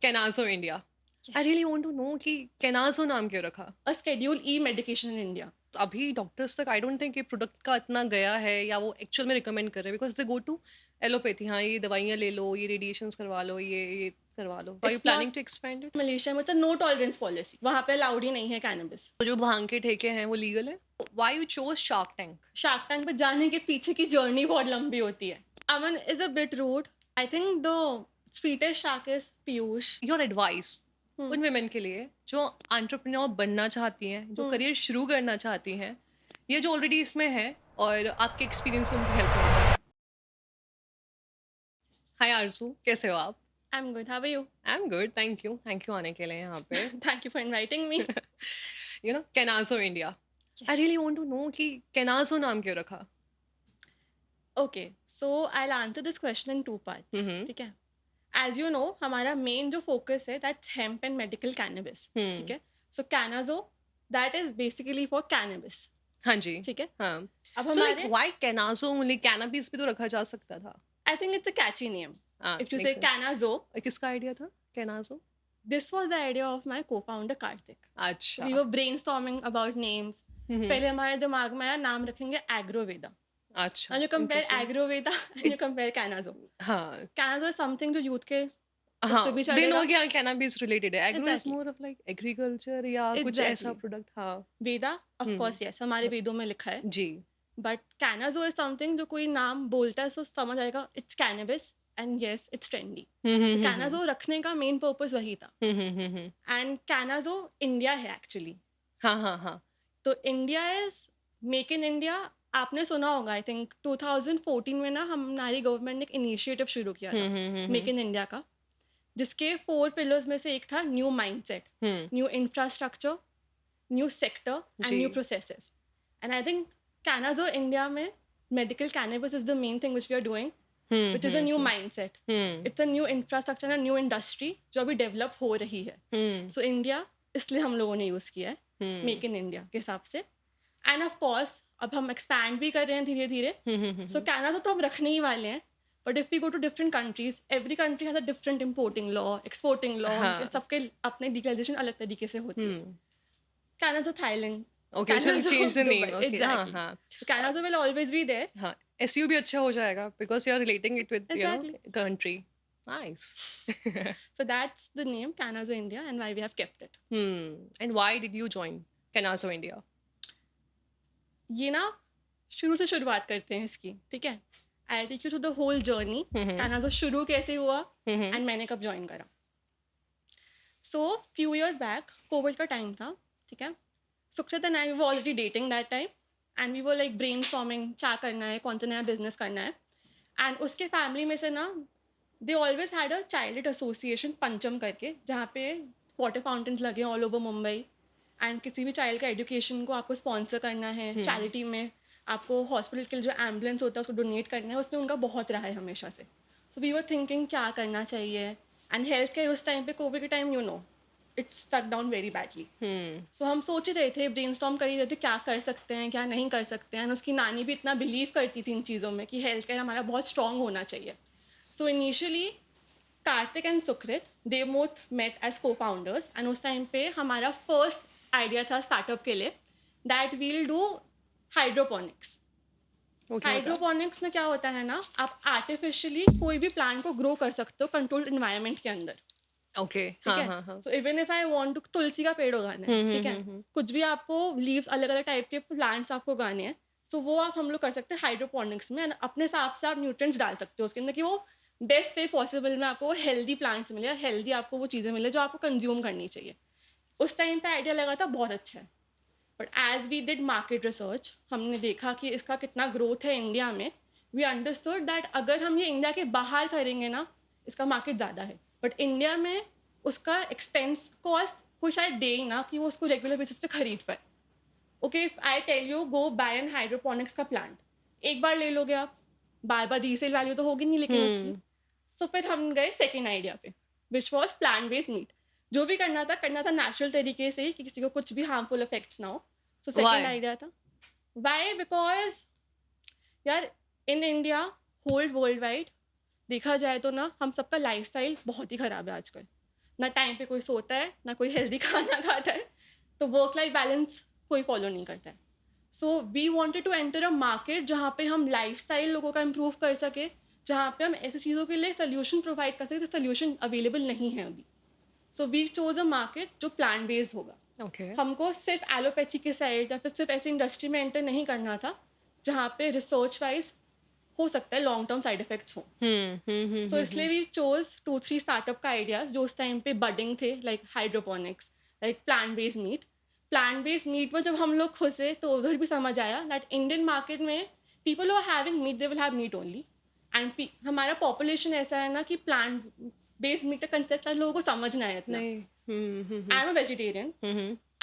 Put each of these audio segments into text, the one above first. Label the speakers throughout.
Speaker 1: Kenazo India. I
Speaker 2: Yes.
Speaker 1: really want to know कि Kenazo नाम क्यों रखा?
Speaker 2: A schedule E medication in India.
Speaker 1: अभी डॉक्टर्स तक आई डोंट थिंक ये प्रोडक्ट का इतना गया है या वो एक्चुअल में रिकमेंड कर रहे हैं because they go to allopathy हाँ, ये दवाइयाँ ले लो, ये रेडिएशंस करवा लो, ये करवा लो। Are you
Speaker 2: It's not
Speaker 1: planning to expand it?
Speaker 2: Malaysia में it's a no tolerance policy. वहाँ पे अलाउड ही नहीं है कैनबिस.
Speaker 1: तो जो भांग के ठेके हैं वो लीगल है? Why you chose Shark tank?
Speaker 2: Shark Tank पे जाने के पीछे की जर्नी बहुत लंबी होती है. Aman is a bit rude. I think the sweetest shark is Piyush.
Speaker 1: Your advice
Speaker 2: Hmm.
Speaker 1: उन वुमेन के लिए जो एंटरप्रेन्योर बनना चाहती हैं, जो करियर शुरू करना चाहती हैं, या जो ऑलरेडी इसमें है और आपके एक्सपीरियंस से उनकी हेल्प होगा। हाय आरज़ू, कैसे हो आप?
Speaker 2: I'm good. How are you?
Speaker 1: I am good, thank you आने के लिए यहाँ पे।
Speaker 2: Thank you for inviting me.
Speaker 1: You know Canazo India. I
Speaker 2: Yes.
Speaker 1: Really want to know कि केनाज़ो नाम क्यों रखा?
Speaker 2: Okay, so I'll answer this question in two parts.
Speaker 1: हुँ,
Speaker 2: ठीक है. As you know, हमारा main जो focus है that's hemp and medical cannabis. ठीक
Speaker 1: हुँ।
Speaker 2: है. So Canazo, that is basically for cannabis.
Speaker 1: हाँ जी,
Speaker 2: ठीक है.
Speaker 1: हाँ।
Speaker 2: अब
Speaker 1: सो लाइक
Speaker 2: हमारे
Speaker 1: व्हाई केनाज़ो ओनली? कैनबिस भी तो रखा जा सकता था।
Speaker 2: I think it's a catchy name.
Speaker 1: हाँ,
Speaker 2: If you
Speaker 1: make
Speaker 2: say
Speaker 1: sense.
Speaker 2: Canazo,
Speaker 1: किसका आइडिया था केनाज़ो?
Speaker 2: this was the idea of my co-founder Karthik.
Speaker 1: अच्छा।
Speaker 2: We were brainstorming about names.
Speaker 1: Hmm, hmm.
Speaker 2: पहले हमारे दिमाग में आया नाम रखेंगे एग्रोवेदा.
Speaker 1: अच्छा,
Speaker 2: And you compare
Speaker 1: interesting.
Speaker 2: Agroveda and you compare Canazo.
Speaker 1: हाँ,
Speaker 2: Canazo is something जो यूथ के उस पे
Speaker 1: हाँ,
Speaker 2: भी
Speaker 1: दे नो
Speaker 2: चढ़ेगा.
Speaker 1: कि हाँ, कैनबिस रिलेटेड है। Agro is
Speaker 2: Exactly.
Speaker 1: More of like agriculture या कुछ ऐसा
Speaker 2: Exactly.
Speaker 1: प्रोडक्ट। हाँ।
Speaker 2: वेदा ऑफ
Speaker 1: हुँ,
Speaker 2: कोर्स यस हमारे
Speaker 1: ब
Speaker 2: वेदों में लिखा है.
Speaker 1: जी।
Speaker 2: बट कैनाजो इज समथिंग जो कोई नाम बोलता है तो समझ आएगा it's cannabis and yes it's trendy.
Speaker 1: हुँ, हुँ,
Speaker 2: सो
Speaker 1: हुँ, हुँ।
Speaker 2: कैनाजो रखने का मेन पर्पस वही था.
Speaker 1: हुँ, हुँ, हुँ, हुँ।
Speaker 2: एंड कैनाजो इंडिया है एक्चुअली.
Speaker 1: हाँ, हाँ, हाँ।
Speaker 2: तो India is make in India. आपने सुना होगा आई थिंक 2014 में ना हमारी गवर्नमेंट ने एक इनिशिएटिव शुरू किया
Speaker 1: हुँ,
Speaker 2: था
Speaker 1: हुँ, हुँ,
Speaker 2: मेक
Speaker 1: हुँ।
Speaker 2: इन इंडिया का, जिसके 4 पिलर्स में से एक था न्यू माइंडसेट,
Speaker 1: हुँ,
Speaker 2: new infrastructure, new sector and
Speaker 1: जी।
Speaker 2: New processes. And I think Canazo India में medical cannabis is the main thing which we are doing,
Speaker 1: हुँ,
Speaker 2: विच इज़ अ
Speaker 1: हुँ,
Speaker 2: न्यू
Speaker 1: हुँ।
Speaker 2: माइंडसेट.
Speaker 1: हुँ,
Speaker 2: it's a new infrastructure and new industry जो अभी develop हो रही है.
Speaker 1: हुँ,
Speaker 2: सो इंडिया इसलिए हम लोगों ने यूज़ किया है
Speaker 1: हुँ।
Speaker 2: मेक इन इंडिया के हिसाब से. एंड ऑफ कोर्स अब हम एक्सपैंड भी कर रहे हैं धीरे धीरे.
Speaker 1: हुँ, हुँ, हुँ,
Speaker 2: सो
Speaker 1: हुँ।
Speaker 2: कैनाडा तो हम रखने ही वाले हैं. But if we go to different countries every country has a different importing law exporting law. उनके
Speaker 1: हाँ।
Speaker 2: सबके अपने लीगलाइजेशन अलग तरीके से होती है.
Speaker 1: हुँ।
Speaker 2: Canada Thailand,
Speaker 1: okay, so
Speaker 2: Canada
Speaker 1: change the
Speaker 2: Dubai
Speaker 1: name. Okay, हाँ,
Speaker 2: एग्जैक्टली.
Speaker 1: हाँ।
Speaker 2: So Canada will always be there.
Speaker 1: हाँ, एसईओ भी अच्छा हो जाएगा because you are relating it with
Speaker 2: exactly.
Speaker 1: Country. Nice.
Speaker 2: So that's the name Canazo India and why we have kept it.
Speaker 1: And why did you join Canazo India?
Speaker 2: ये ना शुरू से शुरुआत करते हैं इसकी. ठीक है. I take you through the whole journey.
Speaker 1: हुँ, हुँ।
Speaker 2: कैनाजो शुरू कैसे हुआ
Speaker 1: हुँ, हुँ।
Speaker 2: एंड मैंने कब ज्वाइन करा. So few years back Covid का टाइम था. ठीक है. Sukrit and I we were already dating that time and we were like brain forming क्या करना है, कौन सा नया बिजनेस करना है. एंड उसके फैमिली में से ना they always had a child association पंचम करके जहाँ पे वाटर फाउंटेन्स लगे ऑल ओवर मुंबई. एंड किसी भी चाइल्ड का एजुकेशन को आपको स्पॉन्सर करना है
Speaker 1: हुँ।
Speaker 2: चैरिटी में, आपको हॉस्पिटल के लिए जो एम्बुलेंस होता है उसको डोनेट करना है, उसमें उनका बहुत रहा है हमेशा से. सो वी वर थिंकिंग क्या करना चाहिए. एंड हेल्थ केयर उस टाइम पे कोविड के time it's stuck down very badly.
Speaker 1: हुँ।
Speaker 2: सो हम सोच ही रहे थे ब्रेनस्टॉर्म कर ही रहे थे क्या कर सकते हैं क्या नहीं कर सकते हैं. उसकी नानी भी इतना बिलीव करती थी इन चीज़ों में कि हेल्थ केयर हमारा बहुत स्ट्रॉन्ग होना चाहिए. So initially Kartik and Sukrit they both met as cofounders and उस टाइम पे हमारा फर्स्ट आइडिया था स्टार्टअप के लिए दैट वील डू हाइड्रोपोनिक्स.
Speaker 1: वो क्या होता है?
Speaker 2: हाइड्रोपोनिक्स में क्या होता है ना, आप आर्टिफिशियली कोई भी प्लांट को ग्रो कर सकते हो कंट्रोल्ड इन्वायरमेंट के अंदर.
Speaker 1: ओके,
Speaker 2: ठीक
Speaker 1: हाँ,
Speaker 2: है.
Speaker 1: हाँ, हाँ।
Speaker 2: So even if I want to तुलसी का पेड़ उगाना है.
Speaker 1: हुँ, हुँ,
Speaker 2: ठीक है.
Speaker 1: हुँ, हुँ।
Speaker 2: कुछ भी आपको लीव्स अलग अलग टाइप के प्लांट्स आपको उगाने हैं. सो वो आप हम लोग कर सकते हैं हाइड्रोपोनिक्स में and अपने हिसाब से आप न्यूट्रिएंट्स डाल सकते हो उसके अंदर कि वो बेस्ट वे पॉसिबल में आपको हेल्दी प्लांट्स मिले, हेल्दी आपको वो चीज़ें मिले जो आपको कंज्यूम करनी चाहिए. उस टाइम पे आइडिया लगा था बहुत अच्छा है. But as we did market research हमने देखा कि इसका कितना ग्रोथ है इंडिया में. वी अंडरस्टूड दैट अगर हम ये इंडिया के बाहर करेंगे ना इसका मार्केट ज़्यादा है. बट इंडिया में उसका एक्सपेंस कॉस्ट कोई शायद दे ही ना कि वो उसको रेगुलर बेसिस पे खरीद पाए. Okay I tell you go by an hydroponics का प्लांट. एक बार ले लोगे आप, बार बार रीसेल वैल्यू तो होगी नहीं लेकिन उसकी.
Speaker 1: हुँ।
Speaker 2: सो फिर हम गए सेकेंड आइडिया पे which was plant based meet. जो भी करना था नेचुरल तरीके से ही कि किसी को कुछ भी हार्मफुल इफेक्ट्स ना हो. So second
Speaker 1: why?
Speaker 2: आइडिया था वाई बिकॉज यार in India whole world wide देखा जाए तो ना हम सबका लाइफस्टाइल बहुत ही ख़राब है आजकल. ना टाइम पे कोई सोता है, ना कोई हेल्दी खाना खाता है, तो वर्क लाइफ बैलेंस कोई फॉलो नहीं करता है। So we wanted to enter a market जहाँ पे हम लाइफ़स्टाइल लोगों का इम्प्रूव कर सकें, जहाँ पे हम ऐसी चीज़ों के लिए सॉल्यूशन प्रोवाइड कर सकें, तो सॉल्यूशन अवेलेबल नहीं है अभी। So we chose a market जो प्लांट बेस्ड होगा।
Speaker 1: ओके।
Speaker 2: हमको सिर्फ एलोपैथी के साइड या फिर सिर्फ ऐसी इंडस्ट्री में एंटर नहीं करना था, जहाँ पे रिसर्च वाइज़ हो सकता है लॉन्ग टर्म साइड इफ़ेक्ट्स हों। सो इसलिए वी चोज़ 2-3 स्टार्टअप का आइडियाज़ जो उस टाइम पे बडिंग थे, like hydroponics, like plant based meet. Plant based meet में जब हम लोग घुसे तो उधर भी समझ आया दैट इंडियन मार्केट में people who are having meat they will have meat only, and हमारा पॉपुलेशन ऐसा है ना कि प्लांट बेस्ड मीट का कंसेप्ट लोगों को समझ ना आया इतना।
Speaker 1: नहीं।
Speaker 2: I am a vegetarian,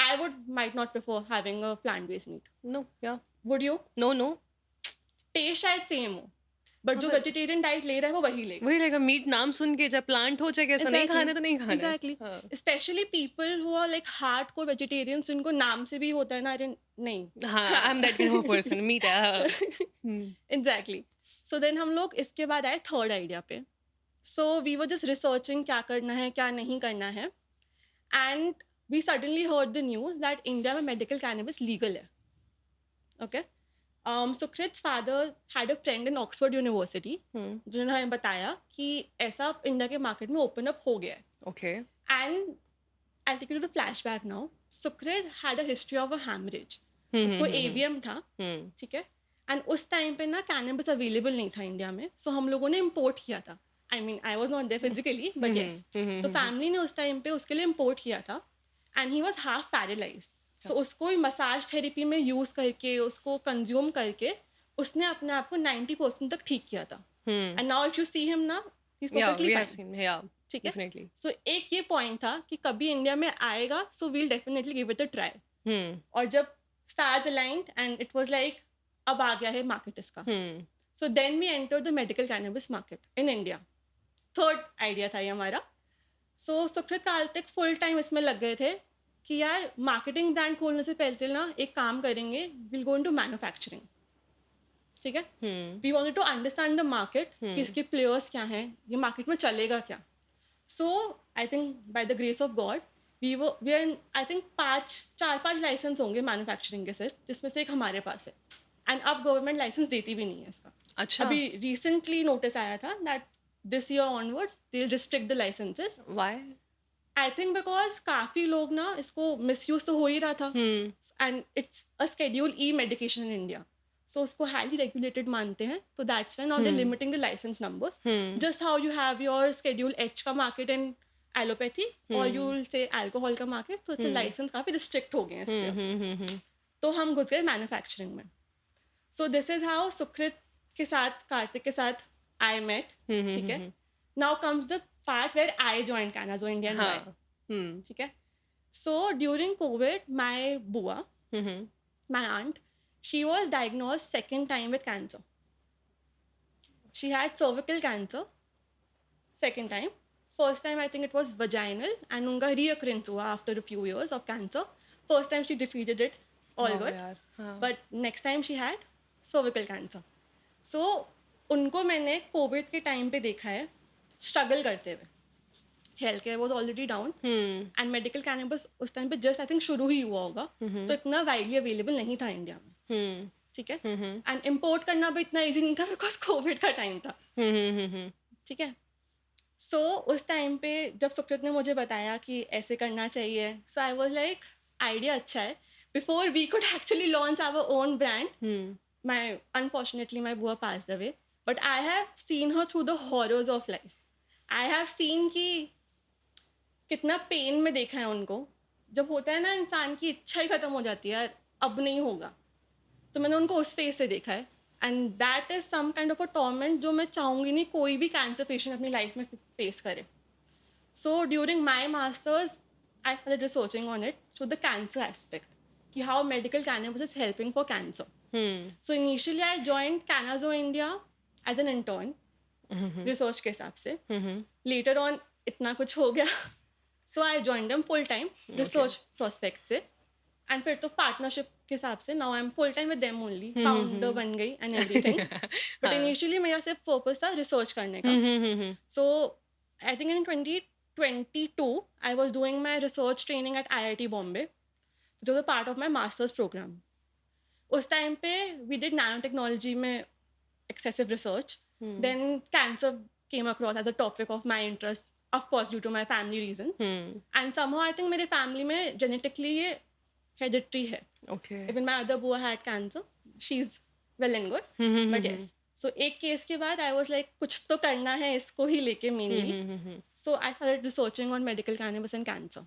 Speaker 2: I would might not prefer having a plant based meat.
Speaker 1: No, yeah,
Speaker 2: would you?
Speaker 1: No, no.
Speaker 2: Taste शायद सेम हो, बट
Speaker 1: हाँ,
Speaker 2: जो
Speaker 1: पर
Speaker 2: वेजिटेरियन डाइट ले रहा है वो वही लेगा।
Speaker 1: वही रहेगा, मीट नाम सुन के चाहे प्लांट हो चाहे कैसा, नहीं
Speaker 2: एग्जैक्टली,
Speaker 1: खाना है तो नहीं खाना है।
Speaker 2: एग्जैक्टली।
Speaker 1: हाँ।
Speaker 2: Especially people who are like hardcore vegetarians, जिनको नाम से भी होता है ना, अरे नहीं।
Speaker 1: हाँ, आई एम
Speaker 2: हाँ।
Speaker 1: That kind of a person, meat हुँ।
Speaker 2: एग्जैक्टली। सो देन हम लोग इसके बाद आए थर्ड आइडिया पे। So we were just researching क्या करना है क्या नहीं करना है, and we suddenly heard the news that India में मेडिकल कैनबिस लीगल है। Okay. Sukrit's father had a friend in Oxford University,
Speaker 1: हुँ,
Speaker 2: जिन्होंने हमें बताया कि ऐसा इंडिया के मार्केट में ओपन अप हो गया है।
Speaker 1: Okay.
Speaker 2: And I take you to the flashback now. Sukrit had a history of a haemorrhage, उसको
Speaker 1: हुँ।
Speaker 2: एवीएम था,
Speaker 1: हुँ,
Speaker 2: ठीक है। एंड उस टाइम पे ना कैनबिस अवेलेबल नहीं था इंडिया में, सो हम लोगों ने इम्पोर्ट किया था। I mean I was not there physically,
Speaker 1: hmm,
Speaker 2: but yes. तो
Speaker 1: हुँ।
Speaker 2: फैमिली ने उस टाइम पे उसके लिए इम्पोर्ट किया था, and he was half paralyse. So उसको मसाज थेरेपी में यूज़ करके, उसको कंज्यूम करके, उसने अपने आप को 90% तक ठीक किया था।
Speaker 1: हुँ,
Speaker 2: and now if you see him ना, he is
Speaker 1: yeah,
Speaker 2: perfectly
Speaker 1: we have
Speaker 2: fine.
Speaker 1: Seen, yeah,
Speaker 2: ठीक है।
Speaker 1: डेफिनिटली।
Speaker 2: सो एक ये पॉइंट था कि कभी इंडिया में आएगा, so we'll definitely give it a try.
Speaker 1: हुँ,
Speaker 2: और जब stars aligned and it was like अब आ गया है मार्केट इसका।
Speaker 1: हुँ,
Speaker 2: so then we enter the medical cannabis market in India. Third idea था ये हमारा। सो सुकृत काल तक फुल टाइम इसमें लग गए थे कि यार मार्केटिंग ब्रांड खोलने से पहले ना एक काम करेंगे, विल गो इनटू मैन्युफैक्चरिंग। ठीक है।
Speaker 1: हुँ,
Speaker 2: we wanted to understand the market कि
Speaker 1: हुँ,
Speaker 2: इसके प्लेयर्स क्या हैं, ये मार्केट में चलेगा क्या। So I think by the grace of God we are I think 4-5 licence होंगे मैन्युफैक्चरिंग के सिर्फ, जिसमें से एक हमारे पास है। एंड अब गवर्नमेंट लाइसेंस देती भी नहीं है इसका।
Speaker 1: अच्छा,
Speaker 2: अभी रिसेंटली नोटिस आया था that this year onwards they restrict the licenses.
Speaker 1: Why?
Speaker 2: I think because काफ़ी लोग ना इसको मिसयूज तो हो ही रहा था,
Speaker 1: हुँ,
Speaker 2: and it's a schedule E medication in India, so उसको हाईली रेगुलेटेड मानते हैं, तो दैट्स व्हाई नाउ दे
Speaker 1: हुँ,
Speaker 2: लिमिटिंग द लाइसेंस नंबर्स।
Speaker 1: हुँ,
Speaker 2: just how you have your schedule H का मार्केट इन एलोपैथी, और यू
Speaker 1: हुँ,
Speaker 2: विल से अल्कोहल का मार्केट, तो
Speaker 1: हुँ,
Speaker 2: लाइसेंस काफ़ी रिस्ट्रिक्ट हो गए हैं इसके
Speaker 1: हुँ,
Speaker 2: अब।
Speaker 1: हुँ।
Speaker 2: तो हम घुस गए मैन्युफैक्चरिंग में। सो दिस इज हाउ सुकृत के साथ, कार्तिक के साथ आई मेट।
Speaker 1: हुँ, हुँ,
Speaker 2: ठीक
Speaker 1: हुँ,
Speaker 2: है।
Speaker 1: हुँ।
Speaker 2: Now comes the part where I join Canazo Indian why.
Speaker 1: हाँ, हुँ,
Speaker 2: ठीक है। सो ड्यूरिंग कोविड माई बुआ,
Speaker 1: हुँ, हुँ,
Speaker 2: my aunt, she was diagnosed second time with cancer. She had cervical cancer second time. First time I think it was vaginal, and unka reoccurrence हुआ after a few years of cancer. First time she defeated it, all
Speaker 1: wow
Speaker 2: good.
Speaker 1: यार! हाँ,
Speaker 2: But next time she had cervical cancer. So उनको मैंने Covid के time पे देखा है struggle करते हुए। Health care was already down,
Speaker 1: hmm,
Speaker 2: and medical cannabis उस टाइम पे जस्ट आई थिंक शुरू ही हुआ होगा, तो इतना वाइडली अवेलेबल नहीं था इंडिया में।
Speaker 1: हुँ,
Speaker 2: ठीक है।
Speaker 1: हुँ, हुँ,
Speaker 2: एंड इम्पोर्ट करना भी इतना ईजी नहीं था बिकॉज कोविड का टाइम था।
Speaker 1: हुँ, हुँ, हुँ, हुँ,
Speaker 2: ठीक है। सो उस टाइम पे जब सुकृत ने मुझे बताया कि ऐसे करना चाहिए, so I was like idea अच्छा है। Before we could actually launch our own brand,
Speaker 1: हुँ,
Speaker 2: माई अनफॉर्चुनेटली माई बुआ passed away, but I have seen her through the horrors of life. I have seen कि कितना pen में देखा है उनको, जब होता है ना इंसान की इच्छा ही खत्म हो जाती है यार अब नहीं होगा, तो मैंने उनको उस फेस से देखा है। And that is some kind of a torment जो मैं चाहूँगी नहीं कोई भी कैंसर पेशेंट अपनी लाइफ में फेस करे। So during my masters I started researching on it through the cancer aspect, कि how medical cannabis is helping for cancer.
Speaker 1: हुँ,
Speaker 2: so initially I joined Canazo India as an intern,
Speaker 1: हुँ, हुँ,
Speaker 2: research के हिसाब से।
Speaker 1: हुँ, हुँ,
Speaker 2: later on इतना कुछ हो गया, so I join them full time
Speaker 1: okay.
Speaker 2: Research prospect से, एंड फिर तो पार्टनरशिप के हिसाब से now I am full time with them only,
Speaker 1: हुँ, हुँ,
Speaker 2: फाउंडर
Speaker 1: हुँ।
Speaker 2: बन गई एंड एवरीथिंग। बट
Speaker 1: हाँ,
Speaker 2: इनिशियली मेरा सिर्फ पर्पस था रिसर्च करने
Speaker 1: हुँ,
Speaker 2: का।
Speaker 1: हुँ, हुँ, हुँ,
Speaker 2: so I think in 22, I was doing my research training at IIT Bombay, which was a part of my master's program. उस टाइम पे we did nanotechnology में excessive research. Then cancer came across as a topic of my interest, of course due to my family reasons. And somehow I think मेरे family में genetically ये hereditary है.
Speaker 1: Okay.
Speaker 2: Even my other buआ had cancer. She's well and good. But yes. So एक case के बाद I was like कुछ तो करना है इसको ही लेके mainly. So I started researching on medical cannabis and cancer.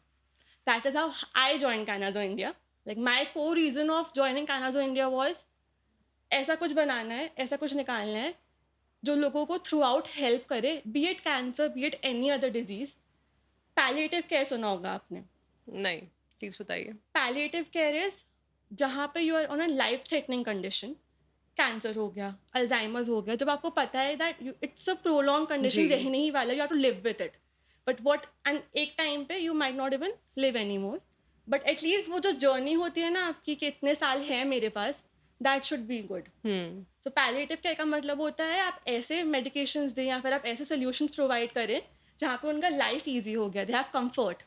Speaker 2: That is how I joined Canazo India. Like my core reason of joining Canazo India was ऐसा कुछ बनाना है, ऐसा कुछ निकालना है जो लोगों को थ्रू आउट हेल्प करे, B it cancer, B it any other disease. Palliative care सुना होगा आपने.
Speaker 1: नहीं, प्लीज बताइए.
Speaker 2: पैलिएटिव केयर इज जहाँ पे you are on a life threatening condition. Cancer हो गया, अल्जाइमर्स हो गया, जब आपको पता है that it's a prolong condition,
Speaker 1: जी.
Speaker 2: रहने ही वाला, you have to live with it. But what and एक टाइम पे you might not even live any more, but at least वो जो जर्नी होती है ना आपकी कि इतने साल है मेरे पास, that should be good. So palliative care का मतलब होता है आप ऐसे मेडिकेशंस दें या फिर आप ऐसे सोल्यूशन प्रोवाइड करें जहाँ पे उनका लाइफ ईजी हो गया, दे हैव कंफर्ट.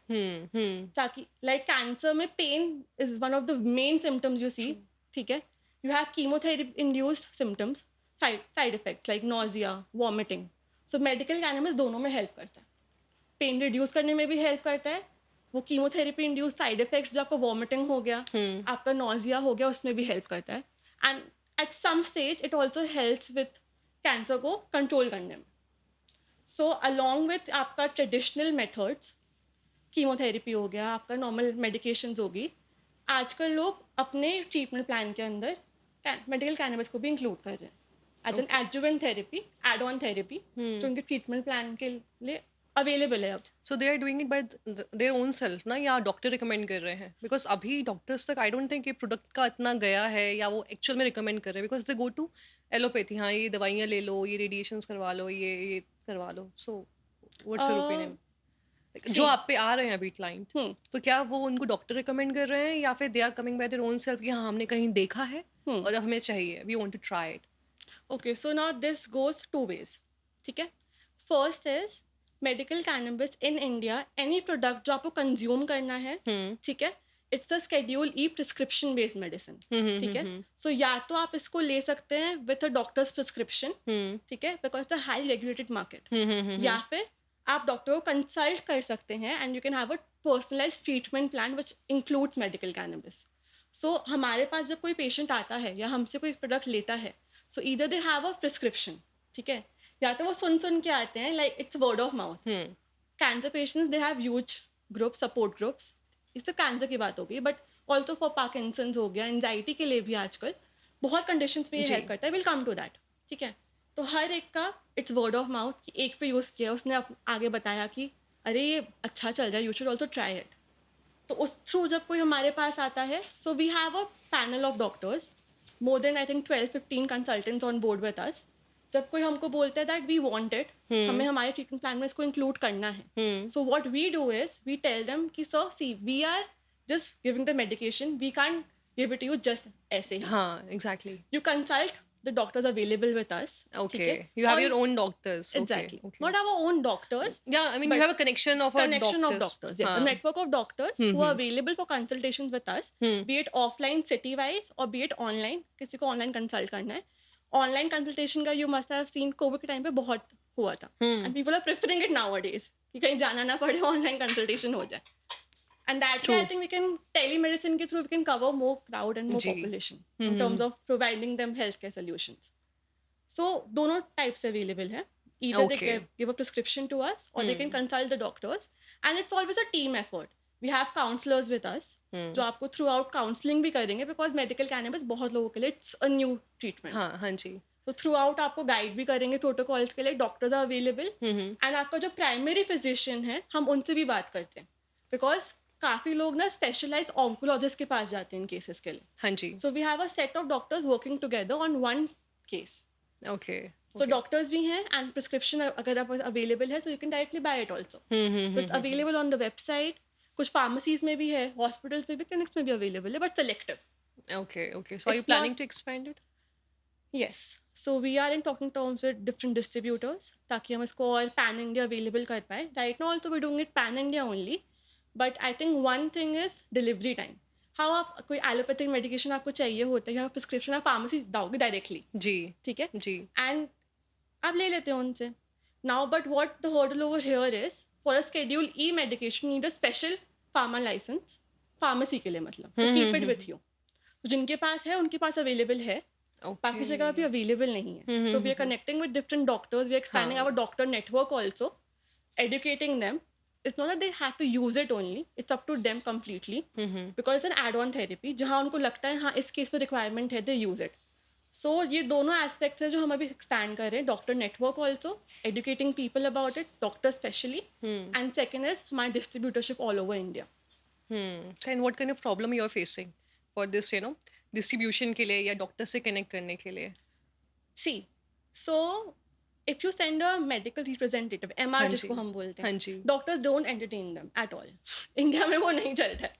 Speaker 2: ताकि लाइक कैंसर में pain is one of the main symptoms you see. ठीक है, you have chemotherapy induced symptoms, side effects like nausea, vomiting. So medical cannabis दोनों में हेल्प करता है. पेन रिड्यूस करने में भी हेल्प करता है. वो कीमोथेरेपी इंड्यूस साइड इफेक्ट्स जो आपको वॉमिटिंग हो गया, आपका नोजिया हो गया, उसमें भी हेल्प करता है. And at some stage it also helps with cancer को कंट्रोल करने में. सो अलॉन्ग विथ आपका ट्रेडिशनल मेथड्स, कीमोथेरेपी हो गया, आपका नॉर्मल मेडिकेशंस होगी, आजकल लोग अपने ट्रीटमेंट प्लान के अंदर मेडिकल कैनबिस को भी इंक्लूड कर रहे हैं as an adjuvant therapy, add on therapy, जो उनके ट्रीटमेंट प्लान के लिए अवेलेबल है अब.
Speaker 1: So they are doing it by their own self ना, या डॉक्टर रिकमेंड कर रहे हैं? बिकॉज अभी डॉक्टर्स तक आई डोंट थिंक ये प्रोडक्ट का इतना गया है या वो एक्चुअल में रिकमेंड कर रहे हैं, because they go to allopathy. हाँ, ये दवाइयाँ ले लो, ये रेडिएशंस करवा लो, ये करवा लो. So what's your opinion? जो आप पे आ रहे हैं अभी क्लाइंट, तो क्या वो उनको डॉक्टर रिकमेंड कर रहे हैं या फिर they are coming by their own self कि हाँ हमने कहीं देखा है और अब हमें चाहिए, we want to try it?
Speaker 2: Okay, so now this goes to veg. ठीक है, first is medical cannabis in India, any product जो आपको कंज्यूम करना है, ठीक है, it's a schedule E prescription based medicine. ठीक है, सो या तो आप इसको ले सकते हैं विथ अ डॉक्टर्स प्रिस्क्रिप्शन, ठीक है, because it's a high regulated market, या फिर आप डॉक्टर को कंसल्ट कर सकते हैं and you can have a personalised treatment plan which includes medical cannabis. So हमारे पास जब कोई पेशेंट आता है या हमसे कोई प्रोडक्ट लेता है, सो either they have a prescription, ठीक है, या तो वो सुन के आते हैं, like it's word of mouth. Cancer patients they have huge group, support groups. इससे कैंसर की बात हो गई, बट ऑल्सो फॉर पार्किंसंस हो गया, एंजाइटी के लिए भी आजकल बहुत कंडीशंस में ये हेल्प करता है. Will come to that. ठीक है, तो हर एक का इट्स वर्ड ऑफ माउथ कि एक पे यूज़ किया, उसने आगे बताया कि अरे ये अच्छा चल रहा है, you should also try it. तो उस थ्रू जब कोई हमारे पास आता है, so we have a panel of doctors, more than I think 12-15 consultants on board with us. जब कोई हमको बोलता है दैट वी वांट इट, हमें हमारे ट्रीटमेंट प्लान में इसको इंक्लूड करना है, so what we do is we tell them कि sir see we are just giving the medication, we can give it you just ऐसे ही.
Speaker 1: हाँ, exactly.
Speaker 2: You consult the doctors available with us.
Speaker 1: Okay, you have your own doctors.
Speaker 2: Exactly.
Speaker 1: Okay.
Speaker 2: Not our own doctors.
Speaker 1: Yeah, I mean you have a connection of
Speaker 2: Connection of
Speaker 1: doctors.
Speaker 2: doctors. Yes, a network of doctors who are available for consultations with us, be it offline city wise or be it online. किसी को online consult करना है. Online consultation का you must have seen COVID के time पे बहुत हुआ था. And people are preferring it nowadays. कि कहीं जाना ना पड़े, online consultation हो जाए. And that way, I think we can telemedicine के through we can cover more crowd and more population in terms of providing them healthcare solutions. So दोनों types available हैं. Either they give a prescription to us or they can consult the doctors. And it's always a team effort. We have counselors with us जो आपको throughout counseling भी करेंगे because medical cannabis बहुत लोगों के लिए it's a new treatment.
Speaker 1: हाँ जी.
Speaker 2: तो throughout आपको guide भी करेंगे protocols के लिए, doctors are available. And आपका जो primary physician है, हम उनसे भी बात करते हैं because काफी लोग ना स्पेशलाइज्ड ऑन्कोलॉजिस्ट के पास जाते हैं इन केसेस के लिए.
Speaker 1: हाँ जी.
Speaker 2: So we have a set of doctors working together on one case.
Speaker 1: Okay.
Speaker 2: So doctors भी हैं एंड प्रिस्क्रिप्शन अगर आप अवेलेबल है, so you can directly buy it also. So it's available on the website. कुछ pharmacies में भी है, hospitals में भी, क्लिनिक्स में भी अवेलेबल है, but selective.
Speaker 1: Okay. So are you planning to expand it?
Speaker 2: Yes. So we are in talking terms with different distributors ताकि हम इसको और पैन इंडिया अवेलेबल कर पाए. Right now also we doing it pan India only, but I think one thing is delivery time. हाँ, आप कोई allopathic medication आपको चाहिए होता है या प्रिस्क्रिप्शन आप फार्मेसी जाओगे डायरेक्टली,
Speaker 1: जी,
Speaker 2: ठीक है,
Speaker 1: जी।
Speaker 2: एंड आप ले लेते हो उनसे. Now but what the hurdle over here is for a schedule E medication need a special pharma licence, pharmacy के लिए मतलब,
Speaker 1: हुँ,
Speaker 2: तो
Speaker 1: हुँ,
Speaker 2: keep it
Speaker 1: hmm,
Speaker 2: with you. तो जिनके पास है उनके पास अवेलेबल है,
Speaker 1: ओके।
Speaker 2: बाकी जगह पे अवेलेबल नहीं
Speaker 1: हुँ,
Speaker 2: है.
Speaker 1: Hmm,
Speaker 2: so we
Speaker 1: hmm,
Speaker 2: are
Speaker 1: hmm.
Speaker 2: Connecting with different doctors, we are expanding
Speaker 1: हाँ,
Speaker 2: our doctor network also, educating them. It's not that they have to use it only, it's up to them completely,
Speaker 1: hmm, hmm,
Speaker 2: because it's an add-on therapy जहाँ उनको लगता है हाँ इस case में requirement है, they use it. सो ये दोनों एस्पेक्ट्स है जो हम अभी एक्सपैंड कर रहे हैं. Doctor network also, educating people about it, doctor specially,
Speaker 1: hmm,
Speaker 2: and second is हमारी distributorship all over India.
Speaker 1: Hmm. And what kind of problem you are facing for this distribution के लिए या डॉक्टर से connect करने के लिए?
Speaker 2: See, so if you send a medical representative, MR
Speaker 1: हाँ जी,
Speaker 2: जिसको हम बोलते
Speaker 1: हाँ
Speaker 2: हैं,
Speaker 1: जी।
Speaker 2: Doctors don't entertain them at all. India में वो नहीं चलता है,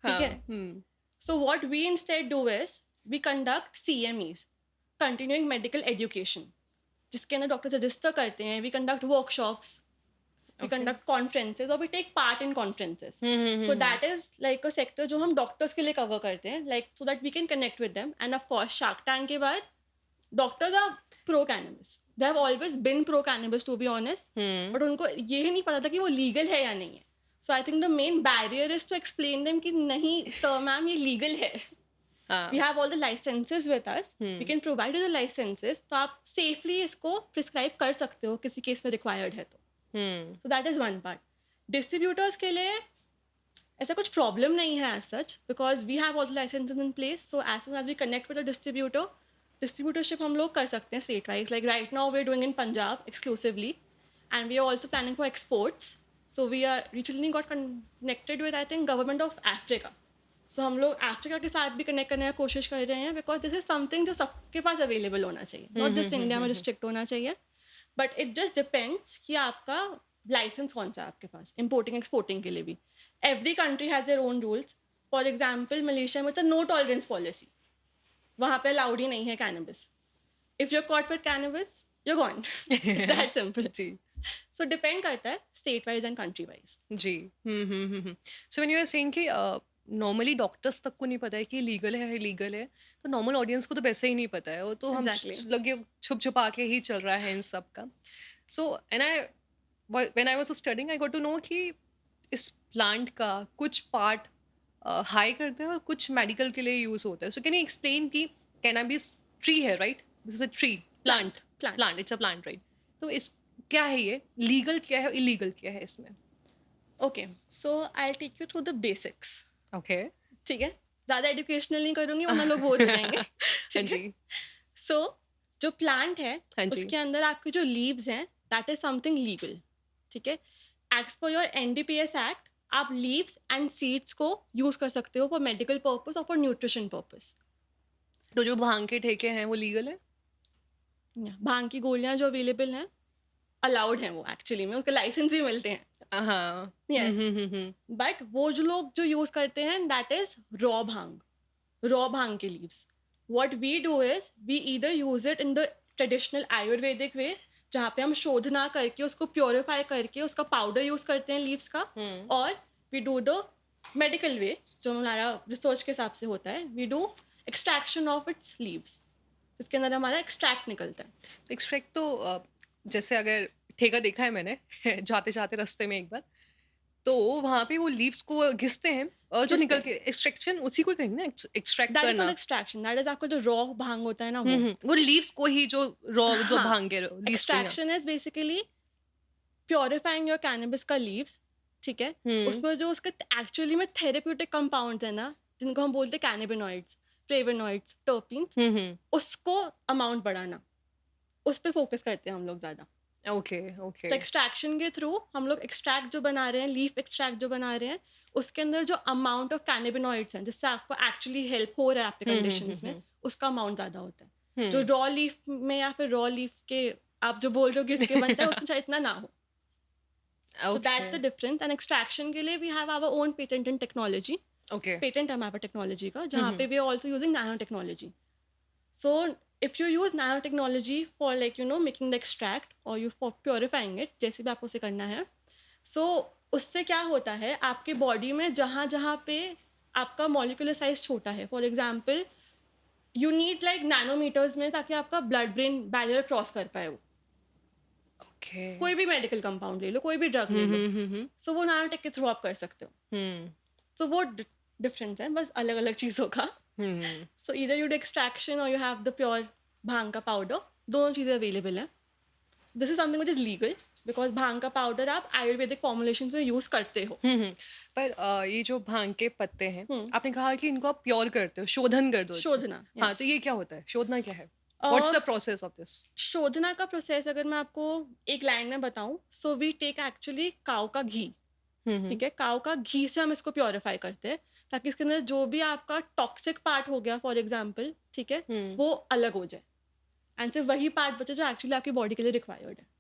Speaker 2: ठीक
Speaker 1: हाँ,
Speaker 2: है.
Speaker 1: हुँ,
Speaker 2: So what we instead do is we conduct CMEs, continuing medical education, जिसके अंदर डॉक्टर रजिस्टर करते हैं. We conduct workshops, we
Speaker 1: okay.
Speaker 2: conduct conferences, और we take part in conferences.
Speaker 1: Hmm, hmm, hmm,
Speaker 2: So
Speaker 1: hmm.
Speaker 2: that is like a sector जो हम doctors के लिए cover करते हैं, like so that we can connect with them. And of course Shark Tank के बाद doctors are pro cannabis. They have always been pro cannabis to be honest,
Speaker 1: hmm,
Speaker 2: but उनको ये नहीं पता था कि वो लीगल है या नहीं है. So I think the main barrier is to explain them कि नहीं sir मैम ये लीगल है. We
Speaker 1: हाँ,
Speaker 2: have all the licenses with us. We
Speaker 1: hmm,
Speaker 2: can provide you the licenses. तो आप safely इसको prescribe कर सकते हो किसी केस में required है तो.
Speaker 1: हुँ,
Speaker 2: So that is one part. Distributors के लिए ऐसा कुछ problem नहीं है as such, because we have all the licenses in place. So as soon as we connect with a distributor, distributorship हम लोग कर सकते हैं state wise. Like right now we're doing in Punjab exclusively, and we are also planning for exports. So we are recently got connected with I think government of Africa. सो हम लोग Africa के साथ भी कनेक्ट करने की कोशिश कर रहे हैं, बिकॉज दिस इज समथिंग जो सबके पास अवेलेबल होना चाहिए,
Speaker 1: hmm,
Speaker 2: not
Speaker 1: hmm,
Speaker 2: just
Speaker 1: hmm,
Speaker 2: India में
Speaker 1: हुँ, हुँ।
Speaker 2: रिस्ट्रिक्ट होना चाहिए. बट इट जस्ट डिपेंड्स कि आपका लाइसेंस कौन सा है आपके पास, इम्पोर्टिंग एक्सपोर्टिंग के लिए भी. Every country has their own rules. For example Malaysia में नो टॉलरेंस पॉलिसी, वहाँ पे अलाउड ही नहीं है cannabis. If you caught with cannabis you gone. That simple.
Speaker 1: जी,
Speaker 2: सो डिपेंड करता है state wise and country wise.
Speaker 1: जी। Hmm, hmm, hmm, hmm. So when you are saying कि नॉर्मली डॉक्टर्स तक को नहीं पता है कि लीगल है, इलीगल है, तो नॉर्मल ऑडियंस को तो वैसे ही नहीं पता है, वो तो हम
Speaker 2: एग्जैक्टली.
Speaker 1: लगे छुप-छुपा के ही चल रहा है इन सब का। So and I when I was studying I got to know कि इस प्लांट का कुछ पार्ट हाई करते हैं और कुछ मेडिकल के लिए यूज़ होता है। सो कैन यू एक्सप्लेन कि कैनबिस ट्री है, right? This is a tree, plant,
Speaker 2: plant.
Speaker 1: Plant, it's a plant, right? तो इस क्या है ये? लीगल क्या है और इलीगल क्या है इसमें?
Speaker 2: Okay, so I take you through the basics.
Speaker 1: Okay.
Speaker 2: ठीक है, ज़्यादा एजुकेशनल नहीं करूँगी वरना लोग बोर हो जाएंगे.
Speaker 1: हाँ
Speaker 2: ठीक है.
Speaker 1: जी,
Speaker 2: सो जो प्लांट है
Speaker 1: हाँ जी।
Speaker 2: उसके अंदर आपके जो लीव्स हैं दैट इज समथिंग लीगल. ठीक है, as per your NDPS act आप लीव्स एंड सीड्स को यूज कर सकते हो फॉर मेडिकल पर्पस और फॉर न्यूट्रिशन पर्पस.
Speaker 1: तो जो भांग के ठेके हैं वो लीगल है?
Speaker 2: भांग की गोलियां जो अवेलेबल हैं अलाउड हैं, वो एक्चुअली में उसके लाइसेंस भी मिलते हैं.
Speaker 1: हाँ।
Speaker 2: यस, बट वो जो लोग जो यूज करते हैं that is raw bhang, raw bhang के leaves. What we do is we either use it in the traditional Ayurvedic way, जहाँ पे हम शोधना करके उसको प्योरीफाई करके उसका पाउडर यूज करते हैं लीव्स का,
Speaker 1: हुँ।
Speaker 2: और we do the medical way जो हमारा रिसर्च के हिसाब से होता है. We do extraction of its leaves, इसके अंदर हमारा एक्सट्रैक्ट निकलता है.
Speaker 1: एक्सट्रैक्ट तो जैसे अगर ठेका देखा है मैंने जाते-जाते रास्ते में एक बार, तो वहाँ पे वो लीव्स को घिसते हैं और जो
Speaker 2: घिसते
Speaker 1: निकल
Speaker 2: हैं.
Speaker 1: के एक्सट्रैक्शन उसी को कहेंगे ना एक्सट्रैक्ट
Speaker 2: दैट इज
Speaker 1: करना।
Speaker 2: नॉट एक्सट्रैक्शन, दैट इज आपका जो रॉ भांग होता है ना वो.
Speaker 1: वो लीव्स को ही जो रॉ जो
Speaker 2: हाँ,
Speaker 1: भांग के लीव्स को ही।
Speaker 2: Extraction is basically purifying your cannabis का लीव्स. ठीक है,
Speaker 1: हुँ,
Speaker 2: उसमें जो उसके एक्चुअली में थेरेप्यूटिक कंपाउंड्स है ना, जिनको हम बोलते हैं कैनेबिनॉइड्स, फ्लेवोनॉइड्स, टर्पीन्स,
Speaker 1: हुँ, हुँ।
Speaker 2: उसको अमाउंट बढ़ाना, उस पे फोकस करते हैं हम लोग ज़्यादा.
Speaker 1: Okay, okay.
Speaker 2: तो एक्सट्रैक्शन के थ्रू हम लोग एक्सट्रैक्ट जो बना रहे हैं, लीफ एक्सट्रैक्ट जो बना रहे हैं, उसके अंदर जो अमाउंट ऑफ कैनेबिनॉइड्स हैं जिससे आपको एक्चुअली हेल्प हो रहा है आपके
Speaker 1: हुँ, हुँ,
Speaker 2: कंडीशंस
Speaker 1: हुँ,
Speaker 2: में,
Speaker 1: हुँ।
Speaker 2: उसका अमाउंट ज़्यादा होता है. जो
Speaker 1: हुँ,
Speaker 2: रॉ लीफ में या फिर रॉ लीफ के आप जो बोल रहे हो कि इसके बनता है उसमें शायद इतना ना हो. So
Speaker 1: okay,
Speaker 2: that's the difference. And extraction के लिए we have our own patent and technology.
Speaker 1: Okay.
Speaker 2: Patent है हमारे टेक्नोलॉजी का,
Speaker 1: हुँ,
Speaker 2: जहाँ
Speaker 1: हुँ।
Speaker 2: पे we are also using nanotechnology. So if you use nano technology for like making the extract और you for purifying it, जैसे भी आपको उसे करना है, सो उससे क्या होता है आपके बॉडी में जहाँ जहाँ पे आपका मॉलिक्यूलर साइज छोटा है, for example you need like nanometers में ताकि आपका ब्लड ब्रेन बैरियर क्रॉस कर पाए वो।
Speaker 1: ओके।
Speaker 2: कोई भी मेडिकल कंपाउंड ले लो, कोई भी ड्रग ले लो, सो वो नैनोटेक के थ्रू आप कर सकते हो।
Speaker 1: हुँ,
Speaker 2: सो वो डिफरेंस है बस अलग अलग चीज़ों का।
Speaker 1: Hmm,
Speaker 2: so either you do extraction और you have the pure bhang का पाउडर, दोनों चीज़ें अवेलेबल हैं। This is something which is legal because bhang का पाउडर आप आयुर्वेदिक फॉर्मुलेशन में यूज़ करते हो।
Speaker 1: हुँ। पर ये जो भांग के पत्ते हैं,
Speaker 2: हम्म,
Speaker 1: आपने कहा कि इनको आप प्योर करते हो, शोधन कर दो इनको।
Speaker 2: शोधना,
Speaker 1: हाँ, तो
Speaker 2: यस।
Speaker 1: ये क्या होता है? शोधना क्या है? What's the process of this?
Speaker 2: शोधना का प्रोसेस अगर मैं आपको एक लाइन में बताऊं, so we take actually cow का घी।
Speaker 1: हुँ, हुँ,
Speaker 2: ठीक है, काऊ का घी से हम इसको प्योरीफाई करते हैं ताकि इसके अंदर जो भी आपका टॉक्सिक पार्ट हो गया फॉर एग्जाम्पल, ठीक है,
Speaker 1: हुँ,
Speaker 2: वो अलग हो जाए एंड सिर्फ वही पार्ट बचे जो एक्चुअली आपकी बॉडी के लिए रिक्वायर्ड है।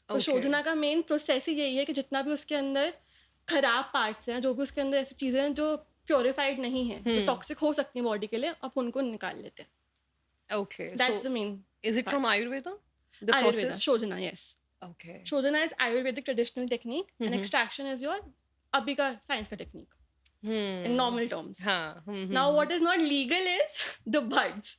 Speaker 2: तो
Speaker 1: ओके।
Speaker 2: शोधना का मेन प्रोसेस ही यही है कि जितना भी उसके अंदर खराब पार्ट्स हैं, जो भी उसके अंदर ऐसी चीज़ें हैं जो प्योरीफाइड नहीं है, जो
Speaker 1: हुँ,
Speaker 2: टॉक्सिक हो सकती हैं बॉडी के लिए, आप उनको निकाल लेते हैं।
Speaker 1: Okay,
Speaker 2: that's
Speaker 1: so
Speaker 2: the main
Speaker 1: is it
Speaker 2: part.
Speaker 1: From Ayurveda? The
Speaker 2: Ayurveda,
Speaker 1: process?
Speaker 2: Shodhana, yes.
Speaker 1: Okay.
Speaker 2: Shodhana is Ayurvedic traditional technique
Speaker 1: hmm,
Speaker 2: and
Speaker 1: hmm,
Speaker 2: extraction is your अभी का साइंस का technique in
Speaker 1: hmm.
Speaker 2: Normal terms.
Speaker 1: हाँ, hmm, hmm,
Speaker 2: now
Speaker 1: hmm,
Speaker 2: what is not legal is the buds.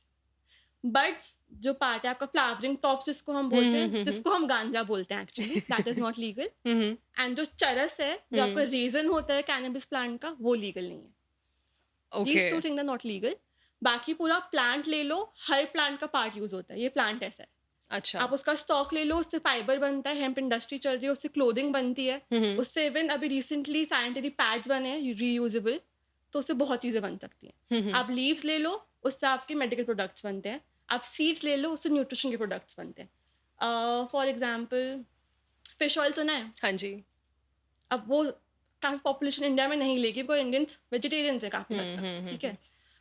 Speaker 2: Buds जो part है आपका flowering top जिसको हम
Speaker 1: हुँ,
Speaker 2: बोलते
Speaker 1: हुँ,
Speaker 2: हैं,
Speaker 1: हुँ, हुँ।
Speaker 2: जिसको हम गांजा बोलते हैं actually, that is not legal.
Speaker 1: Hmm, hmm,
Speaker 2: and जो चरस है, जो आपका
Speaker 1: हुँ,
Speaker 2: रीजन होता है कैनबिस प्लांट का, वो लीगल नहीं है।
Speaker 1: Okay,
Speaker 2: these two things are not legal. बाकी पूरा प्लांट ले लो, हर प्लांट का पार्ट यूज होता है, ये प्लांट ऐसा है।
Speaker 1: अच्छा।
Speaker 2: आप उसका स्टॉक ले लो, उससे फाइबर बनता है, हेम्प इंडस्ट्री चल रही है, उससे क्लोथिंग बनती है,
Speaker 1: हुँ, हुँ,
Speaker 2: उससे इवन अभी रिसेंटली सैनिटरी पैड्स बने हैं रीयूजेबल, तो उससे बहुत चीज़ें बन सकती हैं।
Speaker 1: हुँ, हुँ।
Speaker 2: आप लीव्स ले लो, उससे आपके मेडिकल प्रोडक्ट्स बनते हैं। आप सीड्स ले लो, उससे न्यूट्रिशन के प्रोडक्ट्स बनते हैं। फॉर एग्जाम्पल फिश ऑयल सुना है?
Speaker 1: हाँ जी।
Speaker 2: अब वो काफ़ी पॉपुलेशन इंडिया में नहीं लेगी बिकॉज इंडियंस वेजिटेरियंस है काफ़ी हद
Speaker 1: हुँ,
Speaker 2: तक,
Speaker 1: हुँ, हुँ,
Speaker 2: ठीक
Speaker 1: हुँ।
Speaker 2: है।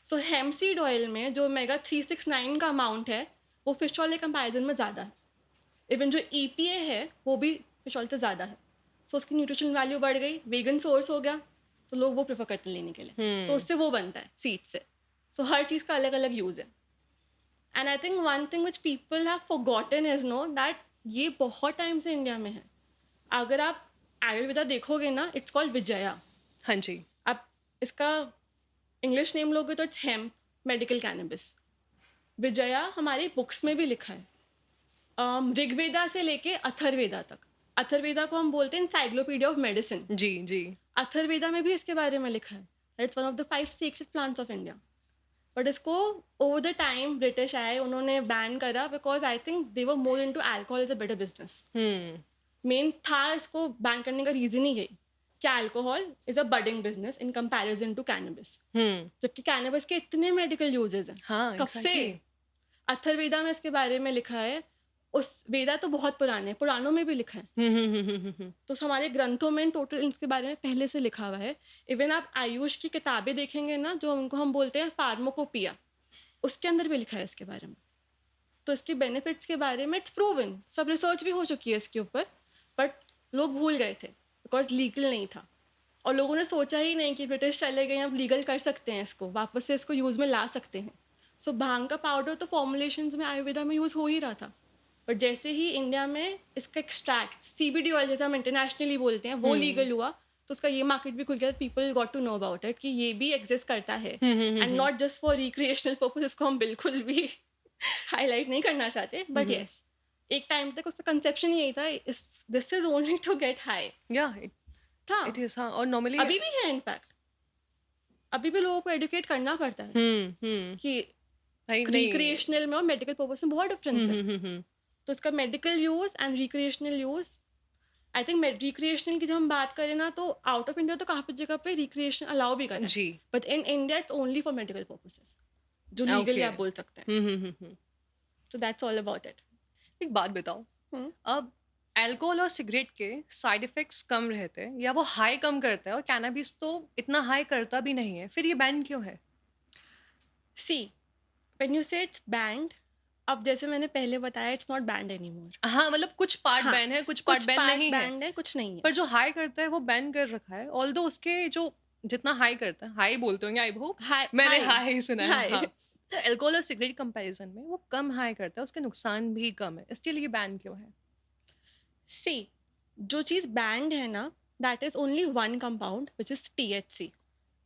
Speaker 2: सो हेम्प सीड ऑयल में जो मेगा 369 का अमाउंट है, वो फिश ऑयल के कंपैरिजन में ज़्यादा है। इवन जो EPA है वो भी फिश ऑयल से ज़्यादा है। सो उसकी न्यूट्रिशनल वैल्यू बढ़ गई, वेगन सोर्स हो गया, तो लोग वो प्रेफर करते हैं लेने के लिए। तो
Speaker 1: हुँ,
Speaker 2: उससे वो बनता है सीड से। सो हर चीज़ का अलग अलग यूज़ है। And I think one thing which people have forgotten is know that ये बहुत टाइम से इंडिया में है। अगर आप आयुर्वेदा देखोगे ना, इट्स कॉल्ड विजया।
Speaker 1: हाँ जी।
Speaker 2: आप इसका इंग्लिश नेम लोगे तो it's hemp medical cannabis. Vijaya हमारी बुक्स में भी लिखा है, ऋग्वेदा से लेके अथर्ववेदा तक। अथर्ववेदा को हम बोलते हैं एनसाइक्लोपीडिया ऑफ मेडिसिन।
Speaker 1: जी, जी।
Speaker 2: अथर्ववेदा में भी इसके बारे में लिखा है, it's one of the 5 secret plants of India. But इसको ओवर द टाइम ब्रिटिश आए, उन्होंने बैन करा because I think they were more into alcohol is a better business.
Speaker 1: Hmm,
Speaker 2: main था इसको बैन करने का रीजन ही यही कि alcohol is a budding business in comparison to cannabis.
Speaker 1: Hmm.
Speaker 2: जबकि कैनबिस के इतने मेडिकल यूजेस हैं।
Speaker 1: हाँ,
Speaker 2: कब से?
Speaker 1: एग्ज़ैक्टली।
Speaker 2: अथर्ववेदा में इसके बारे में लिखा है। उस वेदा तो बहुत पुराने हैं, पुराणों में भी लिखा है।
Speaker 1: हुँ, हुँ, हुँ, हुँ, हुँ, हुँ।
Speaker 2: तो हमारे ग्रंथों में टोटल इसके बारे में पहले से लिखा हुआ है। इवन आप आयुष की किताबें देखेंगे ना, जो उनको हम बोलते हैं फार्माकोपिया, उसके अंदर भी लिखा है इसके बारे में। तो इसके बेनिफिट्स के बारे में इट्स प्रूवन, सब रिसर्च भी हो चुकी है इसके ऊपर, बट लोग भूल गए थे बिकॉज लीगल नहीं था। और लोगों ने सोचा ही नहीं कि ब्रिटिश चले गए, अब लीगल कर सकते हैं इसको, वापस से इसको यूज़ में ला सकते हैं। सो भांग का पाउडर तो फॉर्मुलेशंस में आयुर्वेदा में यूज़ हो ही रहा था, बट जैसे ही इंडिया में इसका एक्सट्रैक्ट CBD ऑयल जैसे हम इंटरनेशनली बोलते हैं वो
Speaker 1: हुँ।
Speaker 2: लीगल हुआ, तो उसका ये मार्केट भी खुल गया, people got to know about it कि ये भी एग्जिस्ट करता है।
Speaker 1: Hmm, hmm, hmm,
Speaker 2: and
Speaker 1: hmm.
Speaker 2: Not just for recreational purpose, इसको हम बिल्कुल भी हाईलाइट नहीं करना चाहते,
Speaker 1: हुँ,
Speaker 2: बट
Speaker 1: हुँ।
Speaker 2: येस, एक टाइम तक उसका कंसेप्शन यही था, this is only to get high
Speaker 1: या इट
Speaker 2: था।
Speaker 1: इट इज़ हाँ और नॉर्मली
Speaker 2: अभी भी है इनफैक्ट, अभी भी लोगों को एडुकेट करना पड़ता है
Speaker 1: हुँ, हुँ।
Speaker 2: कि
Speaker 1: नहीं, नहीं।
Speaker 2: रिक्रिएशनल में और मेडिकल पर्पज में बहुत
Speaker 1: हुँ,
Speaker 2: डिफरेंस है।
Speaker 1: हुँ, हुँ, हुँ।
Speaker 2: तो इसका medical use and recreational use, I think recreational की जब हम बात करें ना, तो आउट ऑफ इंडिया तो काफी जगह पे रिक्रिएशन अलाउ भी करा है,
Speaker 1: जी।
Speaker 2: But in India it's only for medical purposes, जो लीगली
Speaker 1: ओके।
Speaker 2: आप बोल सकते हैं।
Speaker 1: हुँ, हुँ, हुँ, हुँ।
Speaker 2: तो दैट्स ऑल अबाउट इट।
Speaker 1: एक बात बताओ, अब अल्कोहल और सिगरेट के साइड इफ़ेक्ट्स कम रहते हैं या वो हाई कम करता है और कैनबिस तो इतना हाई करता भी नहीं है, फिर ये बैन क्यों है?
Speaker 2: सी, व्हेन यू से इट्स बैंड, अब जैसे मैंने पहले बताया, इट्स नॉट बैंड एनीमोर।
Speaker 1: हाँ, मतलब कुछ पार्ट
Speaker 2: हाँ,
Speaker 1: बैन है, कुछ पार्ट
Speaker 2: कुछ
Speaker 1: बैन
Speaker 2: पार्ट
Speaker 1: नहीं है।
Speaker 2: बैंड है, कुछ नहीं है।
Speaker 1: पर जो हाई करता है वो बैन कर रखा है। ऑल्दो उसके जो जितना हाई करता है, हाई बोलते होंगे आई होप,
Speaker 2: हाई
Speaker 1: मैंने
Speaker 2: हाई
Speaker 1: हाई ही सुना है।
Speaker 2: हाई
Speaker 1: हाँ, तो अल्कोहल और सिगरेट कंपैरिजन में वो कम हाई करता है, उसके नुकसान भी कम है, इसके लिए बैन क्यों है?
Speaker 2: सी, जो चीज़ बैंड है ना, that is only one compound which is THC,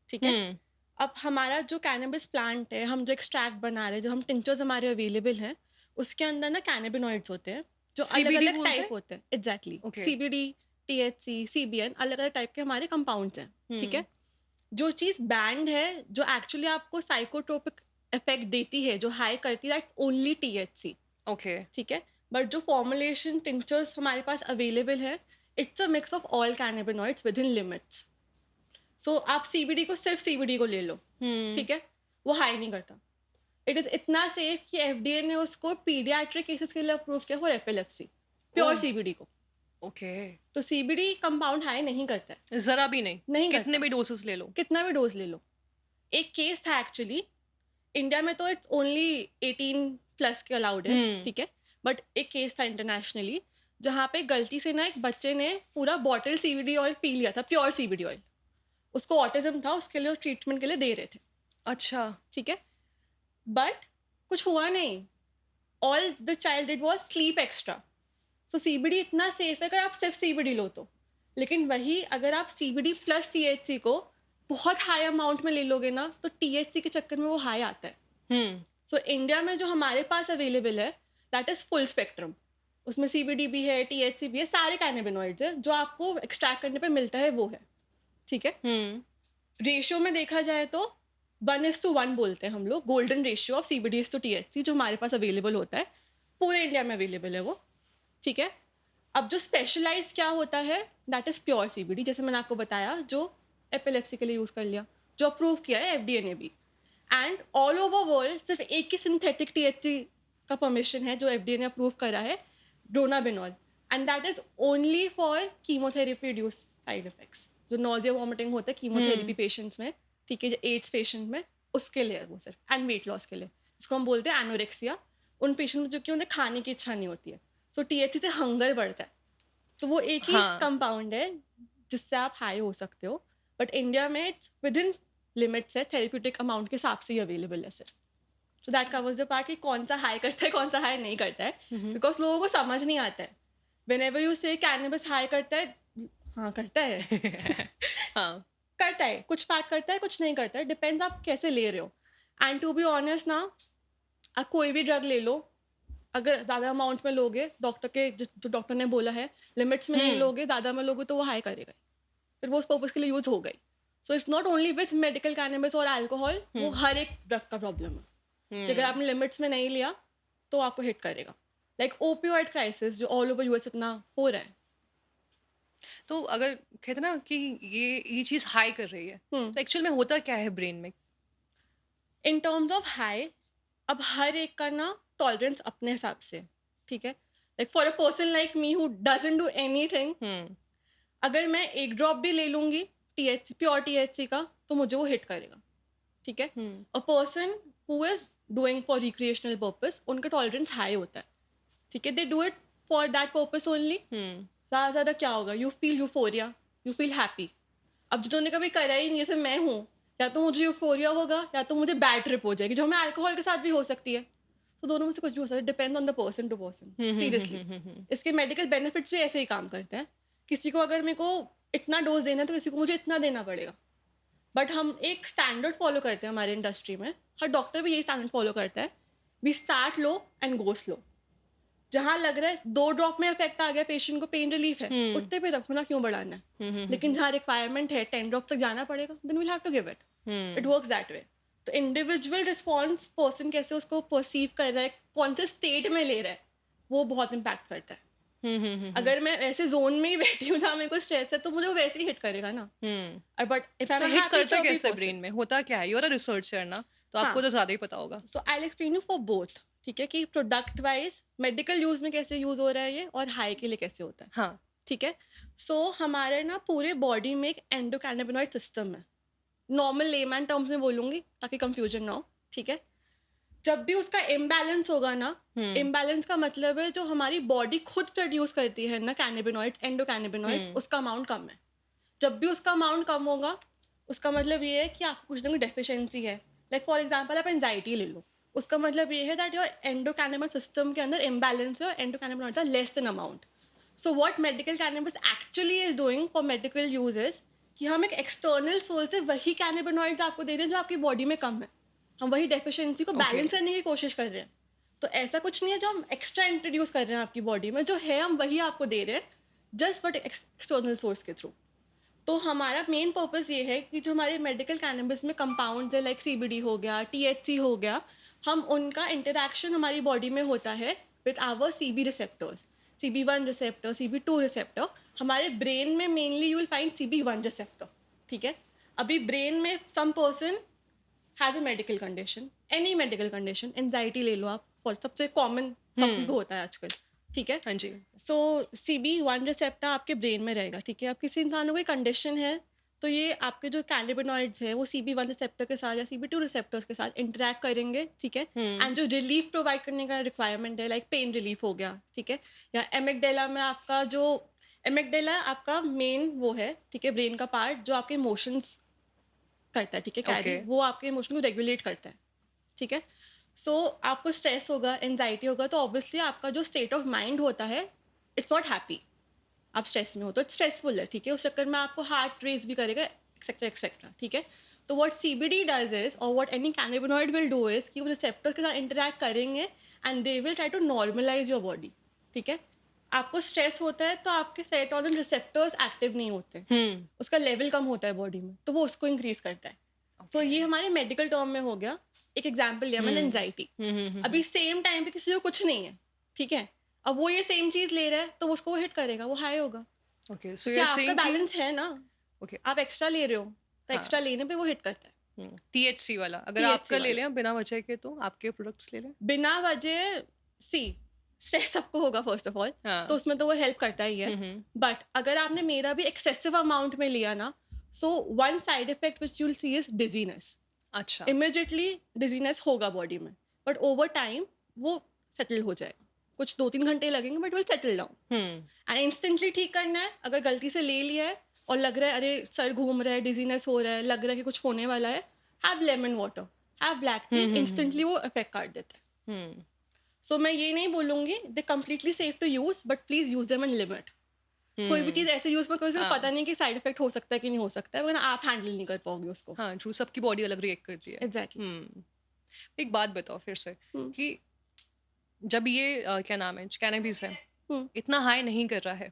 Speaker 2: ठीक है?
Speaker 1: हुँ,
Speaker 2: अब हमारा जो कैनबिस प्लांट है, हम जो एक्सट्रैक्ट बना रहे हैं, जो हम टिंचर्स हमारे अवेलेबल हैं, उसके अंदर ना कैनाबिनॉइड्स होते हैं, जो
Speaker 1: सीबीडी
Speaker 2: अलग-अलग
Speaker 1: बोलते
Speaker 2: टाइप
Speaker 1: हैं?
Speaker 2: होते हैं। Exactly,
Speaker 1: okay.
Speaker 2: CBD, THC, CBN अलग-अलग टाइप के हमारे कंपाउंड्स हैं, ठीक
Speaker 1: हुँ,
Speaker 2: है? जो चीज़ बैंड है, जो एक्चुअली आपको साइकोट्रोपिक इफ़ेक्ट देती है, जो हाई करती है, दैट्स ओनली टीएचसी,
Speaker 1: ओके।
Speaker 2: ठीक है? बट जो फॉर्मुलेशन टिंचर्स हमारे पास अवेलेबल है, it's a mix of all cannabinoids within limits. So आप सीबीडी को सिर्फ सीबीडी को ले लो,
Speaker 1: हुँ,
Speaker 2: ठीक है? वो हाई नहीं करता। इट इज़ इतना सेफ कि एफडीए ने उसको पीडियाट्रिक केसेस के लिए अप्रूव किया for epilepsy, pure
Speaker 1: oh!
Speaker 2: CBD को।
Speaker 1: ओके।
Speaker 2: तो सीबीडी कंपाउंड हाई नहीं करता है,
Speaker 1: ज़रा भी नहीं,
Speaker 2: नहीं
Speaker 1: कितने
Speaker 2: करता,
Speaker 1: भी डोसेज़ ले लो?
Speaker 2: कितना भी डोज़ ले लो। एक केस था एक्चुअली, इंडिया में तो इट्स ओनली 18 प्लस के अलाउड है,
Speaker 1: हुँ,
Speaker 2: ठीक है? बट एक केस था इंटरनेशनली, जहाँ पे गलती से ना एक बच्चे ने पूरा बॉटल सीबीडी ऑयल पी लिया था, प्योर सीबीडी ऑयल। उसको ऑटिज़्म था, उसके लिए वो ट्रीटमेंट के लिए दे रहे थे,
Speaker 1: अच्छा।
Speaker 2: ठीक है? बट कुछ हुआ नहीं। All the child did was sleep extra. So CBD इतना सेफ है अगर आप सिर्फ सीबीडी लो तो। लेकिन वही अगर आप सीबीडी प्लस टीएचसी को बहुत हाई अमाउंट में ले लोगे ना, तो टीएचसी के चक्कर में वो हाई आता है।
Speaker 1: हुँ,
Speaker 2: सो इंडिया में जो हमारे पास अवेलेबल है, दैट इज़ फुल स्पेक्ट्रम। उसमें सीबीडी भी है, टीएचसी भी है, सारे कैनाबिनॉइड्स हैं, जो आपको एक्सट्रैक्ट करने पे मिलता है वो है, ठीक है?
Speaker 1: हुँ,
Speaker 2: रेशियो में देखा जाए तो 1:1 बोलते हैं हम लोग, golden ratio of CBDs to THC जो हमारे पास अवेलेबल होता है, पूरे इंडिया में अवेलेबल है वो, ठीक है? अब जो स्पेशलाइज़ क्या होता है, दैट इज़ प्योर सीबीडी, जैसे मैंने आपको बताया, जो एपिलेप्सी के लिए यूज़ कर लिया, जो अप्रूव किया है एफडीए ने भी। एंड ऑल ओवर वर्ल्ड सिर्फ एक ही सिंथेटिक टीएचसी का परमिशन है जो एफडीए ने अप्रूव करा है, dronabinol, and that is only for chemotherapy induce side effects, जो नोज़िया वॉमिटिंग होता है कीमोथेरेपी
Speaker 1: हुँ,
Speaker 2: पेशेंट्स में, ठीक है? जो एड्स पेशेंट में, उसके लिए है वो सिर्फ, एंड वेट लॉस के लिए, जिसको हम बोलते हैं एनोरेक्सिया, उन पेशेंट में जो कि उन्हें खाने की इच्छा नहीं होती है। सो टीएचसी से हंगर बढ़ता है। तो वो एक ही
Speaker 1: हाँ।
Speaker 2: कंपाउंड है जिससे आप हाई हो सकते हो, बट इंडिया में इट्स विद इन लिमिट्स है, थेरेप्यूटिक अमाउंट के हिसाब से ही अवेलेबल है सिर्फ। So that covers the part कि कौन सा हाई करता है, कौन सा हाई नहीं करता है,
Speaker 1: हुँ, हुँ।
Speaker 2: बिकॉज लोगों को समझ नहीं आता है। वेन एवर यू से कैनबिस हाई करता है, हाँ करता है,
Speaker 1: हाँ,
Speaker 2: करता है, कुछ पार्ट करता है, कुछ नहीं करता है, डिपेंड्स आप कैसे ले रहे हो। एंड टू बी ऑनेस्ट ना, आप कोई भी ड्रग ले लो, अगर ज़्यादा अमाउंट में लोगे, डॉक्टर के जो डॉक्टर ने बोला है, लिमिट्स में नहीं
Speaker 1: हुँ,
Speaker 2: लोगे, ज़्यादा में लोगे तो वो हाई करेगा ही। फिर वो उस पर्पज़ के लिए यूज़ हो गई। So it's not only with medical cannabis और अल्कोहल, वो
Speaker 1: हुँ,
Speaker 2: हर एक ड्रग का प्रॉब्लम है कि अगर
Speaker 1: हुँ।
Speaker 2: आपने लिमिट्स में नहीं लिया, तो आपको हिट करेगा। लाइक ओपियोइड क्राइसिस जो ऑल ओवर यूएस इतना हो रहा है।
Speaker 1: तो अगर कहते हैं ना कि ये चीज़ हाई कर रही है,
Speaker 2: हुँ।
Speaker 1: तो एक्चुअल में होता क्या है ब्रेन में?
Speaker 2: इन टर्म्स ऑफ हाई, अब हर एक का ना टॉलरेंस अपने हिसाब से है, ठीक है? Like for a person like me who doesn't do anything,
Speaker 1: hmm,
Speaker 2: अगर मैं एक ड्रॉप भी ले लूँगी टीएच प्योर टीएचसी का, तो मुझे वो हिट करेगा, ठीक है?
Speaker 1: Hmm,
Speaker 2: a person who is doing for recreational purpose, उनका टॉलरेंस हाई होता है, ठीक है? They do it for that purpose only.
Speaker 1: Hmm,
Speaker 2: ज़्यादा से ज़्यादा क्या होगा? You feel euphoria, you feel happy. अब जिन्होंने कभी करा ही नहीं, जैसे मैं हूँ, या तो मुझे यूफ़ोरिया होगा या तो मुझे बैड ट्रिप हो जाएगी, जो हमें अल्कोहल के साथ भी हो सकती है। तो दोनों में से कुछ भी हो सकता है, depend on the person to person,
Speaker 1: hmm, hmm, hmm,
Speaker 2: seriously.
Speaker 1: Hmm, hmm, hmm.
Speaker 2: इसके मेडिकल बेनिफिट्स भी ऐसे ही काम करते हैं। किसी को अगर मेरे को इतना डोज़ देना है, तो किसी को मुझे इतना देना पड़ेगा। बट हम एक स्टैंडर्ड फ़ॉलो करते हैं हमारे इंडस्ट्री में, हर डॉक्टर भी यही स्टैंडर्ड फ़ॉलो करता है। We start low and go slow. जहाँ लग रहा है 2 ड्रॉप में इफ़ेक्ट आ गया, पेशेंट को पेन रिलीफ़ है,
Speaker 1: हुँ,
Speaker 2: उतने पे रखो ना, क्यों बढ़ाना है?
Speaker 1: हुँ, हुँ, हुँ,
Speaker 2: लेकिन जहाँ रिक्वायरमेंट है 10 ड्रॉप तक जाना पड़ेगा, then we will have to give it. It
Speaker 1: hmm,
Speaker 2: works that way. तो इंडिविजुअल रिस्पॉन्स पर्सन कैसे उसको परसीव कर रहा है, कौन से स्टेट में ले रहा है, वो बहुत इम्पैक्ट करता है।
Speaker 1: हुँ, हुँ, हुँ, हुँ,
Speaker 2: अगर मैं ऐसे ज़ोन में ही बैठी हूँ जहाँ मेरे को स्ट्रेस है, तो मुझे वो वैसे ही हिट करेगा ना।
Speaker 1: हुँ।
Speaker 2: बट इफ आई एम
Speaker 1: तो
Speaker 2: अ
Speaker 1: हिट
Speaker 2: हैप्पी
Speaker 1: करता
Speaker 2: चर्पी
Speaker 1: कैसे ब्रेन
Speaker 2: पर्सन,
Speaker 1: में? होता क्या है? यू आर अ रिसर्चर ना, तो
Speaker 2: हाँ,
Speaker 1: आपको तो ज़्यादा ही पता होगा।
Speaker 2: So I will explain you for both, ठीक है? कि प्रोडक्ट वाइज़ मेडिकल यूज़ में कैसे यूज़ हो रहा है ये, और हाई के लिए कैसे होता है,
Speaker 1: हाँ,
Speaker 2: ठीक है? सो हमारे ना पूरे बॉडी में एक एंडोकैनाबिनॉइड सिस्टम है। नॉर्मल लेमैन टर्म्स में बोलूँगी ताकि कन्फ्यूजन ना हो, ठीक है? जब भी उसका इम्बैलेंस होगा ना,
Speaker 1: हुँ,
Speaker 2: इम्बैलेंस का मतलब है जो हमारी बॉडी खुद प्रोड्यूस करती है ना कैनाबिनॉइड्स, एंडोकैनाबिनॉइड्स,
Speaker 1: हुँ,
Speaker 2: उसका अमाउंट कम है। जब भी उसका अमाउंट कम होगा, उसका मतलब ये है कि आपको कुछ ना कुछ डेफिशिएंसी है। लाइक फॉर एग्ज़ाम्पल आप एंग्ज़ायटी ले लो, उसका मतलब ये है दैट योर एंडोकैनाबिनॉइड सिस्टम के अंदर इम्बैलेंस है और endocannabinoids are less than amount. So what medical cannabis actually is doing for medical uses कि हम एक एक्सटर्नल सोर्स से वही कैनबिनॉइड्स आपको दे रहे हैं जो आपकी बॉडी में कम है. हम वही डेफिशिएंसी को
Speaker 1: ओके,
Speaker 2: बैलेंस करने की कोशिश कर रहे हैं. तो ऐसा कुछ नहीं है जो हम एक्स्ट्रा इंट्रोड्यूस कर रहे हैं आपकी बॉडी में. जो है हम वही आपको दे रहे हैं जस्ट बट एक्सटर्नल सोर्स के थ्रू. तो हमारा मेन पर्पस ये है कि जो हमारे मेडिकल कैनबिस में कंपाउंड्स है लाइक सीबीडी हो गया, टीएचसी हो गया, हम उनका इंटरेक्शन हमारी बॉडी में होता है with our CB receptors, CB1 receptor, CB2 receptor. हमारे ब्रेन में mainly you will find CB1 receptor. ठीक है. अभी ब्रेन में some person has a medical condition, any medical condition, anxiety ले लो आप, फॉर सबसे कॉमन सबको होता है आजकल. ठीक है.
Speaker 1: हाँ जी,
Speaker 2: सो CB1 रिसेप्टर आपके ब्रेन में रहेगा. ठीक है. अब किसी इंसान को कोई कंडीशन है तो ये आपके जो कैनबिनॉइड्स है वो CB1 रिसेप्टर के साथ या CB2 रिसेप्टर्स के साथ इंटरेक्ट करेंगे. ठीक है. एंड जो रिलीफ प्रोवाइड करने का रिक्वायरमेंट है लाइक पेन रिलीफ हो गया. ठीक है. या एमिगडाला में आपका जो एमिगडाला आपका मेन वो है. ठीक है. ब्रेन का पार्ट जो आपके इमोशंस करता है. ठीक है. कैरी
Speaker 1: ओके,
Speaker 2: वो आपके इमोशन को रेगुलेट करता है. ठीक है. सो आपको स्ट्रेस होगा, एंजाइटी होगा, तो ऑब्वियसली आपका जो स्टेट ऑफ माइंड होता है इट्स नॉट हैप्पी. आप स्ट्रेस में हो तो स्ट्रेसफुल है. ठीक है. उस चक्कर में आपको हार्ट रेस भी करेगा एक्सेट्रा एक्सेट्रा. ठीक है. तो व्हाट CBD डज इज और what any cannabinoid will do is कि वो रिसेप्टर के साथ इंटरेक्ट करेंगे and they will try to normalise your body. ठीक है. आपको स्ट्रेस होता है तो आपके सेरोटोनिन रिसेप्टर्स एक्टिव नहीं होते, उसका लेवल कम होता है बॉडी में, तो वो उसको इंक्रीज करता है. तो ये हमारे मेडिकल टर्म में हो गया. एक एग्जाम्पल लिया मैंने एंजाइटी. अभी सेम टाइम पे किसी को कुछ नहीं है. ठीक है. अब वो ये सेम चीज ले रहा है तो उसको वो हिट करेगा, वो हाई होगा.
Speaker 1: ओके, सो
Speaker 2: क्या
Speaker 1: you're
Speaker 2: आपका
Speaker 1: saying कि
Speaker 2: बैलेंस है ना.
Speaker 1: ओके,
Speaker 2: आप एक्स्ट्रा ले रहे हो तो
Speaker 1: हाँ,
Speaker 2: एक्स्ट्रा लेने पे वो हिट करता है.
Speaker 1: THC वाला अगर
Speaker 2: THC
Speaker 1: आपका ले
Speaker 2: वाला
Speaker 1: लें बिना वजह के तो आपके प्रोडक्ट्स ले लें?
Speaker 2: बिना वजह सी स्ट्रेस सबको होगा फर्स्ट ऑफ ऑल, तो
Speaker 1: हाँ,
Speaker 2: उसमें तो वो हेल्प करता ही है.
Speaker 1: हुँ,
Speaker 2: बट अगर आपने मेरा भी एक्सेसिव अमाउंट में लिया ना, so one side effect which you'll see is dizziness.
Speaker 1: अच्छा,
Speaker 2: इमिजिएटली डिजीनेस होगा बॉडी में, बट ओवर टाइम वो सेटल हो जाएगा. कुछ 2-3 घंटे लगेंगे but will settle down. And instantly ठीक करना है. अगर गलती से ले लिया है और लग रहा है अरे सर घूम रहा है, डिजीनेस हो रहा है, लग रहा है कि कुछ होने वाला है, have lemon water, have black tea. Instantly वो इफेक्ट काट देता है. सो मैं ये नहीं बोलूंगी they completely safe to use, but please use them in limit. कोई भी चीज़ ऐसे यूज में कोई
Speaker 1: हाँ,
Speaker 2: पता नहीं कि साइड इफेक्ट हो सकता है कि नहीं हो सकता है, वरना आप हैंडल नहीं कर पाओगे उसको.
Speaker 1: हाँ, ट्रू, सबकी बॉडी अलग रिएक्ट करती है।
Speaker 2: एग्जैक्टली.
Speaker 1: एक बात बताओ फिर से कि जब ये क्या नाम है कैनबिस है, इतना हाई नहीं कर रहा है,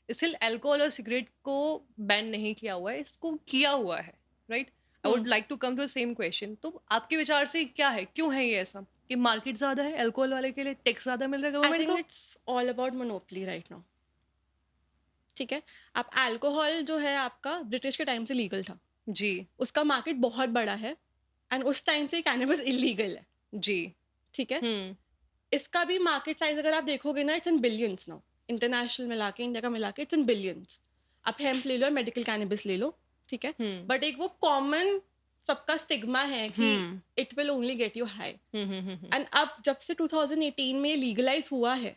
Speaker 1: इसलिए अल्कोहल और सिगरेट को बैन नहीं किया हुआ है, इसको किया हुआ है, right? I would like to come to the same question. तो आपके विचार से क्या है, क्यों है ये ऐसा कि मार्केट ज़्यादा है अल्कोहल वाले के लिए, टैक्स ज़्यादा मिल रहा है
Speaker 2: आई
Speaker 1: गवर्नमेंट
Speaker 2: थिंक
Speaker 1: को?
Speaker 2: It's all about monopoly right now. ठीक है. आप अल्कोहल जो है आपका ब्रिटिश के टाइम से लीगल था,
Speaker 1: जी,
Speaker 2: उसका मार्केट बहुत बड़ा है एंड उस टाइम से कैनबिस इलीगल है.
Speaker 1: जी,
Speaker 2: ठीक है. इसका भी मार्केट साइज अगर आप देखोगे ना it's in billions now. International मिला के इंडिया का मिला के इट्स इन बिलियंस. आप हेम्प ले लो, मेडिकल कैनबिस ले लो. ठीक है. बट एक वो कॉमन सबका स्टिग्मा है कि it will only get you high. And अब जब से 2018 में लीगलाइज हुआ है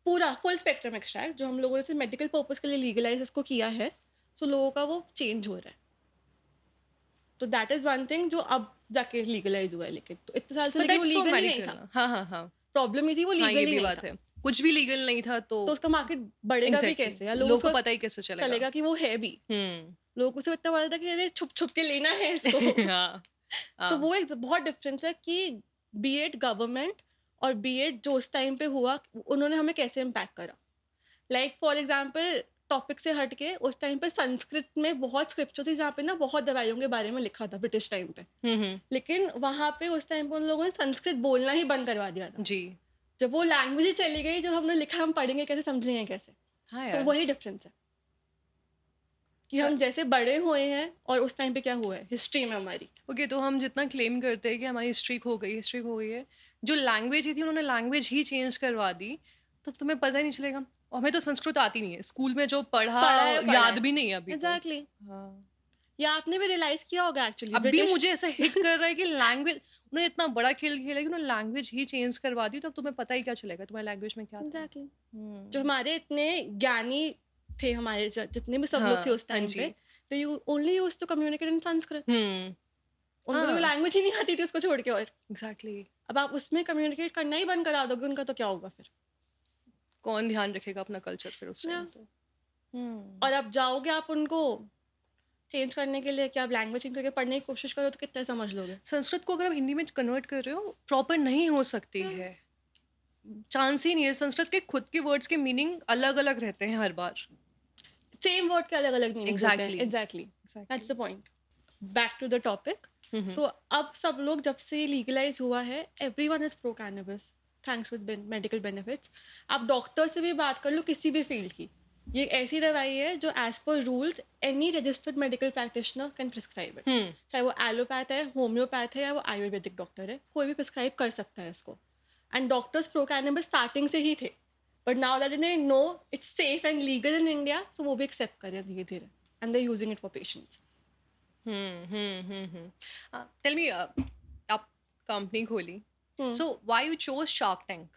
Speaker 2: पूरा फुल स्पेक्ट्रम एक्सट्रैक्ट, जो हम लोगों ने सिर्फ मेडिकल पर्पस के लिए लीगलाइज इसको किया है, सो लोगों का वो चेंज हो रहा है. तो दैट इज वन थिंग जो अब जाके लीगलाइज हुआ है. लेकिन तो इतने साल से
Speaker 1: बट
Speaker 2: लेकिन वो
Speaker 1: दैट्स सो
Speaker 2: लीगल ही नहीं
Speaker 1: मेडिकल.
Speaker 2: था.
Speaker 1: हाँ, हाँ, हाँ,
Speaker 2: प्रॉब्लम ये थी वो
Speaker 1: हाँ,
Speaker 2: लीगल
Speaker 1: ये
Speaker 2: ही
Speaker 1: भी
Speaker 2: नहीं
Speaker 1: बात
Speaker 2: था.
Speaker 1: है. कुछ भी लीगल नहीं था तो
Speaker 2: तो उसका मार्केट बढ़ेगा भी
Speaker 1: एग्जैक्टली
Speaker 2: कैसे, या
Speaker 1: लोगों को
Speaker 2: उसको
Speaker 1: पता ही कैसे चलेगा?
Speaker 2: चलेगा कि वो है भी. लोगों को सिर्फ इतना पता था कि अरे छुप छुप के लेना है इसको.
Speaker 1: हाँ,
Speaker 2: तो
Speaker 1: हाँ,
Speaker 2: वो एक बहुत डिफरेंस है कि बी एड गवर्नमेंट और बी एड जो उस टाइम पे हुआ उन्होंने हमें कैसे इम्पैक्ट करा. लाइक फॉर एग्जाम्पल टॉपिक से हट के उस टाइम पे संस्कृत में बहुत स्क्रिप्चर थी जहाँ पे ना बहुत दवाइयों के बारे में लिखा था ब्रिटिश टाइम पे. लेकिन वहाँ पे उस टाइम पे उन लोगों ने संस्कृत बोलना ही बंद करवा दिया था.
Speaker 1: जी,
Speaker 2: जब वो लैंग्वेज ही चली गई, जो हमने लिखा हम पढ़ेंगे कैसे, समझेंगे कैसे.
Speaker 1: हाँ
Speaker 2: तो
Speaker 1: यार.
Speaker 2: वही डिफरेंस है कि हम जैसे बड़े हुए हैं और उस टाइम पे क्या हुआ है हिस्ट्री में हमारी.
Speaker 1: ओके, तो हम जितना क्लेम करते हैं कि हमारी हिस्ट्री खो गई, हिस्ट्री खो गई है, जो लैंग्वेज ही थी उन्होंने लैंग्वेज ही चेंज करवा दी, तो तुम्हें पता ही नहीं चलेगा. और हमें तो संस्कृत आती नहीं है, स्कूल में जो पढ़ा
Speaker 2: पढ़ा
Speaker 1: याद
Speaker 2: है.
Speaker 1: भी नहीं है अभी तो.
Speaker 2: एग्जैक्टली.
Speaker 1: हाँ,
Speaker 2: या आपने भी रियलाइज किया होगा एक्चुअली
Speaker 1: अब भी मुझे ऐसा हिट कर रहा है कि लैंग्वेज उन्होंने इतना बड़ा खेल खेला कि उन्होंने लैंग्वेज ही चेंज करवा दी, तो अब तुम्हें पता ही क्या चलेगा तुम्हारी लैंग्वेज में क्या था.
Speaker 2: एग्जैक्टली.
Speaker 1: हम्म,
Speaker 2: जो हमारे इतने ज्ञानी थे, हमारे जितने भी सब लोग थे
Speaker 1: हाँ,
Speaker 2: उस
Speaker 1: हाँ
Speaker 2: टाइम
Speaker 1: जी.
Speaker 2: पे, they you only used to communicate in Sanskrit. उनको तो
Speaker 1: हाँ,
Speaker 2: लैंग्वेज ही नहीं आती थी उसको छोड़ के और।
Speaker 1: एग्ज़ैक्टली।
Speaker 2: अब आप उसमें कम्युनिकेट करना ही बंद करा दोगे उनका तो क्या होगा फिर?
Speaker 1: कौन ध्यान रखेगा अपना कल्चर फिर उस
Speaker 2: या
Speaker 1: टाइम तो? हुँ।
Speaker 2: और अब जाओगे आप उनको चेंज करने के लिए कि आप लैंग्वेज चेंज करके पढ़ने की कोशिश करो तो कितने समझ लोगे?
Speaker 1: संस्कृत को अगर आप हिंदी में कन्वर्ट कर रहे हो, प्रॉपर नहीं हो सकती
Speaker 2: या
Speaker 1: है। चांस ही नहीं है, संस्कृत के खुद के वर्ड्स के मीनिंग अलग-अलग रहते हैं हर बार।
Speaker 2: सेम वर्ड के अलग-अलग मीनिंग्स होते हैं।
Speaker 1: Exactly,
Speaker 2: exactly, that's
Speaker 1: exactly.
Speaker 2: The point. Back to the topic.
Speaker 1: Hmm, hmm.
Speaker 2: So अब सब लोग जब से लीगलाइज़ हुआ है, everyone is pro cannabis, thanks with medical benefits. आप डॉक्टर से भी बात कर लो किसी भी फील्ड की, ये एक ऐसी दवाई है जो as per rules any registered medical practitioner can prescribe it.
Speaker 1: Hmm,
Speaker 2: चाहे वो एलोपैथ है, होम्योपैथ है या वो आयुर्वेदिक डॉक्टर है, कोई भी प्रिस्क्राइब कर सकता है इसको। And doctors pro cannabis starting से ही थे। But now that they know it's safe and legal in India, so वो भी एक्सेप्ट कर रहे हैं धीरे-धीरे and they are using it for patients.
Speaker 1: Hmm, hmm, hmm, hmm. Tell me आप कंपनी खोली,
Speaker 2: hmm,
Speaker 1: so why you chose Shark Tank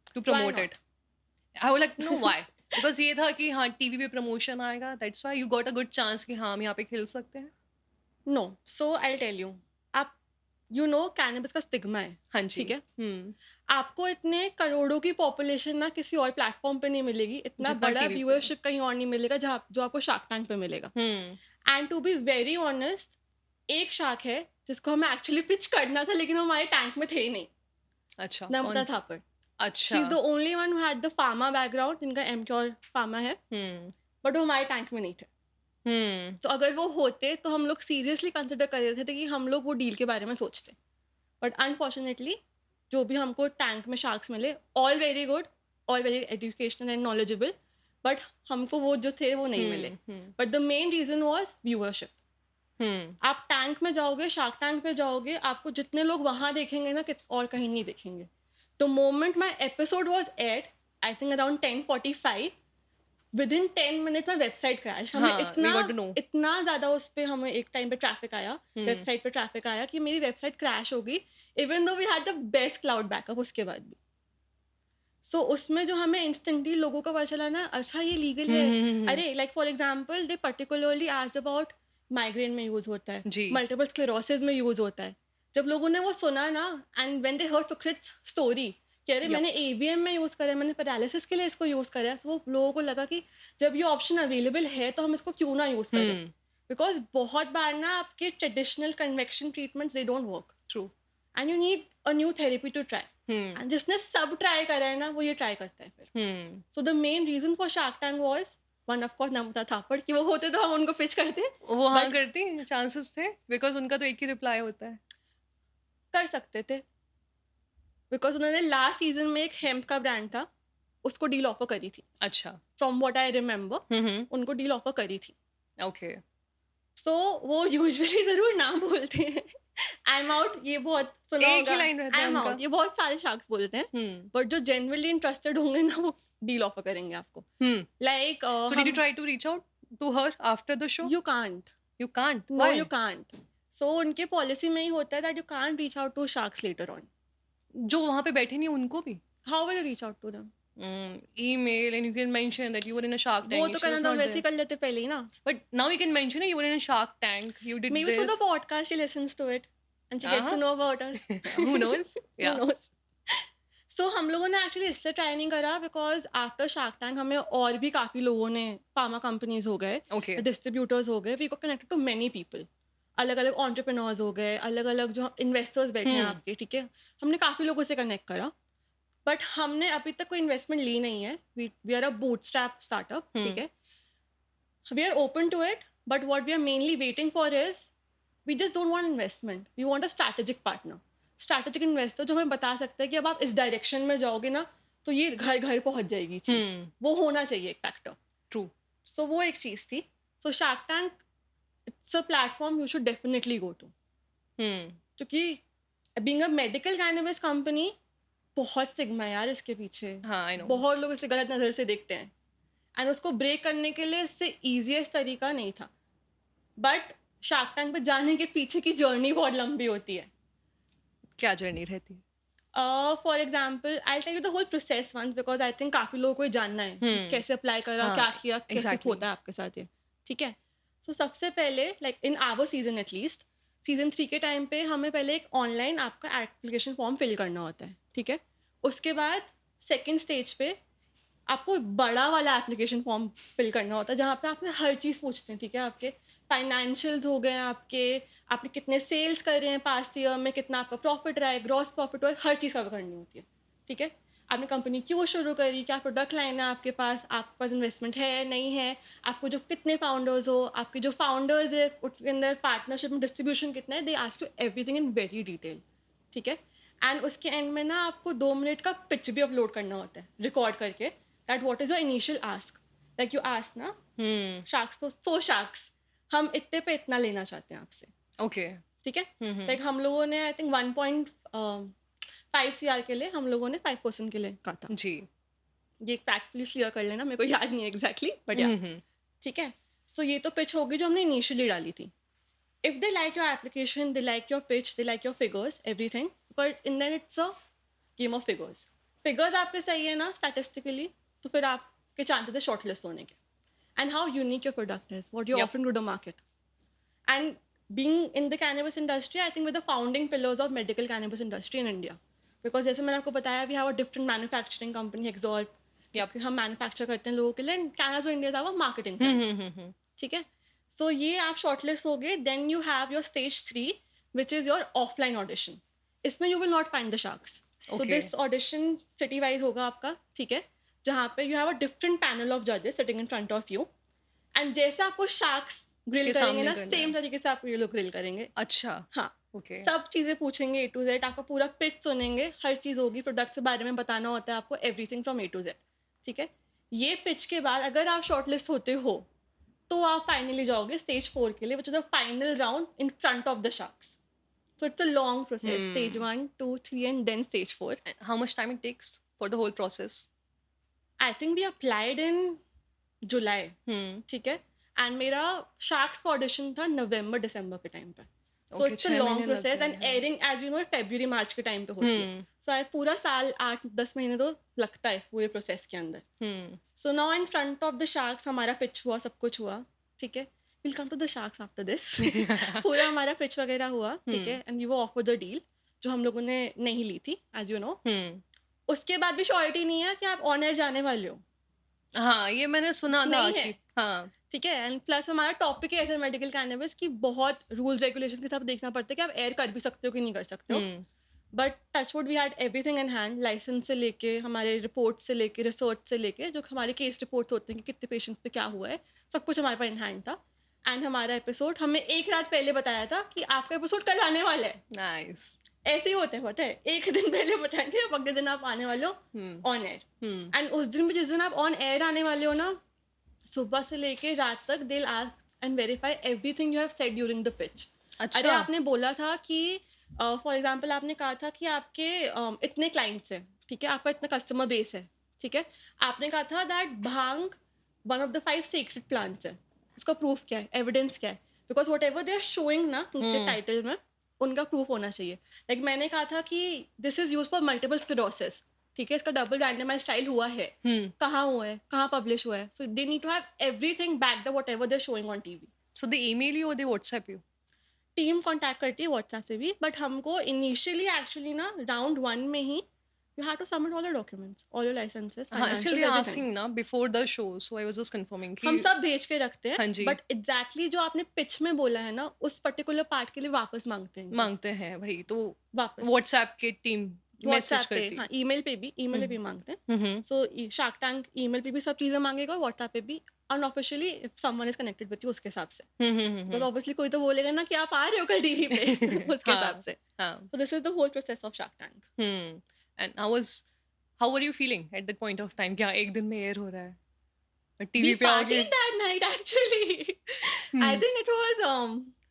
Speaker 1: to
Speaker 2: why
Speaker 1: promote it?
Speaker 2: Not?
Speaker 1: I would like to know why? Because ये था कि हाँ, TV पे promotion आएगा, that's why you got a good chance कि हाँ, हम यहाँ पे खेल सकते हैं?
Speaker 2: No, so I will tell you. आप यू नो कैनबिस का स्टिग्मा है,
Speaker 1: हाँ जी।
Speaker 2: ठीक है?
Speaker 1: हुँ,
Speaker 2: आपको इतने करोड़ों की पॉपुलेशन ना किसी और प्लेटफ़ॉर्म पे नहीं मिलेगी, इतना
Speaker 1: जितना
Speaker 2: बड़ा
Speaker 1: टीवी पे है।
Speaker 2: व्यूअरशिप कहीं और नहीं मिलेगा जहाँ जो आपको शार्क टैंक पे मिलेगा।
Speaker 1: Hmm,
Speaker 2: and to be very honest, एक शार्क है जिसको हमें एक्चुअली पिच करना था लेकिन वो हमारे टैंक में थे ही नहीं,
Speaker 1: अच्छा,
Speaker 2: नम्रता
Speaker 1: कौन?
Speaker 2: थापर। शी
Speaker 1: अच्छा।
Speaker 2: Is the only one who had the pharma background, जिनका एमक्योर फार्मा है,
Speaker 1: हुँ,
Speaker 2: बट वो हमारे टैंक में नहीं थे।
Speaker 1: हुँ,
Speaker 2: तो अगर वो होते तो हम लोग सीरियसली कंसिडर कर रहे थे कि हम लोग वो डील के बारे में सोचते। बट अनफॉर्चुनेटली जो भी हमको टैंक में शार्क्स मिले, all very good, all very educational and knowledgeable, but हमको वो जो थे वो नहीं मिले।
Speaker 1: Hmm, hmm,
Speaker 2: but the main reason was viewership.
Speaker 1: Hmm,
Speaker 2: आप टैंक में जाओगे, शार्क टैंक पे जाओगे, आपको जितने लोग वहाँ देखेंगे ना कित और कहीं नहीं देखेंगे। The moment my episode was aired, I think around 10:45, within 10 minutes में वेबसाइट क्रैश। हमें
Speaker 1: हाँ, वी गॉट टू नो।
Speaker 2: इतना ज़्यादा उस पे हमें एक टाइम पे ट्रैफ़िक आया,
Speaker 1: हुँ,
Speaker 2: वेबसाइट पे ट्रैफ़िक आया कि मेरी वेबसाइट क्रैश हो गई, even though we had the best cloud backup उसके बाद भी। सो उसमें जो हमें इंस्टेंटली लोगों को पता चला ना, अच्छा ये लीगल
Speaker 1: हुँ,
Speaker 2: है।
Speaker 1: हुँ, हुँ, हुँ,
Speaker 2: अरे like for example they particularly asked about migraine में यूज़ होता है,
Speaker 1: जी,
Speaker 2: मल्टीपल स्क्लेरोसिस में यूज़ होता है। जब लोगों ने वो सुना ना and when they heard Sukrit's story कि अरे
Speaker 1: यप,
Speaker 2: मैंने एबीएम में यूज़ करा है, मैंने पैरालिसिस के लिए इसको यूज़ करा है, तो वो लोगों को लगा कि जब ये ऑप्शन अवेलेबल है तो हम इसको क्यों ना यूज़ करें।
Speaker 1: हुँ,
Speaker 2: बिकॉज़ बहुत बार ना आपके traditional conventional treatments they don't work
Speaker 1: true,
Speaker 2: and you need a new therapy to try.
Speaker 1: Hmm,
Speaker 2: and जिसने सब ट्राई करा है ना वो ये ट्राई करता है फिर।
Speaker 1: Hmm,
Speaker 2: so the main reason for Shark Tank was one of course Namrata Thapar कि वो होते तो हम उनको पिच करते,
Speaker 1: वो हाँ
Speaker 2: बट
Speaker 1: करती, चांसेस थे बिकॉज़ उनका तो एक ही रिप्लाई होता है।
Speaker 2: कर सकते थे। बिकॉज़ उन्होंने लास्ट सीज़न में एक हेम्प का ब्रांड था, उसको डील ऑफ़र करी थी।
Speaker 1: अच्छा,
Speaker 2: फ्रॉम व्हाट आई रिमेंबर
Speaker 1: हुँ, हुँ,
Speaker 2: उनको डील ऑफ़र करी थी।
Speaker 1: ओके,
Speaker 2: सो वो यूजुअली ज़रूर ना बोलते हैं। आई एम आउट, ये बहुत सुना
Speaker 1: एक ही
Speaker 2: होगा,
Speaker 1: लाइन रहता
Speaker 2: आई
Speaker 1: है
Speaker 2: एम
Speaker 1: उनका।
Speaker 2: आउट, ये बहुत सारे शार्क्स बोलते हैं।
Speaker 1: हुँ,
Speaker 2: बट जो जेन्युइनली इंटरेस्टेड होंगे ना वो डील ऑफ़र करेंगे आपको।
Speaker 1: Hmm,
Speaker 2: like
Speaker 1: so did you
Speaker 2: हम
Speaker 1: try to reach out to her after the show?
Speaker 2: You can't,
Speaker 1: you can't,
Speaker 2: no you
Speaker 1: why?
Speaker 2: Can't. So उनके पॉलिसी में ही होता है that you can't reach out to sharks later on.
Speaker 1: जो वहाँ पे बैठे नहीं उनको भी?
Speaker 2: How will you reach out to them?
Speaker 1: Email and you can mention that you were in a Shark
Speaker 2: वो
Speaker 1: Tank
Speaker 2: तो
Speaker 1: and she
Speaker 2: करना
Speaker 1: was
Speaker 2: तो हम
Speaker 1: not
Speaker 2: वैसे ही
Speaker 1: there.
Speaker 2: कर लेते पहले ही ना।
Speaker 1: But now you can mention it, you were in a Shark Tank, you did
Speaker 2: Maybe through the
Speaker 1: this.
Speaker 2: podcast she listens to it and she gets to
Speaker 1: Uh-huh.
Speaker 2: know about us.
Speaker 1: Who knows?
Speaker 2: Who
Speaker 1: Yeah.
Speaker 2: knows? सो हम लोगों ने actually इसलिए try नहीं करा because after shark tank हमें और भी काफ़ी लोगों ने, फार्मा कंपनीज़ हो गए,
Speaker 1: Okay.
Speaker 2: डिस्ट्रीब्यूटर्स हो गए, we got connected to many people. अलग-अलग एंटरप्रेन्योर्स हो गए, अलग-अलग जो इन्वेस्टर्स बैठे हैं
Speaker 1: Hmm.
Speaker 2: आपके, ठीक है? हमने काफ़ी लोगों से कनेक्ट करा, बट हमने अभी तक कोई इन्वेस्टमेंट ली नहीं है। We are a bootstrap startup, ठीक
Speaker 1: Hmm.
Speaker 2: है? We are open to it, but what we are mainly waiting for is we just don't want investment. We want a strategic partner. Strategic investor जो हमें बता सकता है कि अब आप इस डायरेक्शन में जाओगे ना तो ये घर घर पहुंच जाएगी चीज़।
Speaker 1: Hmm.
Speaker 2: वो होना चाहिए एक फैक्टर।
Speaker 1: True.
Speaker 2: सो वो एक चीज़ थी। So Shark Tank it's a platform you should definitely go to,
Speaker 1: Hmm.
Speaker 2: क्योंकि being a medical cannabis company बहुत सिग्मा है यार इसके पीछे।
Speaker 1: हाँ, I know.
Speaker 2: बहुत लोग इसे गलत नज़र से देखते हैं एंड उसको ब्रेक करने के लिए इससे ईज़ीएस्ट तरीका नहीं था। बट शार्क टैंक पे जाने के पीछे की जर्नी बहुत लंबी होती है।
Speaker 1: क्या जर्नी रहती है?
Speaker 2: For example I tell you the whole process once because I think काफ़ी लोगों को ये जानना है कि
Speaker 1: Hmm.
Speaker 2: कैसे अप्लाई करा,
Speaker 1: हाँ,
Speaker 2: क्या किया, कैसे
Speaker 1: exactly.
Speaker 2: होता है आपके साथ ये, ठीक है? सो सबसे पहले like in our season at least season 3 के टाइम पे हमें पहले एक ऑनलाइन आपका एप्लीकेशन फॉर्म फिल करना होता है, ठीक है? उसके बाद सेकंड स्टेज पे आपको बड़ा वाला एप्लीकेशन फॉर्म फिल करना होता है, जहाँ पे आपने हर चीज़ पूछते हैं, ठीक है? आपके फाइनेंशियल्स हो गए आपके, आपने कितने सेल्स कर रहे हैं पास्ट ईयर में, कितना आपका प्रॉफिट रहा है, ग्रॉस प्रॉफिट हुआ है, हर चीज़ कवर करनी होती है, ठीक है? आपने कंपनी क्यों शुरू करी, क्या प्रोडक्ट लाइन है आपके पास इन्वेस्टमेंट है, नहीं है, आपको जो कितने फाउंडर्स हो, आपके जो फाउंडर्स है, उसके अंदर पार्टनरशिप में डिस्ट्रीब्यूशन कितना है, दे ask you everything in very detail, ठीक है? एंड उसके एंड में ना आपको 2 मिनट का पिच भी अपलोड करना होता है, रिकॉर्ड करके, that what is your initial ask, like you ask ना
Speaker 1: हुँ,
Speaker 2: शार्क्स को, सो शार्क्स हम इतने पे इतना लेना चाहते हैं आपसे,
Speaker 1: ओके।
Speaker 2: ठीक है?
Speaker 1: हुँ, हुँ।
Speaker 2: लाइक हम लोगों ने आई थिंक 1.5 सीआर के लिए हम लोगों ने 5% के लिए कहा था।
Speaker 1: जी।
Speaker 2: ये एक फैक्ट प्लीज़ क्लियर कर लेना, मेरे को याद नहीं है एग्ज़ैक्टली बट या
Speaker 1: हुँ, हुँ।
Speaker 2: ठीक है? सो ये तो पिच होगी जो हमने इनिशियली डाली थी। If they like your application, they like your pitch, they like your figures, everything, but in the end it's a game of figures. Figures आपके सही है ना स्टैटिस्टिकली, तो फिर आपके चांसेस है शॉर्टलिस्ट होने के। And how unique your product is, what you
Speaker 1: yup.
Speaker 2: Offering to the market. And being in the cannabis industry, I think we're the founding pillars of medical cannabis industry in India. Because जैसे मैंने आपको बताया, we have a different manufacturing company, Exorb,
Speaker 1: yup.
Speaker 2: जिसके हम manufacture करते हैं लोगों के लिए, एंड कैनाजो इंडिया का वो मार्केटिंग
Speaker 1: हुँ,
Speaker 2: प्लान,
Speaker 1: हुँ, हुँ, हुँ।
Speaker 2: ठीक है? सो ये आप शॉर्टलिस्ट हो गए, then you have your stage 3 which is your offline audition. इसमें you will not find the sharks. So
Speaker 1: okay.
Speaker 2: This audition city wise होगा आपका, ठीक है? जहाँ पे you have a different panel of जजेस sitting in front of you, and जैसे आपको शार्क्स ग्रिल
Speaker 1: के
Speaker 2: करेंगे
Speaker 1: सामने
Speaker 2: ना,
Speaker 1: करना
Speaker 2: सेम
Speaker 1: है।
Speaker 2: तरीके से आपको ये लोग ग्रिल करेंगे।
Speaker 1: अच्छा,
Speaker 2: हाँ,
Speaker 1: ओके।
Speaker 2: सब चीज़ें पूछेंगे ए टू ज़ेड, आपका पूरा पिच सुनेंगे, हर चीज़ होगी, प्रोडक्ट के बारे में बताना होता है आपको, everything from A to Z, ठीक है? ये पिच के बाद अगर आप शॉर्टलिस्ट होते हो, तो आप फाइनली जाओगे स्टेज 4 के लिए, which is the final round in front of the sharks. So it's a long process, stage
Speaker 1: Hmm.
Speaker 2: 1, 2, 3 and then stage 4।
Speaker 1: And how much time it takes for the whole process?
Speaker 2: I think we applied in July,
Speaker 1: Hmm.
Speaker 2: ठीक है? And मेरा sharks का audition था नवंबर-दिसंबर के time पे। So
Speaker 1: okay,
Speaker 2: it's a
Speaker 1: 6
Speaker 2: long
Speaker 1: महीने लग
Speaker 2: process,
Speaker 1: गए
Speaker 2: एंड
Speaker 1: हैं।
Speaker 2: एयरिंग एज़ यू नो फरवरी-मार्च के टाइम पे होती है।
Speaker 1: हुँ,
Speaker 2: सो पूरा साल 8-10 महीने तो लगता है इस पूरे प्रोसेस के अंदर।
Speaker 1: Hmm.
Speaker 2: So now in front of the sharks हमारा पिच हुआ, सब कुछ हुआ, ठीक है? Will come to the sharks after this. पूरा हमारा पिच वगैरह हुआ, ठीक
Speaker 1: हुँ,
Speaker 2: है? And we were offered the deal, जो हम लोगों ने नहीं ली थी, एज़ यू नो।
Speaker 1: हुँ।
Speaker 2: उसके बाद भी श्योरिटी नहीं है कि आप ऑन एयर जाने वाले हो,
Speaker 1: हाँ, ये मैंने सुना था
Speaker 2: नहीं है।
Speaker 1: कि हाँ।
Speaker 2: ठीक है? एंड प्लस हमारा टॉपिक है ऐसे मेडिकल कैनबिस की, बहुत रूल्स रेगुलेशंस के साथ देखना पड़ता है कि आप एयर कर भी सकते हो कि नहीं कर सकते हो।
Speaker 1: Hmm,
Speaker 2: but touchwood we had everything in hand, licence से लेके, हमारे रिपोर्ट से लेके, रिसर्च से लेके, जो हमारे केस रिपोर्ट्स होते हैं कि कितने पेशेंट्स पे क्या हुआ है, सब कुछ हमारे पास इन हैंड था। एंड हमारा एपिसोड हमें 1 रात पहले बताया था कि आपका एपिसोड कल आने वाला है।
Speaker 1: नाइस।
Speaker 2: ऐसे ही होता है, पता है? 1 दिन पहले बताएँगे, अब अगले दिन आप आने वाले हो
Speaker 1: हुँ,
Speaker 2: ऑन एयर।
Speaker 1: हुँ।
Speaker 2: एंड उस दिन भी जिस दिन आप ऑन एयर आने वाले हो ना, सुबह से लेके रात तक they will ask and verify everything you have said during the pitch. अरे
Speaker 1: अच्छा।
Speaker 2: आपने बोला था कि फॉर एग्जांपल आपने कहा था कि आपके इतने क्लाइंट्स हैं, ठीक है? आपका इतना कस्टमर बेस है, ठीक है? आपने कहा था that bhang one of the 5 secret plants है। उसका प्रूफ क्या है? एविडेंस क्या है? Because whatever they are showing ना नीचे
Speaker 1: हुँ,
Speaker 2: टाइटल में, उनका प्रूफ होना चाहिए। लाइक मैंने कहा था कि this is used for multiple sclerosis, ठीक है? इसका डबल रैंडमाइज्ड ट्रायल हुआ है।
Speaker 1: हुँ।
Speaker 2: कहाँ हुआ है? कहाँ पब्लिश हुआ है? So they need to have everything backed up whatever they are showing on TV.
Speaker 1: So they email you और they WhatsApp you?
Speaker 2: Team contact करती है व्हाट्सएप से भी, बट हमको इनिशियली एक्चुअली ना राउंड 1 में ही you have to submit all the documents, all your licences,
Speaker 1: हाँ, इसलिए
Speaker 2: फाइनेंशियल्स,
Speaker 1: दे
Speaker 2: एवरीथिंग।
Speaker 1: आस्किंग ना before the show, so I was just confirming कि
Speaker 2: हम सब भेज के रखते हैं,
Speaker 1: हाँ जी,
Speaker 2: बट एग्जैक्टली जो आपने पिच में बोला है ना, उस पर्टिकुलर पार्ट के लिए वापस मांगते हैं ये,
Speaker 1: माँगते हैं वही, तो
Speaker 2: वापस।
Speaker 1: व्हाट्सएप की टीम मैसेज
Speaker 2: व्हाट्सएप पे,
Speaker 1: करती है।
Speaker 2: हाँ, ईमेल पे भी
Speaker 1: हुँ,
Speaker 2: माँगते हैं।
Speaker 1: हुँ, हुँ।
Speaker 2: सो शार्क टैंक ईमेल पे भी सब चीज़ें माँगेगा, व्हाट्सएप पे भी unofficially if someone is connected with you उसके हिसाब से।
Speaker 1: हुँ, हुँ, हुँ,
Speaker 2: बट
Speaker 1: हुँ।
Speaker 2: ऑब्वियसली कोई तो बोलेगा ना कि आप आ रहे हो कल टीवी पे उसके हिसाब
Speaker 1: हाँ,
Speaker 2: से।
Speaker 1: हाँ।
Speaker 2: So this is the whole process of Shark Tank.
Speaker 1: Hmm, and how were you feeling at that point of time? क्या 1 दिन में एयर हो रहा है? और टीवी
Speaker 2: We
Speaker 1: पे आओगे?
Speaker 2: partied that night actually. I
Speaker 1: hmm,
Speaker 2: think it was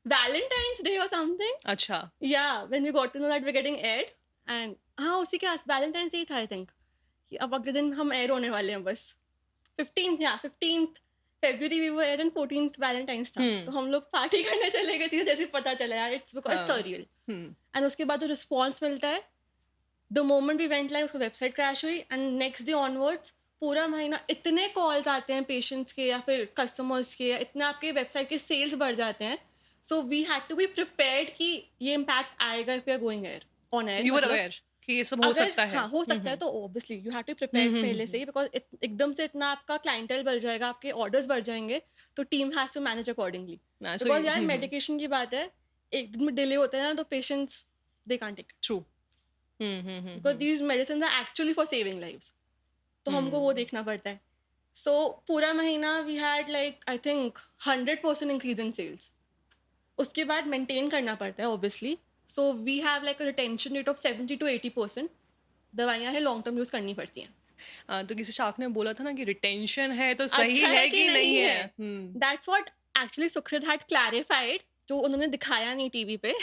Speaker 2: Valentine's Day or something.
Speaker 1: अच्छा।
Speaker 2: Yeah, when we got to know that we're getting aired. And हाँ उसी के आस Valentine's Day था I think. कि अब अगले दिन हम एयर होने वाले हैं बस। 15th, yeah, 15th February we were aired and 14th Valentine's था। तो
Speaker 1: हुँ,
Speaker 2: हम लोग पार्टी करने चले गए सीधे, जैसे ही पता चला यार इट्स बिकॉज़ इट्स
Speaker 1: हाँ।
Speaker 2: surreal.
Speaker 1: हुँ,
Speaker 2: एंड उसके बाद जो रिस्पॉन्स मिलता है, the moment we went live उसकी वेबसाइट क्रैश हुई, एंड नेक्स्ट डे ऑनवर्ड्स पूरा महीना इतने कॉल्स आते हैं पेशेंट्स के या फिर कस्टमर्स के, या इतने आपके वेबसाइट के सेल्स बढ़ जाते हैं, so we had to be prepared कि ये इम्पैक्ट आएगा if we are going air on air,
Speaker 1: you are
Speaker 2: मतलब
Speaker 1: अवेयर कि ये सब हो
Speaker 2: अगर
Speaker 1: सकता है।
Speaker 2: हाँ, हो सकता है तो obviously you have to
Speaker 1: hmm,
Speaker 2: prepare
Speaker 1: hmm, hmm,
Speaker 2: पहले से
Speaker 1: हुँ।
Speaker 2: ही, बिकॉज़ एकदम से इतना आपका क्लाइंटेल बढ़ जाएगा, आपके ऑर्डर्स बढ़ जाएँगे, तो team has to manage accordingly.
Speaker 1: So
Speaker 2: because यार
Speaker 1: हुँ, हुँ,
Speaker 2: मेडिकेशन की बात है, 1 दिन में डिले होता है ना तो patients they can't take it,
Speaker 1: true. Hmm, hmm, hmm,
Speaker 2: because
Speaker 1: hmm,
Speaker 2: these medicines are actually for saving lives. तो हमको वो
Speaker 1: हुँ।
Speaker 2: देखना पड़ता है। सो पूरा महीना we had like I think 100% increase in sales. उसके बाद मेंटेन करना पड़ता है obviously. So we have like a retention rate of 70 to 80%। दवाइयाँ हैं, लॉन्ग टर्म यूज़ करनी पड़ती हैं।
Speaker 1: तो किसी शार्क ने बोला था ना कि रिटेंशन है तो सही
Speaker 2: अच्छा है
Speaker 1: है
Speaker 2: कि
Speaker 1: कि नहीं
Speaker 2: नहीं
Speaker 1: है?
Speaker 2: है?
Speaker 1: Hmm.
Speaker 2: That's what actually Sukrit had clarified, जो उन्होंने दिखाया नहीं टीवी पे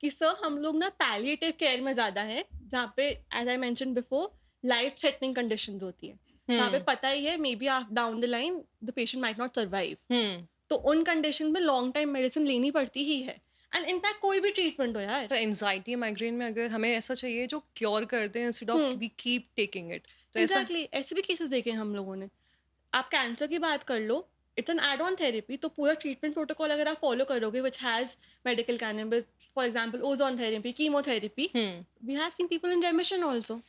Speaker 2: कि सर हम लोग ना पैलिएटिव केयर में ज़्यादा है, जहाँ पे as I mentioned before life threatening conditions होती हैं। जहाँ पे
Speaker 1: हुँ,
Speaker 2: पता ही है may be down the line the patient might not survive.
Speaker 1: Hmm.
Speaker 2: तो उन कंडीशन में लॉन्ग टाइम मेडिसिन लेनी पड़ती ही है। एंड इनफैक्ट कोई भी ट्रीटमेंट हो यार।
Speaker 1: तो एंग्ज़ायटी, माइग्रेन में अगर हमें ऐसा चाहिए जो क्योर कर दे instead of
Speaker 2: hmm,
Speaker 1: we keep taking it, तो ऐसा
Speaker 2: एग्ज़ैक्टली ऐसे भी केसेस देखे हैं हम लोगों ने। आप कैंसर की बात कर लो, it's an add on therapy, तो पूरा ट्रीटमेंट प्रोटोकॉल अगर आप फॉलो करोगे which has medical cannabis, for example ozone therapy, chemotherapy,
Speaker 1: hmm,
Speaker 2: we have seen people in remission also,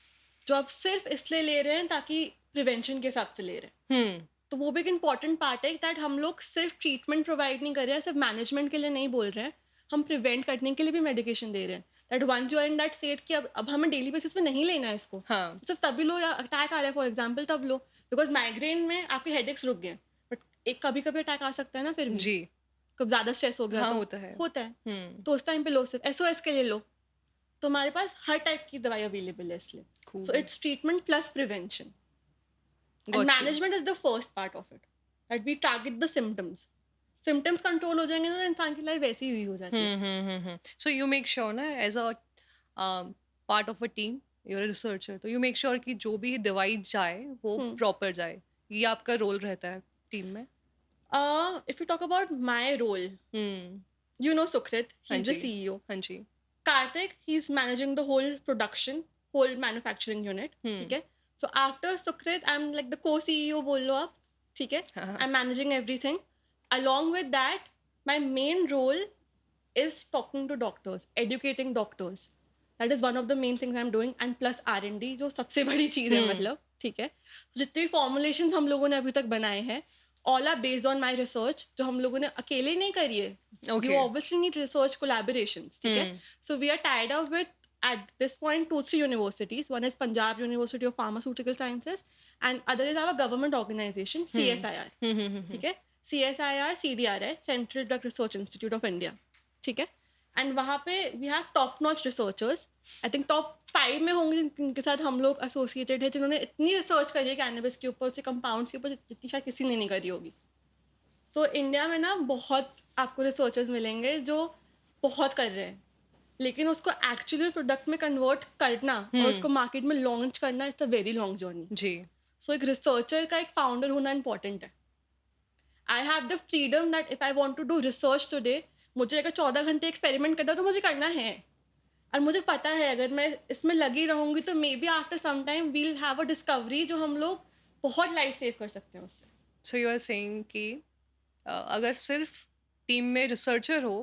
Speaker 2: जो आप सिर्फ इसलिए ले रहे हैं ताकि प्रिवेंशन के हिसाब से ले रहे हैं।
Speaker 1: हुँ,
Speaker 2: तो वो भी एक इम्पॉर्टेंट पार्ट है दैट हम लोग सिर्फ ट्रीटमेंट प्रोवाइड नहीं कर रहे हैं, सिर्फ मैनेजमेंट के लिए नहीं बोल रहे हैं, हम प्रिवेंट करने के लिए भी मेडिकेशन दे रहे हैं। That once you are in that state कि अब हमें डेली बेसिस पे नहीं लेना है इसको,
Speaker 1: हाँ,
Speaker 2: सिर्फ तभी लो या अटैक आ रहा है फॉर एग्जाम्पल तब लो, बिकॉज माइग्रेन में आपके हेडेक्स रुक गए, बट एक कभी कभी अटैक आ सकता है ना फिर भी,
Speaker 1: जी।
Speaker 2: कब ज़्यादा स्ट्रेस हो गया
Speaker 1: हाँ,
Speaker 2: तो
Speaker 1: होता है।
Speaker 2: होता है।
Speaker 1: हुँ,
Speaker 2: तो उस टाइम पे लो, सिर्फ एसओएस के लिए लो, तो हमारे पास हर टाइप की दवाई अवेलेबल है इसलिए। So
Speaker 1: cool,
Speaker 2: it's treatment plus prevention, and
Speaker 1: got you.
Speaker 2: Management is the first part of it, that we target the symptoms. Symptoms control हो जाएँगे ना, तो इंसान की लाइफ वैसे ही ईज़ी हो जाती है।
Speaker 1: Hmm, hmm, hmm, hmm. So you make sure ना as a part of a team, you are a researcher, तो यू मेक श्योर कि जो भी दवाई जाए वो
Speaker 2: हुँ।
Speaker 1: प्रॉपर जाए। ये आपका रोल रहता है टीम में?
Speaker 2: If you talk about my role,
Speaker 1: hmm,
Speaker 2: you know Sukrit, he
Speaker 1: हाँ
Speaker 2: इज़ द
Speaker 1: जी,
Speaker 2: सीईओ।
Speaker 1: हाँ जी।
Speaker 2: Karthik, he's managing the whole production, whole manufacturing unit, ठीक
Speaker 1: हुँ,
Speaker 2: है? So after Sukrit, I'm like the co-CEO बोल लो आप, ठीक है?
Speaker 1: हाँ, हाँ।
Speaker 2: I'm managing everything. Along with that, my main role is talking to doctors, educating doctors. That is one of the main things I'm doing, and plus R&D जो सबसे बड़ी चीज़ है
Speaker 1: हुँ,
Speaker 2: मतलब, ठीक है? जितने भी formulations हम लोगों ने अभी तक बनाए हैं, all are based on my research, जो हम लोगों ने अकेले नहीं करी है। You
Speaker 1: okay.
Speaker 2: obviously need research collaborations, ठीक है?
Speaker 1: हुँ,
Speaker 2: So we are tied up with at this point 2-3 universities. One is Punjab University of Pharmaceutical Sciences, and other is our government organization
Speaker 1: hmm.
Speaker 2: CSIR.
Speaker 1: Hmm, hmm, hmm, hmm.
Speaker 2: ठीक है? CSIR CDR है, Central Drug Research Institute of India. ठीक है? And वहाँ पे we have top notch researchers, I think top 5 में होंगे जिनके साथ हम लोग एसोसिएटेड है, जिन्होंने इतनी रिसर्च करी है कैनबिस के ऊपर, उसके कंपाउंड्स के ऊपर जितनी शायद किसी ने नहीं करी होगी। सो इंडिया में ना बहुत आपको रिसर्चर्स मिलेंगे जो बहुत कर रहे हैं, लेकिन उसको एक्चुअली प्रोडक्ट में कन्वर्ट करना और
Speaker 1: हुँ,
Speaker 2: उसको मार्केट में लॉन्च करना, it's a very long journey.
Speaker 1: जी।
Speaker 2: सो एक रिसर्चर का एक फाउंडर होना इंपॉर्टेंट है। I have the freedom that if I want to do research today, मुझे अगर 14 घंटे एक्सपेरिमेंट करना है तो मुझे करना है, और मुझे पता है अगर मैं इसमें लगी रहूँगी तो maybe after some time we'll have a discovery जो हम लोग बहुत लाइफ सेव कर सकते हैं उससे।
Speaker 1: सो यू आर सेइंग कि अगर सिर्फ टीम में रिसर्चर हो,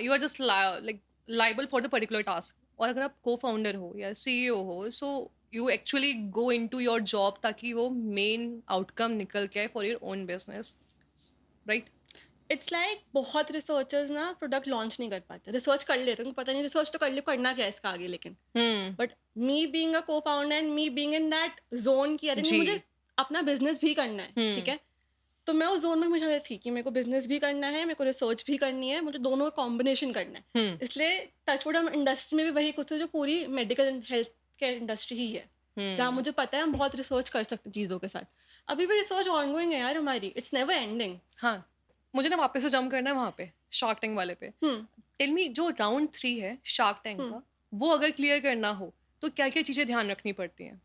Speaker 1: you are just like liable for the particular task, और अगर आप को-फाउंडर हो या सीईओ हो, so you actually go into your job ताकि वो मेन आउटकम निकल के आए for your own business, right?
Speaker 2: It's like बहुत रिसर्चर्स ना प्रोडक्ट लॉन्च नहीं कर पाते, रिसर्च कर लेते हैं, उनको पता नहीं रिसर्च तो कर ले, करना क्या है इसका आगे, लेकिन
Speaker 1: hmm,
Speaker 2: but me being a co-founder and me being in that zone कि अरे नहीं
Speaker 1: जी।
Speaker 2: मुझे अपना बिज़नेस भी करना है, ठीक
Speaker 1: हुँ,
Speaker 2: है? तो मैं उस ज़ोन में मुझे थी कि मेरे को बिज़नेस भी करना है, मेरे को रिसर्च भी करनी है, मुझे दोनों का कॉम्बिनेशन करना है।
Speaker 1: हुँ,
Speaker 2: इसलिए टचवुड हम इंडस्ट्री में भी वही कुछ है जो पूरी medical and health care industry ही है, जहाँ
Speaker 1: हुँ।
Speaker 2: मुझे पता है हम बहुत रिसर्च कर सकते हैं चीज़ों के साथ। अभी भी रिसर्च ऑनगोइंग है यार हमारी, इट्स नेवर एंडिंग।
Speaker 1: हाँ, मुझे ना वापस से जंप करना है वहाँ पे, शार्क टैंक वाले पे।
Speaker 2: हुँ,
Speaker 1: टेल मी, जो राउंड 3 है शार्क टैंक
Speaker 2: हुँ।
Speaker 1: का, वो अगर क्लियर करना हो, तो क्या-क्या चीज़ें ध्यान रखनी पड़ती हैं?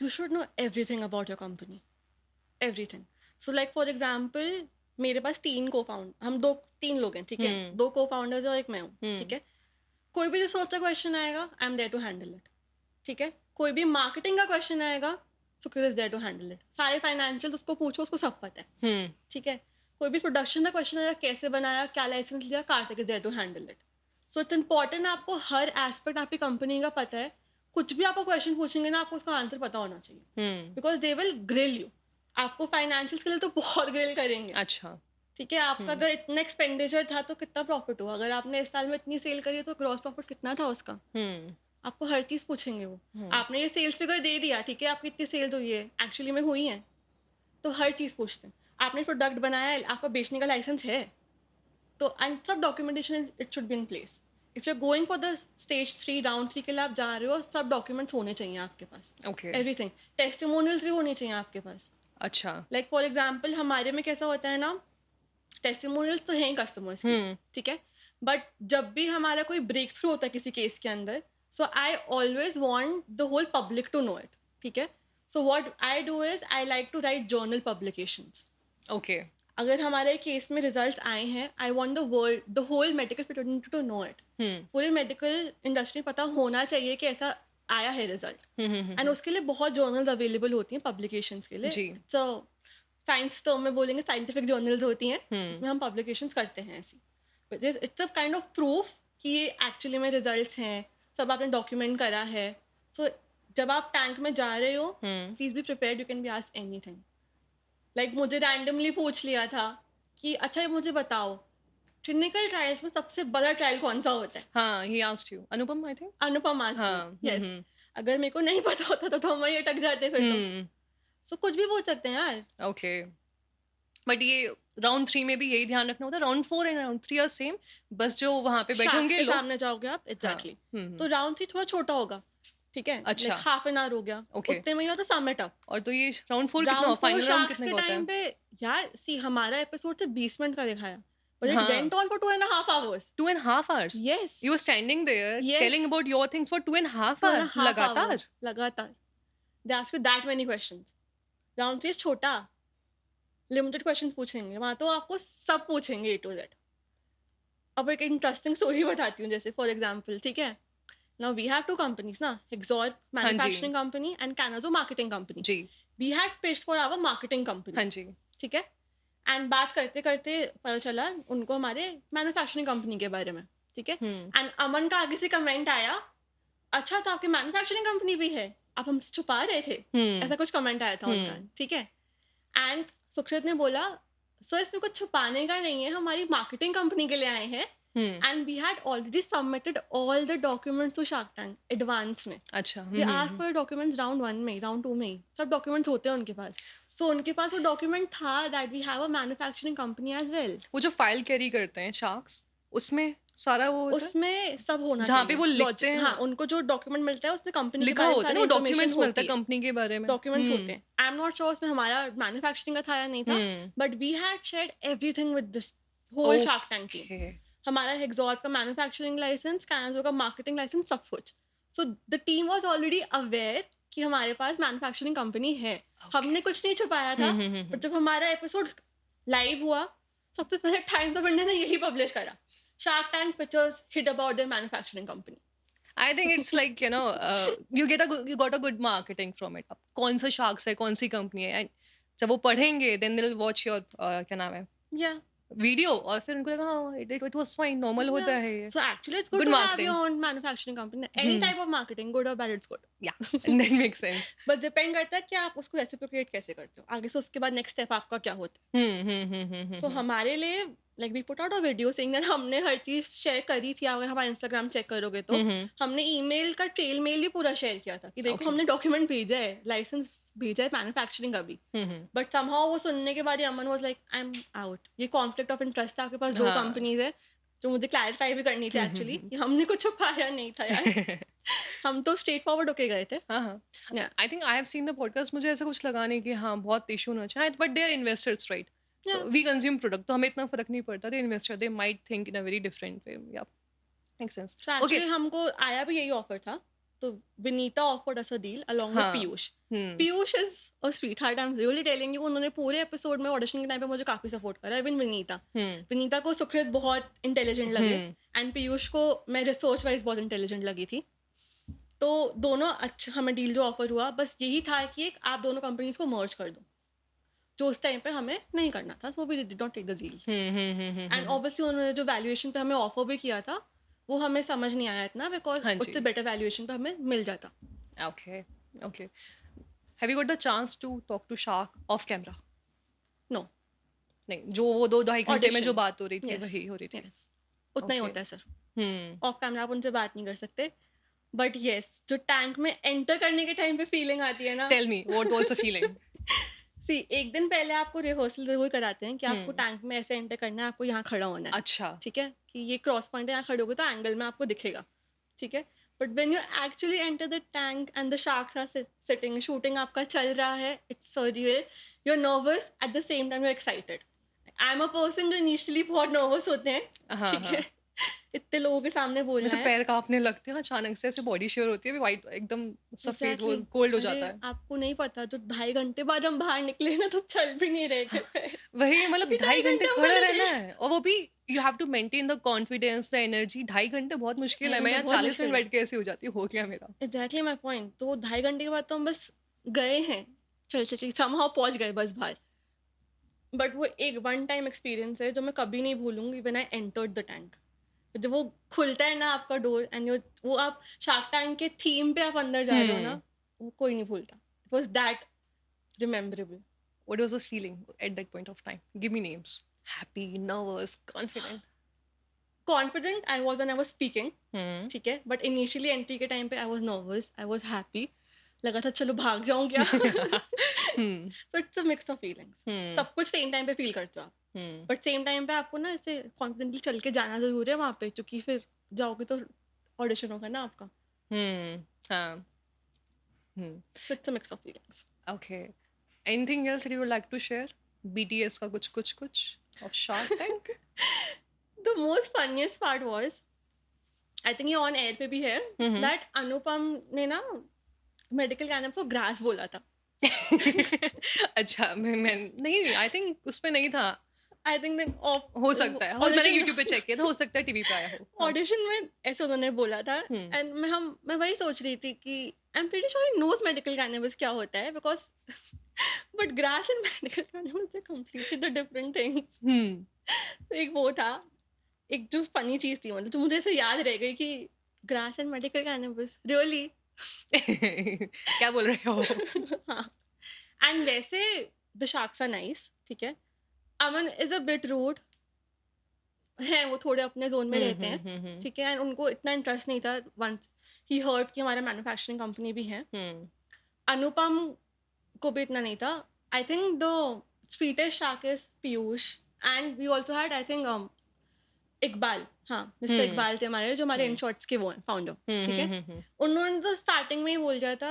Speaker 2: You should know everything about your company, everything. So like for example मेरे पास 3 हम 2-3 लोग हैं, ठीक है?
Speaker 1: हुँ,
Speaker 2: 2 को-फाउंडर्स हैं और 1 मैं हूँ, ठीक
Speaker 1: हुँ,
Speaker 2: है? कोई भी रिसर्च का क्वेश्चन आएगा, I am there to handle it, ठीक है? कोई भी मार्केटिंग का क्वेश्चन आएगा, Sukrit is there to handle it. सारे फाइनेंशियल उसको पूछो, उसको सब पता है,
Speaker 1: हुँ,
Speaker 2: ठीक है? कोई भी प्रोडक्शन का क्वेश्चन आया, कैसे बनाया, क्या लाइसेंस लिया, Kartik is there to handle it. So it's important आपको हर एस्पेक्ट आपकी कंपनी का पता है। कुछ भी आपको क्वेश्चन पूछेंगे ना, आपको उसका आंसर पता होना चाहिए,
Speaker 1: hmm,
Speaker 2: because they will grill you. आपको फाइनेंशियल्स के लिए तो बहुत ग्रिल करेंगे।
Speaker 1: अच्छा।
Speaker 2: ठीक है, आपका
Speaker 1: हुँ,
Speaker 2: अगर इतना एक्सपेंडिचर था तो कितना प्रॉफिट हुआ, अगर आपने इस साल में इतनी सेल करी है तो ग्रॉस प्रॉफिट कितना था उसका।
Speaker 1: हुँ,
Speaker 2: आपको हर चीज़ पूछेंगे वो।
Speaker 1: हुँ,
Speaker 2: आपने ये सेल्स फिगर दे दिया, ठीक है, आपकी इतनी सेल्स हुई है, एक्चुअली में हुई है, तो हर चीज़ पूछते हैं। आपने प्रोडक्ट बनाया है, आपका बेचने का लाइसेंस है, तो एंड सब documentation it should be in place. If you are going for the stage 3 round 3 के लिए आप जा रहे हो, सब डॉक्यूमेंट्स होने चाहिए आपके पास।
Speaker 1: ओके,
Speaker 2: एवरीथिंग, टेस्टिमोनियल्स भी होने चाहिए आपके पास।
Speaker 1: अच्छा।
Speaker 2: लाइक फॉर एग्जांपल हमारे में कैसा होता है ना, टेस्टिमोनियल्स तो हैं कस्टमर्स के,
Speaker 1: हुँ,
Speaker 2: ठीक है, बट जब भी हमारा कोई ब्रेक थ्रू होता है किसी केस के अंदर, so I always want the whole public to know it. ठीक है, so what I do is I like to write journal publications.
Speaker 1: Okay,
Speaker 2: अगर हमारे केस में रिजल्ट्स आए हैं, I want the whole medical fraternity to know it.
Speaker 1: Hmm,
Speaker 2: पूरे medical industry पता होना चाहिए कि ऐसा आया है result.
Speaker 1: Hmm, hmm, hmm,
Speaker 2: and
Speaker 1: हुँ,
Speaker 2: उसके लिए बहुत जर्नल्स अवेलेबल होती हैं पब्लिकेशंस के लिए।
Speaker 1: जी,
Speaker 2: इट्स साइंस टर्म में बोलेंगे साइंटिफिक जर्नल्स होती हैं,
Speaker 1: हुँ,
Speaker 2: जिसमें हम पब्लिकेशंस करते हैं ऐसी। It's a kind of proof कि ये एक्चुअली में रिजल्ट्स हैं, सब आपने डॉक्यूमेंट करा है। सो जब आप टैंक में जा रहे हो,
Speaker 1: hmm,
Speaker 2: please be prepared, you can be asked anything. Like मुझे रैंडमली पूछ लिया था कि अच्छा ये मुझे बताओ, क्लिनिकल ट्रायल्स में सबसे बड़ा ट्रायल कौन सा होता है।
Speaker 1: हाँ, he asked you, Anupam I think?
Speaker 2: Anupam asked me,
Speaker 1: हाँ, हुँ,
Speaker 2: यस।
Speaker 1: हुँ,
Speaker 2: अगर मेरे को नहीं पता होता तो हम वहीं अटक जाते फिर तो।
Speaker 1: हुँ,
Speaker 2: सो कुछ भी पूछ सकते हैं यार।
Speaker 1: ओके। बट ये राउंड 3 में भी यही ध्यान रखना होता है, round 4 and round 3 are same, बस जो वहाँ पे बैठे
Speaker 2: शार्क्स
Speaker 1: होंगे
Speaker 2: के
Speaker 1: लोग।
Speaker 2: सामने जाओगे आप,
Speaker 1: हाँ,
Speaker 2: एग्जैक्टली
Speaker 1: हुँ,
Speaker 2: तो
Speaker 1: हुँ,
Speaker 2: राउंड 3 थोड़ा छोटा होगा, ठीक है, लाइक
Speaker 1: अच्छा,
Speaker 2: हाफ एन आवर हो गया,
Speaker 1: ओके।
Speaker 2: उतने में ही और सबमिट अप।
Speaker 1: और तो ये राउंड 4 कितना
Speaker 2: राउंड 4
Speaker 1: फाइनल राउंड
Speaker 2: शार्क्स
Speaker 1: कितने
Speaker 2: के
Speaker 1: का होता
Speaker 2: टाइम
Speaker 1: है?
Speaker 2: पे, यार सी हमारा एपिसोड सिर्फ 20 मिनट का दिखाया, बट इट
Speaker 1: हाँ,
Speaker 2: went on for 2.5 hours.
Speaker 1: 2 and half hours?
Speaker 2: Yes,
Speaker 1: you were standing there
Speaker 2: yes,
Speaker 1: telling about your things for 2 and half
Speaker 2: two and
Speaker 1: hour
Speaker 2: half
Speaker 1: लगातार?
Speaker 2: आवर्स लगातार। They ask you that many questions. Round 3 छोटा, limited questions पूछेंगे, वहां तो आपको सब पूछेंगे ए to Z. अब एक इंटरेस्टिंग स्टोरी बताती हूँ, जैसे फॉर एग्जांपल, ठीक है, now we have two companies ना, एक्सॉर्ब
Speaker 1: हाँ जी,
Speaker 2: manufacturing company and Cannazo marketing company.
Speaker 1: जी,
Speaker 2: we had pitched for our marketing
Speaker 1: हाँ
Speaker 2: कंपनी,
Speaker 1: जी,
Speaker 2: ठीक है, एंड बात करते करते पता चला उनको हमारे मैन्युफैक्चरिंग कंपनी के बारे में, ठीक है,
Speaker 1: हुँ,
Speaker 2: एंड अमन का आगे से कमेंट आया, अच्छा तो आपकी मैन्युफैक्चरिंग कंपनी भी है, आप हमसे छुपा रहे थे,
Speaker 1: हुँ,
Speaker 2: ऐसा कुछ कमेंट आया था उनका,
Speaker 1: हुँ,
Speaker 2: ठीक है। एंड सुकृत ने बोला, सर इसमें कुछ छुपाने का नहीं है, हमारी मार्केटिंग कंपनी के लिए आए हैं,
Speaker 1: hmm,
Speaker 2: and we had already submitted all the documents to Shark Tank advance में।
Speaker 1: अच्छा,
Speaker 2: they
Speaker 1: hmm, hmm,
Speaker 2: ask
Speaker 1: hmm.
Speaker 2: For documents round 1 में, राउंड 2 में ही सब डॉक्यूमेंट्स होते हैं उनके पास। सो उनके पास वो डॉक्यूमेंट था that we have a manufacturing company as well.
Speaker 1: वो जो फाइल कैरी करते हैं शार्क्स, उसमें सारा वो होता है?
Speaker 2: उसमें सब होना
Speaker 1: जहाँ पे
Speaker 2: चाहिए।
Speaker 1: वो लिखते
Speaker 2: लॉजिक, हाँ,
Speaker 1: हैं,
Speaker 2: उनको जो डॉक्यूमेंट मिलता है उसमें कंपनी के
Speaker 1: लिखा
Speaker 2: बारे में
Speaker 1: होता है ना,
Speaker 2: सारी
Speaker 1: वो
Speaker 2: इन्फॉर्मेशन
Speaker 1: डॉक्यूमेंट्स मिलता
Speaker 2: होती
Speaker 1: है
Speaker 2: है।
Speaker 1: कंपनी के बारे में।
Speaker 2: डॉक्यूमेंट्स होते
Speaker 1: हुँ,
Speaker 2: हैं। आई एम नॉट श्योर उसमें हमारा मैन्युफैक्चरिंग का था या नहीं था,
Speaker 1: hmm,
Speaker 2: but we had shared everything with the whole Shark Tank team.
Speaker 1: Okay,
Speaker 2: हमारा एग्जॉर्ब का मैन्युफैक्चरिंग लाइसेंस, कैनाजो का मार्केटिंग लाइसेंस, सब कुछ। So the team was already aware कि हमारे पास मैन्युफैक्चरिंग कंपनी है।
Speaker 1: ओके।
Speaker 2: हमने कुछ नहीं छुपाया
Speaker 1: हुँ,
Speaker 2: था,
Speaker 1: हुँ, हुँ,
Speaker 2: बट
Speaker 1: हुँ।
Speaker 2: जब हमारा एपिसोड लाइव हुआ, सबसे पहले टाइम्स ऑफ इंडिया ने यही पब्लिश करा, shark tank pictures hit about their manufacturing company.
Speaker 1: I think it's like you got a good marketing from it. अब कौन सा शार्क्स है, कौन सी कंपनी है, एंड जब वो पढ़ेंगे then they will watch your क्या नाम है,
Speaker 2: या
Speaker 1: वीडियो, और फिर उनको लगा हाँ इट वाज फाइन, नॉर्मल होता
Speaker 2: Yeah.
Speaker 1: है ये।
Speaker 2: So actually, it's good
Speaker 1: good
Speaker 2: to have your
Speaker 1: marketing.
Speaker 2: own manufacturing company. Any
Speaker 1: hmm,
Speaker 2: type of marketing, good or bad, it's good.
Speaker 1: या दैट मेक्स सेंस।
Speaker 2: बस डिपेंड करता है कि आप उसको रेसिप्रोकेट कैसे करते हो। आगे से उसके बाद नेक्स्ट स्टेप आपका क्या होता है।
Speaker 1: हुँ, हुँ, हुँ, हुँ, हुँ,
Speaker 2: सो
Speaker 1: हुँ।
Speaker 2: हमारे लिए like we put out a video saying that हमने हर चीज़ शेयर करी थी। अगर हमारा इंस्टाग्राम चेक करोगे तो
Speaker 1: हुँ, हुँ,
Speaker 2: हमने ईमेल का ट्रेल मेल भी पूरा शेयर किया था कि देखो
Speaker 1: ओके।
Speaker 2: हमने डॉक्यूमेंट भेजा है, लाइसेंस भेजा है मैन्युफैक्चरिंग का भी।
Speaker 1: हुँ, हुँ।
Speaker 2: बट समहाउ वो सुनने के बाद ही Aman was like I am out. ये कॉन्फ्लिक्ट ऑफ इंटरेस्ट था, आपके पास 2
Speaker 1: हाँ।
Speaker 2: कंपनीज़ है, जो मुझे क्लैरिफाई भी करनी थी
Speaker 1: हुँ, हुँ,
Speaker 2: एक्चुअली
Speaker 1: हुँ।
Speaker 2: कि हमने कुछ छुपाया नहीं था यार। हम तो स्ट्रेट फॉरवर्ड होके गए थे।
Speaker 1: हाँ, हाँ।
Speaker 2: या
Speaker 1: आई think I have seen the podcast, मुझे ऐसा कुछ लगा नहीं कि हाँ, बहुत इश्यू होना चाहिए, but they are investors right?
Speaker 2: या
Speaker 1: सो वी कंज्यूम प्रोडक्ट, तो हमें इतना फ़र्क नहीं पड़ता। They investor, they might think in a very different way, yeah makes sense.
Speaker 2: So
Speaker 1: okay.
Speaker 2: Actually हमको आया भी यही ऑफर था। तो Vinita offered us a deal along with
Speaker 1: हाँ।
Speaker 2: Piyush.
Speaker 1: Hmm,
Speaker 2: Piyush is a sweetheart, I am really telling you. उन्होंने पूरे episode में ऑडिशन के टाइम पे मुझे काफ़ी सपोर्ट करा। इवन विनीता।
Speaker 1: हुँ,
Speaker 2: विनीता को सुकृत बहुत इंटेलिजेंट लगे
Speaker 1: हुँ,
Speaker 2: एंड पीयूष को मैं रिसर्च वाइज़ बहुत इंटेलिजेंट लगी थी। तो दोनों अच्छा हमें डील जो ऑफर हुआ बस यही था कि एक आप दोनों कंपनीज़ को मर्ज कर दो। जो उस टाइम पे हमें नहीं करना था, so we did not take the deal. And
Speaker 1: hmm.
Speaker 2: Obviously उन्होंने जो वैल्यूएशन पे हमें ऑफर भी किया था, वो हमें समझ नहीं आया इतना, बिकॉज़
Speaker 1: हाँ
Speaker 2: उससे
Speaker 1: जी।
Speaker 2: बेटर वैल्यूएशन पे हमें मिल जाता।
Speaker 1: Okay, okay. Have you got the chance to talk to shark off camera?
Speaker 2: No,
Speaker 1: नहीं, जो वो 2 ढाई घंटे में जो
Speaker 2: ऑडिशन,
Speaker 1: बात हो रही थी,
Speaker 2: यस,
Speaker 1: वही हो रही थी।
Speaker 2: यस, उतना ही
Speaker 1: ओके।
Speaker 2: होता है सर।
Speaker 1: हुँ।
Speaker 2: ऑफ कैमरा आप उनसे बात नहीं कर सकते। बट येस, जो टैंक में एंटर करने के टाइम पे फीलिंग आती है ना।
Speaker 1: Tell me what was the feeling?
Speaker 2: See, एक दिन पहले आपको रिहर्सल ज़रूर कराते हैं कि आपको
Speaker 1: हुँ।
Speaker 2: टैंक में ऐसे एंटर करना है, आपको यहाँ खड़ा होना है,
Speaker 1: अच्छा।
Speaker 2: ठीक है? कि ये क्रॉस पॉइंट है, यहाँ खड़े होगे तो एंगल में आपको दिखेगा, ठीक है? But when you actually enter the tank and the sharks are sitting, shooting आपका चल रहा है, it's surgical, you are nervous at the same time you are excited. I am a person जो इनिशियली बहुत नर्वस होते हैं,
Speaker 1: हाँ,
Speaker 2: ठीक है?
Speaker 1: हाँ।
Speaker 2: इतने लोगों के सामने
Speaker 1: मैं
Speaker 2: बोलना
Speaker 1: तो
Speaker 2: है।
Speaker 1: पैर काँपने लगते हैं अचानक से, ऐसे बॉडी शिवर होती है, व्हाइट एकदम सफ़ेद वो
Speaker 2: एग्ज़ैक्टली।
Speaker 1: कोल्ड हो
Speaker 2: अरे,
Speaker 1: जाता है।
Speaker 2: आपको नहीं पता, जो ढाई घंटे बाद हम बाहर निकले ना, तो चल भी नहीं रहे थे पैर।
Speaker 1: वही मतलब
Speaker 2: कि ढाई
Speaker 1: 2.5 घंटे
Speaker 2: घंटे हम
Speaker 1: खड़े
Speaker 2: खड़े
Speaker 1: रहना
Speaker 2: थे।
Speaker 1: है और वो भी you have to maintain the confidence, the energy. 2.5 घंटे बहुत मुश्किल
Speaker 2: ढाई
Speaker 1: है। मैं
Speaker 2: घंटे
Speaker 1: यहाँ
Speaker 2: बहुत
Speaker 1: 40 मिनट
Speaker 2: मुश्किल है।
Speaker 1: बैठ के ऐसे हो जाती है, हो गया मेरा।
Speaker 2: Exactly my point. तो 2.5 घंटे के बाद तो हम बस गए हैं, चल समहाउ पहुँच गए बस बाहर। बट वो एक वन टाइम एक्सपीरियंस है जो मैं कभी नहीं भूलूँगी, when I entered the tank. जब वो खुलता है ना आपका डोर एंड यू, वो आप शार्क टैंक के थीम पे आप अंदर जा रहे हो
Speaker 1: हुँ।
Speaker 2: ना, वो कोई नहीं भूलता। It was that rememberable.
Speaker 1: What was the feeling at that point of time? Give me names. Happy, nervous, confident?
Speaker 2: Confident I was when I was speaking,
Speaker 1: hmm.
Speaker 2: ठीक है? बट इनिशियली एंट्री के टाइम पे I was nervous, I was happy, लगा था चलो भाग जाऊँ क्या?
Speaker 1: Hmm,
Speaker 2: so it's a mix of feelings.
Speaker 1: Hmm,
Speaker 2: सब कुछ सेम टाइम पे फ़ील करते हो आप।
Speaker 1: हुँ,
Speaker 2: बट सेम टाइम पे आपको ना ऐसे कॉन्फिडेंटली चल के जाना ज़रूरी है वहाँ पे, क्योंकि फिर जाओगे तो ऑडिशन होगा ना आपका।
Speaker 1: हुँ, हाँ, hmm.
Speaker 2: So it's a mix of feelings.
Speaker 1: Okay. Anything else that you would like to share? BTS का कुछ of Shark Tank?
Speaker 2: The most funniest part was, I think ये ऑन एयर पे भी है,
Speaker 1: हुँ, हुँ।
Speaker 2: दैट अनुपम ने ना medical कैनब्स को grass बोला था।
Speaker 1: अच्छा, मैं नहीं, आई थिंक उसमें नहीं था।
Speaker 2: आई थिंक देन
Speaker 1: हो सकता है, हो मैंने
Speaker 2: ऑडिशन
Speaker 1: यूट्यूब पे चेक किया था, हो सकता है टीवी पे आया हो। हाँ।
Speaker 2: ऑडिशन में ऐसे उन्होंने बोला था।
Speaker 1: हुँ।
Speaker 2: एंड मैं वही सोच रही थी कि I am pretty sure he knows medical cannabis क्या होता है, because but grass and medical cannabis are completely the different things.
Speaker 1: Hmm.
Speaker 2: तो एक वो था, एक जो फनी चीज़ थी, मतलब जो मुझे ऐसे याद रह गई कि grass and medical cannabis really.
Speaker 1: क्या बोल रहे हो?
Speaker 2: हाँ। एंड वैसे द शार्क्स आर नाइस, ठीक है? अमन इज़ अ बिट रूड, हैं वो थोड़े अपने ज़ोन में
Speaker 1: हुँ,
Speaker 2: रहते
Speaker 1: हुँ,
Speaker 2: हैं,
Speaker 1: हुँ, हुँ।
Speaker 2: ठीक है? एंड उनको इतना इंटरेस्ट नहीं था, वंस ही हर्ड कि हमारा मैन्युफैक्चरिंग कंपनी भी है।
Speaker 1: हुँ।
Speaker 2: अनुपम को भी इतना नहीं था। I think the sweetest shark is Piyush, and we also had I think Iqbal, हाँ, मिस्टर
Speaker 1: हुँ,
Speaker 2: इकबाल थे हमारे, जो हमारे
Speaker 1: हुँ।
Speaker 2: इनशॉट्स के वो हैं फाउंडर,
Speaker 1: हुँ,
Speaker 2: ठीक
Speaker 1: हुँ,
Speaker 2: है?
Speaker 1: हुँ, हुँ।
Speaker 2: उन्होंने तो स्टार्टिंग में ही बोल दिया था,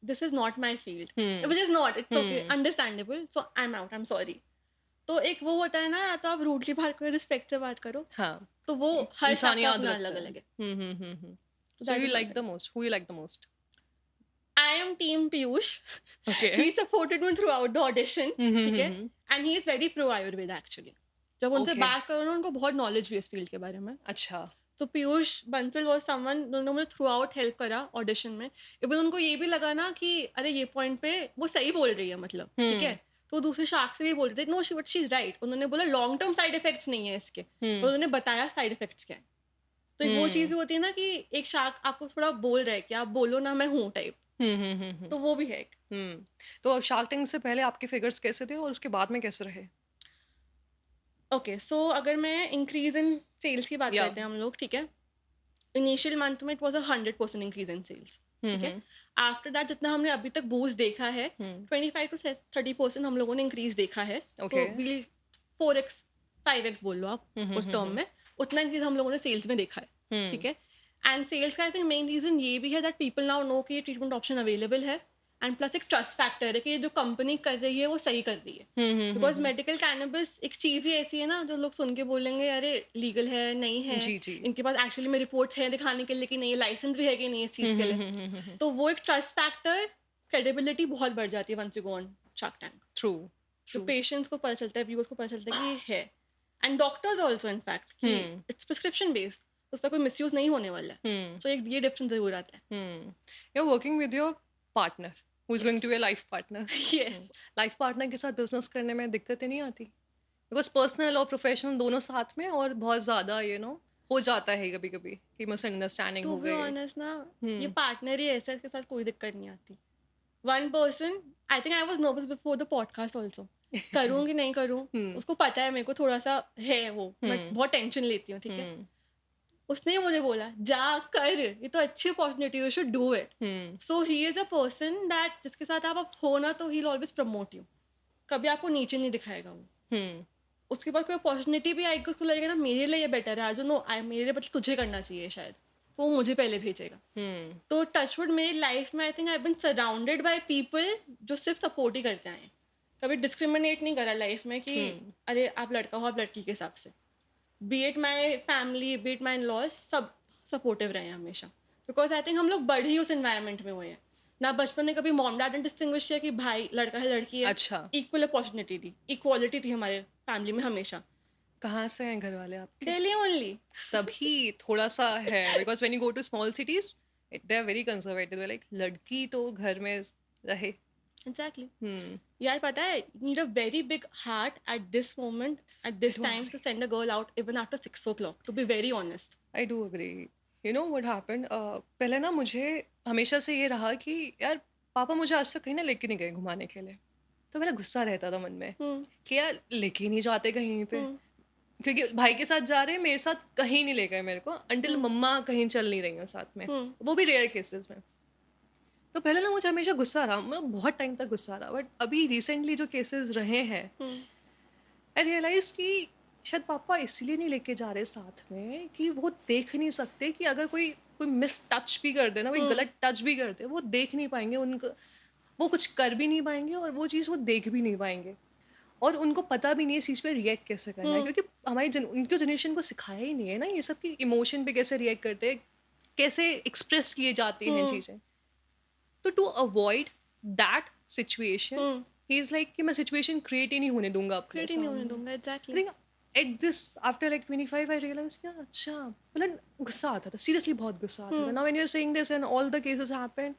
Speaker 2: this is not my field,
Speaker 1: hmm,
Speaker 2: which is not, it's okay,
Speaker 1: hmm.
Speaker 2: Understandable, so I am out, I am sorry. तो एक वो होता है ना, या तो आप रूडली बात करो, रिस्पेक्ट से बात करो,
Speaker 1: हाँ,
Speaker 2: तो वो हर शाख
Speaker 1: इंसान
Speaker 2: का
Speaker 1: याद
Speaker 2: अपना
Speaker 1: रखता है।
Speaker 2: अलग-अलग है।
Speaker 1: Hmm, hmm, hmm, hmm.
Speaker 2: So
Speaker 1: so
Speaker 2: that
Speaker 1: you
Speaker 2: is one
Speaker 1: like the
Speaker 2: thing.
Speaker 1: Most? Who you like the most?
Speaker 2: I am team Piyush.
Speaker 1: Okay.
Speaker 2: He supported me throughout the audition,
Speaker 1: hmm, hmm,
Speaker 2: ठीक
Speaker 1: हुँ,
Speaker 2: है?
Speaker 1: हुँ।
Speaker 2: And he is very pro Ayurveda actually. जब उनसे
Speaker 1: okay,
Speaker 2: बात करो ना, उनको बहुत नॉलेज भी है इस फील्ड के बारे में।
Speaker 1: अच्छा।
Speaker 2: तो पीयूष बंसल वाज़ समवन, उन्होंने मुझे थ्रू आउट हेल्प करा ऑडिशन में। इवन उनको ये भी लगा ना कि अरे ये पॉइंट पे वो सही बोल रही है, मतलब, ठीक है?
Speaker 1: हुँ,
Speaker 2: तो दूसरे शार्क से भी बोल रहे थे, no she but she is right. उन्होंने बोला लॉन्ग टर्म साइड इफेक्ट्स नहीं है इसके। और
Speaker 1: हुँ,
Speaker 2: उन्होंने बताया साइड इफेक्ट्स क्या है। तो एक वो चीज़
Speaker 1: हुँ।
Speaker 2: भी होती है ना कि एक शार्क आपको थोड़ा बोल रहा है कि आप बोलो ना, मैं हूँ टाइप।
Speaker 1: हुँ, हुँ, हुँ, हुँ।
Speaker 2: तो वो भी है एक।
Speaker 1: हुँ। तो शार्क टैंक से पहले आपके फिगर्स कैसे थे और उसके बाद में कैसे रहे?
Speaker 2: ओके, सो अगर मैं इंक्रीज़ इन सेल्स की बात
Speaker 1: या
Speaker 2: करते हैं हम लोग, ठीक है? इनिशियल मंथ में it was a 100% increase in sales,
Speaker 1: hmm,
Speaker 2: ठीक है?
Speaker 1: हुँ,
Speaker 2: आफ्टर दैट जितना हमने अभी तक बूस्ट देखा है,
Speaker 1: हुँ।
Speaker 2: 25 टू 30% हम लोगों ने इंक्रीज़ देखा है।
Speaker 1: ओके।
Speaker 2: तो वील 4x 5x बोल लो आप
Speaker 1: हुँ, हुँ,
Speaker 2: उस
Speaker 1: हुँ,
Speaker 2: टर्म
Speaker 1: हुँ।
Speaker 2: में, उतना इंक्रीज़ हम लोगों ने सेल्स में देखा है, ठीक
Speaker 1: हुँ।
Speaker 2: है? एंड सेल्स का आई थिंक मेन रीज़न ये भी है दैट पीपल नाउ नो कि ये ट्रीटमेंट ऑप्शन अवेलेबल है, एंड प्लस एक ट्रस्ट फैक्टर है कि ये जो कंपनी कर रही है वो सही कर रही है।
Speaker 1: Hmm, hmm, hmm,
Speaker 2: because
Speaker 1: hmm.
Speaker 2: Medical cannabis एक चीज़ ही ऐसी है ना, जो लोग सुन के बोलेंगे अरे लीगल है, नहीं है,
Speaker 1: जी, जी।
Speaker 2: इनके पास एक्चुअली में रिपोर्ट्स हैं दिखाने के लिए कि नहीं, ये लाइसेंस भी है कि नहीं इस
Speaker 1: हुँ,
Speaker 2: चीज़ के
Speaker 1: हुँ,
Speaker 2: लिए।
Speaker 1: हुँ, हुँ, हुँ, हुँ।
Speaker 2: तो वो एक ट्रस्ट फैक्टर, क्रेडिबिलिटी बहुत बढ़ जाती है once you go on shark tank.
Speaker 1: True,
Speaker 2: जो
Speaker 1: ट्रू।
Speaker 2: पेशेंट्स को पता चलता है, व्यूअर्स को पता चलता है कि ये है, and doctors also in fact कि
Speaker 1: हुँ,
Speaker 2: इट्स प्रिस्क्रिप्शन बेस्ड, उसका कोई मिसयूज़ नहीं होने वाला है।
Speaker 1: हुँ,
Speaker 2: तो एक ये डिफरेंस ज़रूर आता है।
Speaker 1: Hmm. You are working with your partner, who is going to be a life partner.
Speaker 2: Yes.
Speaker 1: Life partner के साथ बिज़नेस करने में दिक्कतें नहीं आती? बिकॉज़ पर्सनल और प्रोफेशनल दोनों साथ में और बहुत ज़्यादा हो जाता है कभी-कभी कि मिसअंडरस्टैंडिंग
Speaker 2: टू
Speaker 1: हो
Speaker 2: बी
Speaker 1: गई।
Speaker 2: ऑनेस्ट ना, ये
Speaker 1: हुँ,
Speaker 2: पार्टनर ही ऐसा है, इसके साथ कोई दिक्कत नहीं आती। One person, I think I was nervous before the podcast also. करूँ कि नहीं करूँ?
Speaker 1: हुँ,
Speaker 2: उसको पता है मेरे को थोड़ा-सा है वो, मैं
Speaker 1: हुँ,
Speaker 2: बहुत टेंशन लेती हूँ, ठीक है?
Speaker 1: हुँ,
Speaker 2: उसने ही मुझे बोला, "जा कर, ये तो अच्छी अपॉर्च्युनिटी है, you should do it."
Speaker 1: Hmm,
Speaker 2: so he is a person that जिसके साथ आप हो ना, तो he will always promote you. कभी आपको नीचे नहीं दिखाएगा वो।
Speaker 1: हुँ,
Speaker 2: उसके पास कोई अपॉर्च्युनिटी भी आएगी, उसको लगेगा ना मेरे लिए ये बेटर है, आई डोंट नो, आई मेरे लिए मतलब तुझे करना चाहिए शायद। तो वो मुझे पहले भेजेगा।
Speaker 1: हुँ,
Speaker 2: तो टचवुड मेरी लाइफ में I think I have been surrounded by people जो सिर्फ सपोर्ट ही करते आए हैं। कभी डिस्क्रिमिनेट नहीं करा लाइफ में कि
Speaker 1: हुँ,
Speaker 2: अरे आप लड़का हो, आप लड़की के हिसाब से। Be it my family, be it my in laws, सब सपोर्टिव रहे हैं हमेशा। बिकॉज आई थिंक हम लोग बढ़ ही उस इन्वायरमेंट में हुए हैं। ना बचपन में कभी मॉम डैड ने डिस्टिंग्विश किया कि भाई लड़का है लड़की है।
Speaker 1: अच्छा,
Speaker 2: इक्वल अपॉर्चुनिटी दी, इक्वालिटी थी हमारे फैमिली में हमेशा।
Speaker 1: कहाँ से हैं घर वाले आपके?
Speaker 2: दिल्ली ओनली।
Speaker 1: तभी थोड़ा-सा है because when you go to small cities they are very conservative, they are like लड़की तो घर में रहे।
Speaker 2: एग्जैक्टली।
Speaker 1: हुँ,
Speaker 2: यार पता है, need a very big heart at this moment, at
Speaker 1: I
Speaker 2: this
Speaker 1: do
Speaker 2: time to
Speaker 1: agree,
Speaker 2: send a girl out even after 6 o'clock, to be very honest.
Speaker 1: I do agree. You know what happened पहले ना मुझे हमेशा से ये रहा कि यार पापा मुझे आज तक कहीं ना लेके नहीं गए घुमाने के लिए। तो मेरा गुस्सा रहता था मन में
Speaker 2: हम्म।
Speaker 1: कि यार लेके ही नहीं जाते कहीं पे।
Speaker 2: हम्म।
Speaker 1: क्योंकि भाई के साथ जा रहे हैं, मेरे साथ कहीं नहीं ले गए मेरे को अंटिल
Speaker 2: हम्म।
Speaker 1: मम्मा कहीं चल नहीं रही हैं साथ में,
Speaker 2: हम्म।
Speaker 1: वो भी रेयर केसेस में। तो पहले ना मुझे हमेशा गुस्सा रहा, मैं बहुत टाइम तक गुस्सा रहा, बट अभी रिसेंटली जो केसेस रहे हैं
Speaker 2: हम्म।
Speaker 1: आई रियलाइज कि शायद पापा इसलिए नहीं लेके जा रहे साथ में कि वो देख नहीं सकते कि अगर कोई कोई मिस टच भी कर दे ना, कोई
Speaker 2: हम्म।
Speaker 1: गलत टच भी कर दे, वो देख नहीं पाएंगे, उनको वो कुछ कर भी नहीं पाएंगे और वो चीज़ वो देख भी नहीं पाएंगे। और उनको पता भी नहीं है इस चीज़ पे रिएक्ट कैसे करना है,
Speaker 2: हम्म।
Speaker 1: क्योंकि उनकी जनरेशन को सिखाया ही नहीं है ना ये सब कि इमोशन पे कैसे रिएक्ट करते हैं, कैसे एक्सप्रेस किए जाते हैं
Speaker 2: हम्म।
Speaker 1: चीज़ें। तो to avoid that situation
Speaker 2: hmm.
Speaker 1: He is like कि मैं सिचुएशन क्रिएट ही नहीं होने दूंगा अपने
Speaker 2: क्रिएट ही नहीं होने
Speaker 1: सामने।
Speaker 2: दूंगा,
Speaker 1: I
Speaker 2: exactly.
Speaker 1: Think at this after like 25 I realise क्या अच्छा, मतलब गुस्सा आता था, सीरियसली बहुत गुस्सा आता था।
Speaker 2: Hmm.
Speaker 1: Now when you are saying this and all the cases happened,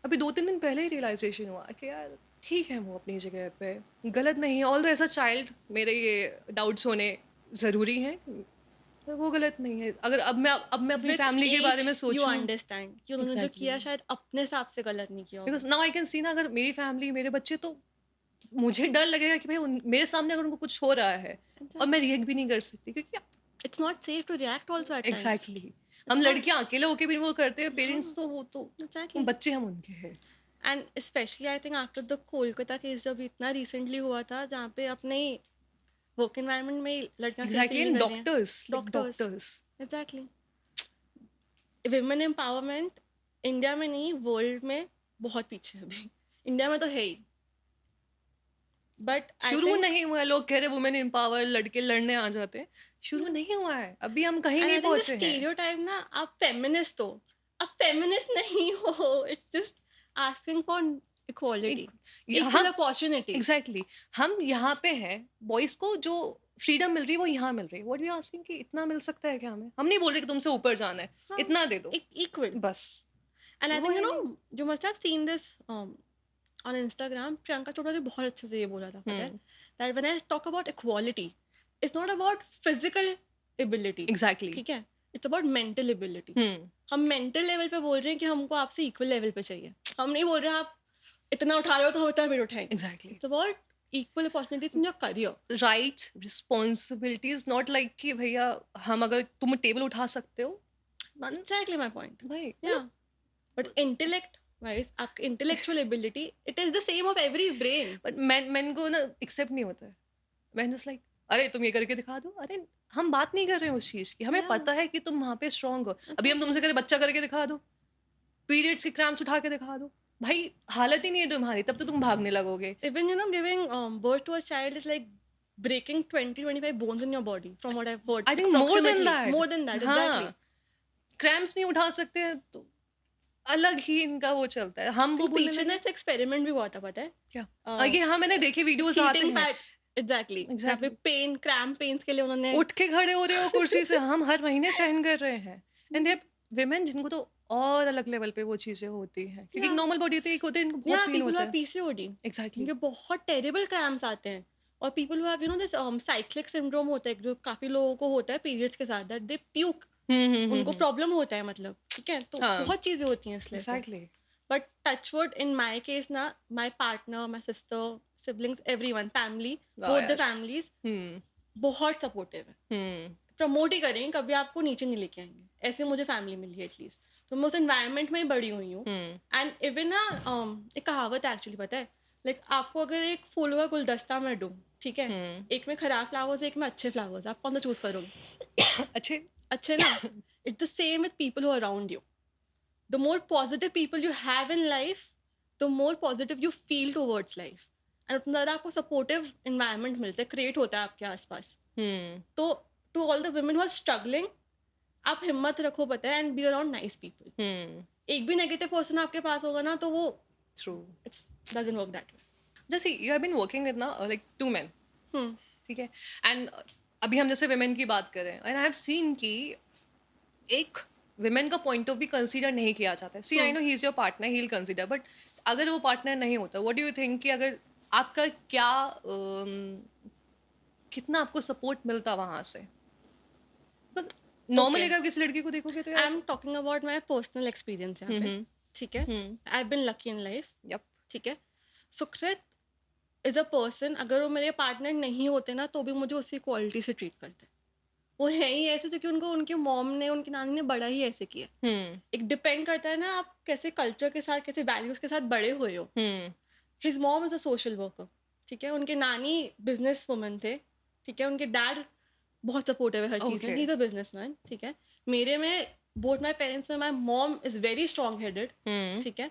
Speaker 1: अभी 2-3 दिन पहले ही रियलाइजेशन हुआ कि यार ठीक है वो अपनी जगह पे गलत नहीं है, ऑल्दो एज अ चाइल्ड मेरे ये डाउट्स होने ज़रूरी हैं, पर वो गलत नहीं है। अगर अब मैं अपनी
Speaker 2: विथ
Speaker 1: फैमिली के बारे
Speaker 2: एज
Speaker 1: में
Speaker 2: यू
Speaker 1: सोचूँ।
Speaker 2: अंडरस्टैंड कि उन्होंने जो
Speaker 1: एग्ज़ैक्टली,
Speaker 2: किया शायद अपने हिसाब से गलत नहीं किया होगा।
Speaker 1: Because now I can see ना, अगर मेरी फैमिली मेरे बच्चे, तो मुझे डर लगेगा कि भाई मेरे सामने अगर उनको कुछ हो रहा है और मैं
Speaker 2: एग्जैक्टली।
Speaker 1: रिएक्ट भी नहीं कर सकती, क्योंकि
Speaker 2: it's not safe to react also at times.
Speaker 1: Exactly हम
Speaker 2: इट्स नॉट।
Speaker 1: लड़कियां अकेले होके भी वो करते हैं, पेरेंट्स
Speaker 2: हाँ,
Speaker 1: तो वो तो
Speaker 2: एग्जैक्टली।
Speaker 1: बच्चे हम उनके हैं।
Speaker 2: And specially I think after the Kolkata case जब इतना रिसेंटली हुआ था, जहाँ पे अपने वर्क एनवायरनमेंट में ही लड़कियां सही फील
Speaker 1: एग्जैक्टली,
Speaker 2: नहीं
Speaker 1: एंड
Speaker 2: कर रही हैं।
Speaker 1: Doctors, like
Speaker 2: doctors.
Speaker 1: Doctors.
Speaker 2: Exactly. Women empowerment India में नहीं, वर्ल्ड में बहुत पीछे है अभी। इंडिया में तो है ही, बट आई
Speaker 1: शुरू
Speaker 2: थिंक,
Speaker 1: नहीं हुआ है, लोग कह रहे वुमेन इन पावर, लड़के लड़ने आ जाते हैं। शुरू नहीं हुआ है, अभी हम कहीं
Speaker 2: एंड
Speaker 1: नहीं
Speaker 2: आई थिंक द
Speaker 1: पहुंचे हैं।
Speaker 2: स्टीरियोटाइप ना, आप फेमिनिस्ट हो, आप फेमिनिस्ट नहीं हो। It's just asking for equality,
Speaker 1: एक हम
Speaker 2: इक्वल अपॉर्चुनिटी।
Speaker 1: एग्जैक्टली हम यहाँ पे हैं, बॉयज को जो फ्रीडम मिल रही है वो यहाँ मिल रही है। व्हाट वी आस्किंग कि इतना मिल सकता है क्या हमें? हम नहीं बोल रहे कि तुमसे ऊपर जाना है,
Speaker 2: हाँ,
Speaker 1: इतना दे दो
Speaker 2: इक्वल।
Speaker 1: बस।
Speaker 2: एंड आई
Speaker 1: वो
Speaker 2: थिंक
Speaker 1: है नहीं।
Speaker 2: you must have seen this on Instagram. Priyanka Chopra ने बहुत अच्छे से ये बोला था, पता है,
Speaker 1: हम्म,
Speaker 2: that when I talk about equality, it's not about physical ability,
Speaker 1: exactly.
Speaker 2: ठीक है, it's about mental ability.
Speaker 1: हम्म,
Speaker 2: हम मेंटल लेवल पे बोल रहे हैं कि हमको आपसे इक्वल लेवल पे चाहिए। हम नहीं बोल रहे हैं आप इतना उठा रहे हो तो हम इतना भी उठाएंगे।
Speaker 1: Exactly.
Speaker 2: It's about equal opportunities in your career.
Speaker 1: Rights, responsibilities, not like कि भैया हम अगर तुम टेबल उठा सकते हो, नन
Speaker 2: एग्जैक्टली माय पॉइंट।
Speaker 1: भाई।
Speaker 2: या बट इंटेलेक्ट वाइज, आपकी intellectual ability, it is the same of every brain.
Speaker 1: But man को ना एक्सेप्ट नहीं होता है। मैन जस्ट लाइक अरे तुम ये करके दिखा दो, अरे हम बात नहीं कर रहे हैं उस चीज की, हमें
Speaker 2: या
Speaker 1: पता है कि तुम वहां पे स्ट्रांग हो। अभी हम तुमसे करें बच्चा करके दिखा दो, पीरियड्स के क्रैम्प्स उठा के दिखा दो, भाई हालत ही नहीं है तुम्हारी, तब तो तुम भागने लगोगे।
Speaker 2: even giving birth to a child is like breaking 20-25 bones in your body, from what I've heard,
Speaker 1: I think more than
Speaker 2: approximately
Speaker 1: that.
Speaker 2: more than that, exactly.
Speaker 1: हाँ, क्रैम्प्स नहीं उठा सकते हैं तो अलग ही इनका वो चलता है, हम वो
Speaker 2: फिर
Speaker 1: बोलने
Speaker 2: पीछे ना
Speaker 1: लगे।
Speaker 2: एक एक्सपेरिमेंट भी हुआ था, पता है,
Speaker 1: क्या? ये हाँ मैंने देखे, वीडियोस आते
Speaker 2: हीटिंग
Speaker 1: हैं।
Speaker 2: पैड, एग्जैक्टली, जहाँ पे
Speaker 1: एग्जैक्टली,
Speaker 2: पेन, क्रैम्प पेन्स के लिए उन्होंने,
Speaker 1: उठ के खड़े हो रहे हो कुर्सी से, हम हर महीने सहन कर रहे हैं। एंड दे विमेन जिनको तो और अलग लेवल पे वो चीज़ें होती हैं, क्योंकि
Speaker 2: या
Speaker 1: नॉर्मल बॉडी होती है, एक होते हैं इनको बहुत
Speaker 2: या
Speaker 1: पेन
Speaker 2: पीपल हु
Speaker 1: होता
Speaker 2: हैव
Speaker 1: है।
Speaker 2: PCOD,
Speaker 1: exactly.
Speaker 2: इनके बहुत टेरिबल क्रैम्प्स आते हैं। और people who have this cyclic syndrome होता है, जो काफ़ी लोगों को होता है पीरियड्स के साथ, दैट दे प्यूक, उनको
Speaker 1: हुँ।
Speaker 2: प्रॉब्लम होता है मतलब, ठीक है? तो
Speaker 1: हाँ,
Speaker 2: बहुत चीज़ें होती हैं इसलिए से।
Speaker 1: Exactly.
Speaker 2: But touch wood in my case ना, my partner, my sister, siblings, everyone, family,
Speaker 1: वाह
Speaker 2: बोथ द
Speaker 1: यार!
Speaker 2: फैमिलीज़
Speaker 1: हुँ,
Speaker 2: बहुत सपोर्टिव है।
Speaker 1: हुँ,
Speaker 2: प्रमोट ही करेंगे, कभी आपको नीचे नहीं लेके आएँगे। ऐसे मुझे फैमिली मिली है एटलीस्ट। तो मैं उस एनवायरनमेंट में ही बड़ी हुई हूँ।
Speaker 1: हुँ,
Speaker 2: एंड इवन ना एक कहावत है एक्चुअली, पता है? लाइक आपको अगर एक फूलों का गुलदस्ता मैं दूँ, ठीक है?
Speaker 1: हुँ।
Speaker 2: एक में खराब फ्लावर्स, एक में अच्छे फ्लावर्स, आप कौन सा चूज़ करोगे?
Speaker 1: अच्छे।
Speaker 2: अच्छे ना? It's the same with people who are around you. The more positive people you have in life, the more positive you feel towards life. And उतना ज़्यादा आपको सपोर्टिव एनवायरनमेंट मिलता है, क्रिएट होता है आपके आस-पास।
Speaker 1: हुँ,
Speaker 2: तो to all the women who are struggling, आप हिम्मत रखो, पता है, and be around nice people.
Speaker 1: Hmm,
Speaker 2: एक भी नेगेटिव पर्सन आपके पास होगा ना, तो वो
Speaker 1: true.
Speaker 2: It's doesn't work that way.
Speaker 1: जैसे you have been working with ना लाइक 2 मेन,
Speaker 2: हुँ,
Speaker 1: ठीक है? एंड अभी हम जैसे वुमेन की बात कर रहे हैं, एंड आई हैव सीन कि एक वुमेन का पॉइंट ऑफ व्यू कंसीडर नहीं किया जाता है। See I
Speaker 2: hmm.
Speaker 1: No he is your partner, he will consider, but अगर वो पार्टनर नहीं होता, व्हाट डू यू थिंक कि अगर आपका क्या कितना आपको सपोर्ट मिलता वहाँ से? बट
Speaker 2: ओके,
Speaker 1: नॉर्मली अगर किसी लड़की को देखोगे तो
Speaker 2: आई
Speaker 1: यार।
Speaker 2: Am talking about my personal experience यहाँ
Speaker 1: हुँ,
Speaker 2: पे,
Speaker 1: हुँ,
Speaker 2: ठीक है?
Speaker 1: Hmm,
Speaker 2: I have been lucky in life,
Speaker 1: yup,
Speaker 2: ठीक है? सुकृत इज़ अ पर्सन, अगर वो मेरे पार्टनर नहीं होते ना, तो भी मुझे उसी क्वालिटी से ट्रीट करते। वो हैं ही ऐसे क्योंकि उनको उनकी मॉम ने, उनकी नानी ने बड़ा ही ऐसे किया है।
Speaker 1: हुँ,
Speaker 2: एक डिपेंड करता है ना, आप कैसे कल्चर के साथ, कैसे वैल्यूज़ के साथ बड़े हुए हो।
Speaker 1: Hmm,
Speaker 2: his mom is a social worker, ठीक है? उनके नानी बिज़नेस वुमन थे, ठीक है? उनके डैड बहुत सपोर्टिव है हर चीज़ में,
Speaker 1: okay,
Speaker 2: he is a businessman, ठीक है? मेरे में बोथ माय पेरेंट्स में my mom is very strong headed,
Speaker 1: hmm,
Speaker 2: ठीक है?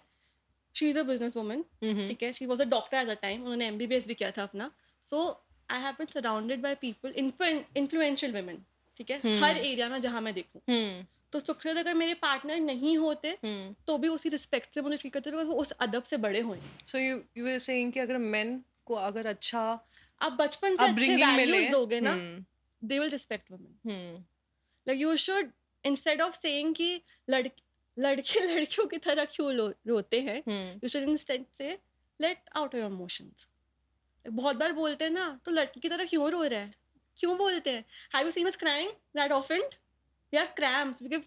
Speaker 2: She is a business woman,
Speaker 1: hmm, hmm,
Speaker 2: ठीक है? She was a doctor at the time, उन्होंने एमबीबीएस भी किया था अपना। So I have been surrounded by people, influential women, ठीक है? हर
Speaker 1: हुँ,
Speaker 2: एरिया में जहाँ मैं देखूँ।
Speaker 1: हुँ,
Speaker 2: तो सुखद अगर मेरे पार्टनर नहीं होते,
Speaker 1: हुँ।
Speaker 2: तो भी उसी रिस्पेक्ट से मुझे ट्रीट करते, बिकॉज़ वो उस अदब से बड़े हुए हैं।
Speaker 1: सो यू वर सेइंग कि अगर मेन को अगर अच्छा
Speaker 2: आप बचपन से अच्छे
Speaker 1: अपब्रिंगिंग मिले।
Speaker 2: वैल्यूज़ दोगे ना,
Speaker 1: hmm,
Speaker 2: they will respect women.
Speaker 1: Hmm,
Speaker 2: like you should, instead of saying कि लड़के लड़के लड़कियों की तरह क्यों रोते हैं,
Speaker 1: हुँ,
Speaker 2: यू शुड इंस्टेड से लेट आउट योर इमोशंस। बहुत बार बोलते हैं ना, तो लड़की की तरह क्यों रो रहा है, क्यों बोलते हैं? Have you seen us crying that often? We have cramps because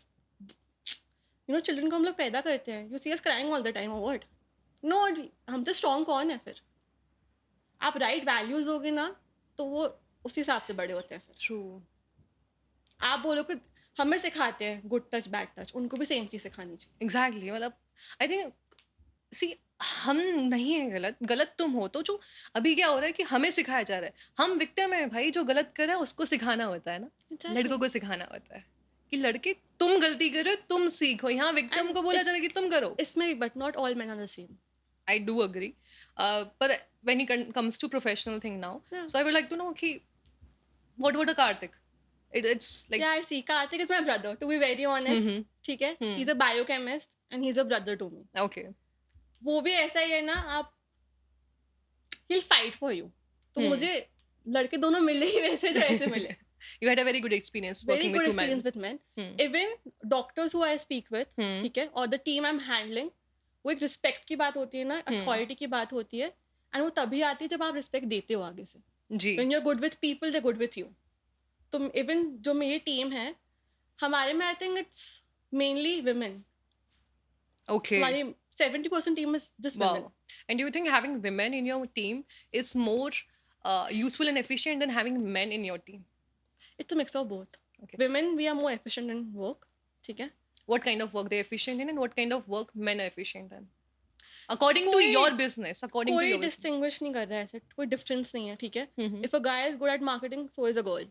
Speaker 2: children को हम लोग पैदा करते हैं, you see us crying all the time और व्हाट? नो, हमसे स्ट्रॉन्ग कौन है फिर? आप राइट वैल्यूज दोगे ना, तो वो उस हिसाब से बड़े होते हैं फिर।
Speaker 1: ट्रू,
Speaker 2: आप बोलोगे, हमें सिखाते हैं गुड टच बैड टच, उनको भी सेम चीज़ सिखानी चाहिए।
Speaker 1: एग्ज़ैक्टली। मतलब आई थिंक सी हम नहीं हैं गलत, गलत तुम हो। तो जो अभी क्या हो रहा है कि हमें सिखाया जा रहा है, हम विक्टिम हैं भाई, जो गलत कर रहा है उसको सिखाना होता है ना,
Speaker 2: एग्जैक्टली।
Speaker 1: लड़कों को सिखाना होता है कि लड़के तुम गलती कर रहे हो, तुम सीखो। यहाँ विक्टिम
Speaker 2: एंड
Speaker 1: को बोला जा रहा है कि तुम करो।
Speaker 2: इसमें भी, but not all men are the same.
Speaker 1: I do agree. But when it comes to professional thing now,
Speaker 2: या
Speaker 1: so I would like to know कि what about the Karthik? It's like
Speaker 2: यार see, Karthik is my brother, to be very honest,
Speaker 1: hmm,
Speaker 2: ठीक है? He
Speaker 1: hmm,
Speaker 2: is a biochemist and he is a brother to me.
Speaker 1: okay,
Speaker 2: वो भी ऐसा ही है ना, आप, ही फाइट फॉर यू। तो
Speaker 1: hmm.
Speaker 2: मुझे लड़के दोनों मिले ही वैसे जो ऐसे मिले।
Speaker 1: You had a very good experience
Speaker 2: very
Speaker 1: working with
Speaker 2: good
Speaker 1: two
Speaker 2: experience
Speaker 1: men.
Speaker 2: With man.
Speaker 1: Hmm,
Speaker 2: even doctors who I speak with,
Speaker 1: hmm,
Speaker 2: ठीक है, और the team I am handling, वो एक रिस्पेक्ट की बात होती है ना,
Speaker 1: hmm.
Speaker 2: अथॉरिटी की बात होती है, एंड वो तभी आती है जब आप रिस्पेक्ट देते हो आगे से।
Speaker 1: जी,
Speaker 2: when you are good with people, they good with you. तो इवन जो मेरी टीम है, हमारे में I think it's mainly women.
Speaker 1: okay,
Speaker 2: हमारी 70% team is just women.
Speaker 1: wow. And do you think having women in your team is more useful and efficient than having men in your team?
Speaker 2: It's a mix of both.
Speaker 1: Okay.
Speaker 2: Women we are more efficient in work, ठीक है?
Speaker 1: What kind of work they efficient in and what kind of work men are efficient in? According to
Speaker 2: कोई
Speaker 1: your business, according to
Speaker 2: कोई
Speaker 1: your business.
Speaker 2: Distinguish नहीं कर रहा है ऐसे, कोई डिफरेंस नहीं है, ठीक है?
Speaker 1: Mm-hmm.
Speaker 2: If a guy is good at marketing, so is a girl,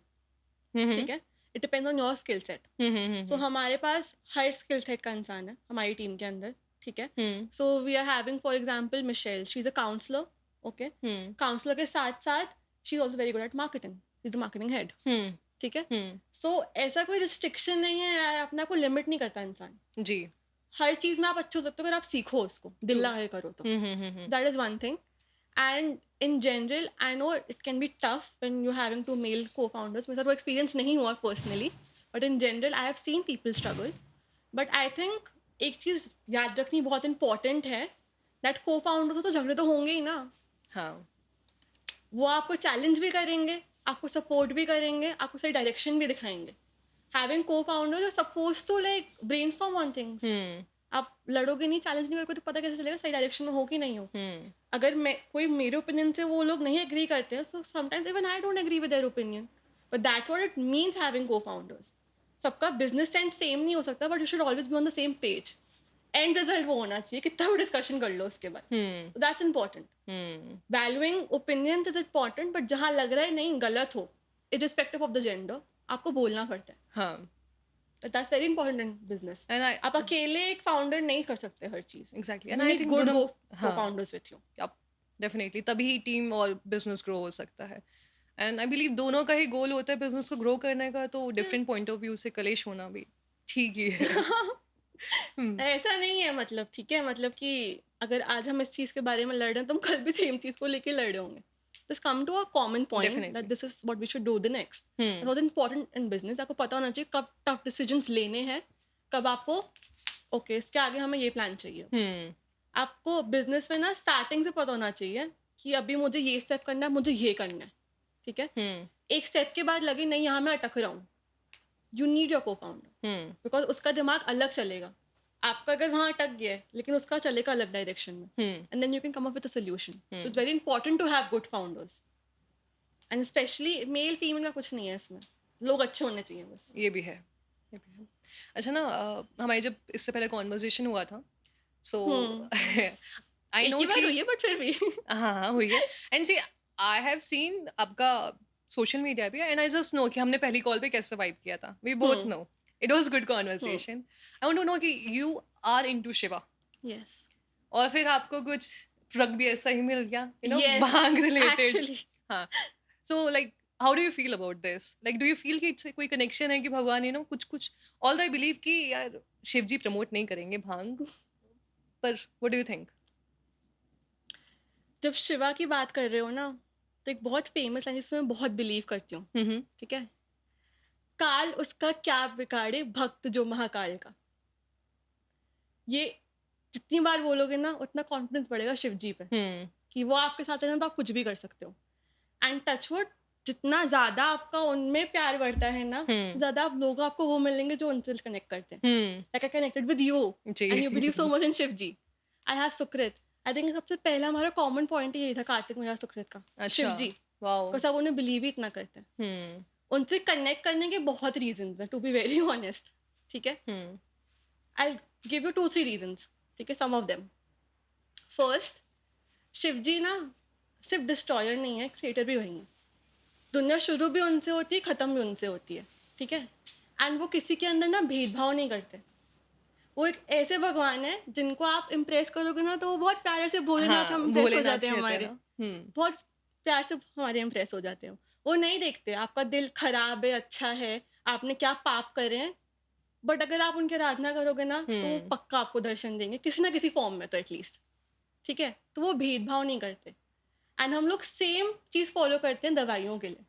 Speaker 1: Mm-hmm.
Speaker 2: ठीक है? It depends on your skill set. So
Speaker 1: Mm-hmm.
Speaker 2: हमारे पास हर स्किल सेट का इंसान है हमारी टीम के अंदर, ठीक है?
Speaker 1: Hmm.
Speaker 2: So we are having for example Michelle, she is a counsellor, okay?
Speaker 1: Hmm.
Speaker 2: Counsellor के साथ-साथ she is also very good at marketing, she is the marketing head,
Speaker 1: Hmm.
Speaker 2: ठीक है?
Speaker 1: Hmm.
Speaker 2: सो ऐसा कोई रिस्ट्रिक्शन नहीं है यार, अपने आप को लिमिट नहीं करता इंसान।
Speaker 1: जी।
Speaker 2: हर चीज़ में आप अच्छे हो सकते हो अगर आप सीखो उसको, दिल
Speaker 1: True.
Speaker 2: लगा के करो तो।
Speaker 1: हुँ, हुँ, हुँ, हुँ।
Speaker 2: That is one thing. And in general, I know it can be tough when you're having two male co-founders. मेरे साथ वो experience नहीं हुआ personally, but in general, I have seen people struggle. But I think एक चीज़ याद रखनी बहुत important है, दैट को-फाउंडर तो झगड़े तो होंगे ही ना।
Speaker 1: हाँ।
Speaker 2: वो आपको चैलेंज भी करेंगे, आपको सपोर्ट भी करेंगे, आपको सही डायरेक्शन भी दिखाएँगे। Having co-founder you are supposed to like brainstorm on things.
Speaker 1: Hmm,
Speaker 2: आप लड़ोगे नहीं, चैलेंज नहीं करोगे तो पता कैसे चलेगा सही डायरेक्शन में हो कि नहीं हो?
Speaker 1: हुँ,
Speaker 2: अगर मैं कोई मेरे ओपिनियन से वो लोग नहीं एग्री करते हैं, so sometimes even I don't agree with their opinion, but that's what it means having co-founders. सबका बिज़नेस सेंस सेम नहीं हो सकता, but you should always be on the same page. End result वो होना चाहिए, कितना भी डिस्कशन कर लो उसके बाद।
Speaker 1: Hmm,
Speaker 2: that's important.
Speaker 1: Hmm,
Speaker 2: valuing opinions is important, but जहाँ लग रहा है नहीं गलत हो, इरिस्पेक्टिव ऑफ द जेंडर, आपको बोलना पड़ता है।
Speaker 1: हाँ,
Speaker 2: that's very important in business.
Speaker 1: And I
Speaker 2: आप अकेले एक फाउंडर नहीं कर सकते हर चीज़।
Speaker 1: Exactly and
Speaker 2: you
Speaker 1: I
Speaker 2: need
Speaker 1: think
Speaker 2: good
Speaker 1: दोनों
Speaker 2: को
Speaker 1: हाँ,
Speaker 2: founders with you.
Speaker 1: Yep, definitely तभी टीम और बिज़नेस ग्रो हो सकता है। एंड आई बिलीव दोनों का ही गोल होता है बिज़नेस को ग्रो करने का, तो डिफरेंट पॉइंट ऑफ व्यू से क्लैश होना भी ठीक ही है। हुँ,
Speaker 2: ऐसा नहीं है, मतलब ठीक है, मतलब कि अगर आज हम इस चीज़ के बारे में लड़ रहे हैं तो हम कल भी सेम चीज़ को लेके लड़ रहे होंगे। Just come to a common point that
Speaker 1: definitely.
Speaker 2: This is what we should do the next.
Speaker 1: Hmm,
Speaker 2: बहुत इंपॉर्टेंट इन बिजनेस, आपको पता होना चाहिए कब टफ डिसीजंस लेने हैं, कब आपको ओके इसके आगे हमें ये प्लान चाहिए।
Speaker 1: हुँ,
Speaker 2: आपको बिजनेस में ना स्टार्टिंग से पता होना चाहिए कि अभी मुझे ये स्टेप करना है, मुझे ये करना है, ठीक है।
Speaker 1: हुँ,
Speaker 2: एक स्टेप के बाद लगे नहीं यहाँ मैं अटक रहा हूँ, यू नीड योर को फाउंडर,
Speaker 1: हुँ,
Speaker 2: बिकॉज उसका दिमाग अलग चलेगा। आपका अगर वहाँ अटक गया है लेकिन उसका चलेगा अलग डायरेक्शन में,
Speaker 1: hmm,
Speaker 2: and then you can come up with a solution. So it's
Speaker 1: hmm,
Speaker 2: very important to have good founders, and specially male female का कुछ नहीं है इसमें, लोग अच्छे होने चाहिए बस।
Speaker 1: ये भी है, ये भी है। अच्छा ना हमारी जब इससे पहले कन्वर्सेशन हुआ था, सो
Speaker 2: हम्म।
Speaker 1: आई
Speaker 2: एक
Speaker 1: नो
Speaker 2: ही बार
Speaker 1: कि
Speaker 2: हुई है बट फिर भी।
Speaker 1: हाँ, हाँ, हुई है and see I have seen आपका सोशल मीडिया पे एंड आई जस्ट नो कि हमने पहली कॉल पे कैसे वाइब किया था। We both
Speaker 2: hmm.
Speaker 1: No it was good
Speaker 2: hmm.
Speaker 1: Conversation. I want to know कि you are into Shiva
Speaker 2: yes.
Speaker 1: और फिर आपको कुछ ड्रग भी ऐसा ही मिल गया,
Speaker 2: यस।
Speaker 1: भांग रिलेटेड।
Speaker 2: एक्चुअली
Speaker 1: हाँ, so like how do you feel about this? Like do you feel कि इससे कोई कनेक्शन है कि भगवान कुछ-कुछ ऑल्दो आई बिलीव कि यार शिव जी प्रमोट नहीं करेंगे भांग, पर व्हाट डू यू थिंक?
Speaker 2: जब शिवा की बात कर रहे हो ना, तो एक बहुत फेमस है जिसमें मैं बहुत बिलीव करती हूँ,
Speaker 1: हुँ, हुँ।
Speaker 2: ठीक है। काल उसका क्या बिगाड़े भक्त जो महाकाल का। ये जितनी बार बोलोगे ना उतना कॉन्फिडेंस बढ़ेगा शिव जी पे,
Speaker 1: हुँ,
Speaker 2: कि वो आपके साथ है ना तो आप कुछ भी कर सकते हो। एंड टचवुड, जितना ज़्यादा आपका उनमें प्यार बढ़ता है ना,
Speaker 1: हुँ,
Speaker 2: ज़्यादा आप लोग आपको वो मिलेंगे जो उनसे कनेक्ट करते हैं।
Speaker 1: Hmm.
Speaker 2: Like I connected with you
Speaker 1: ji.
Speaker 2: And you believe so much in Shiv ji. I have सुकृत। आई थिंक सबसे पहला हमारा कॉमन पॉइंट यही था कार्तिक मेरा सुकृत का, शिव
Speaker 1: अच्छा,
Speaker 2: जी।
Speaker 1: वॉव!
Speaker 2: बिकॉज़ आप उन्हें बिलीव ही इतना करते हैं।
Speaker 1: हुँ,
Speaker 2: उनसे कनेक्ट करने के बहुत रीज़न्स हैं, टू बी वेरी ऑनेस्ट, ठीक है?
Speaker 1: Hmm,
Speaker 2: I give you 2-3 reasons, ठीक है? सम ऑफ देम। फर्स्ट, शिव जी ना सिर्फ़ डिस्ट्रॉयर नहीं है, क्रिएटर भी वही हैं। दुनिया शुरू भी उनसे होती है, ख़त्म भी उनसे होती है, ठीक है? एंड वो किसी के अंदर ना भेदभाव नहीं करते। वो एक ऐसे भगवान हैं जिनको आप इम्प्रेस करोगे ना तो वो बहुत प्यारे से भोलेनाथ हम
Speaker 1: हाँ,
Speaker 2: इम्प्रेस हो
Speaker 1: भोलेनाथ
Speaker 2: जाते हैं
Speaker 1: कहते हैं
Speaker 2: हमारे।
Speaker 1: ना। हुँ,
Speaker 2: बहुत प्यार से हमारे इम्प्रेस हो जाते हो। वो नहीं देखते आपका दिल खराब है, अच्छा है, आपने क्या पाप करे हैं, बट अगर आप उनकी आराधना करोगे ना, तो वो
Speaker 1: हुँ,
Speaker 2: पक्का आपको दर्शन देंगे, किसी ना किसी फ़ॉर्म में तो एटलीस्ट, ठीक है? तो वो भेदभाव नहीं करते। एंड हम लोग सेम चीज़ फ़ॉलो करते हैं दवाइयों के लिए।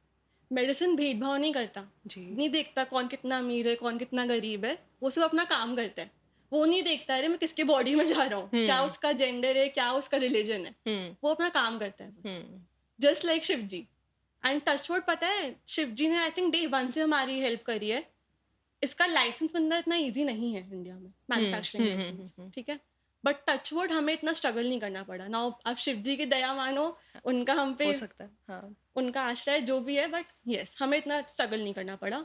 Speaker 2: मेडिसिन भेदभाव नहीं करता,
Speaker 1: जी।
Speaker 2: नहीं देखता कौन कितना अमीर है, कौन कितना गरीब है, वो सिर्फ़ अपना काम करता है। वो नहीं देखता अरे मैं किसके बॉडी में जा रहा हूँ, क्या
Speaker 1: हुँ,
Speaker 2: उसका जेंडर है, क्या उसका रिलिजन है।
Speaker 1: हुँ,
Speaker 2: वो अपना काम करता है बस।
Speaker 1: Hmm,
Speaker 2: just like Shiv ji. And touchwood पता है शिव जी ने आई थिंक डे 1 से हमारी हेल्प करी है। इसका लाइसेंस बनना इतना ईज़ी नहीं है इंडिया में,
Speaker 1: हुँ,
Speaker 2: मैन्युफैक्चरिंग
Speaker 1: हुँ, हुँ, हुँ,
Speaker 2: लाइसेंस,
Speaker 1: हुँ।
Speaker 2: ठीक है? बट टचवुड हमें इतना स्ट्रगल नहीं करना पड़ा। नाउ आप शिव जी की दया मानो,
Speaker 1: हाँ,
Speaker 2: उनका हम
Speaker 1: हो
Speaker 2: पे
Speaker 1: सकता है। हाँ।
Speaker 2: उनका आश्रय जो भी है, बट येस हमें इतना स्ट्रगल नहीं करना पड़ा।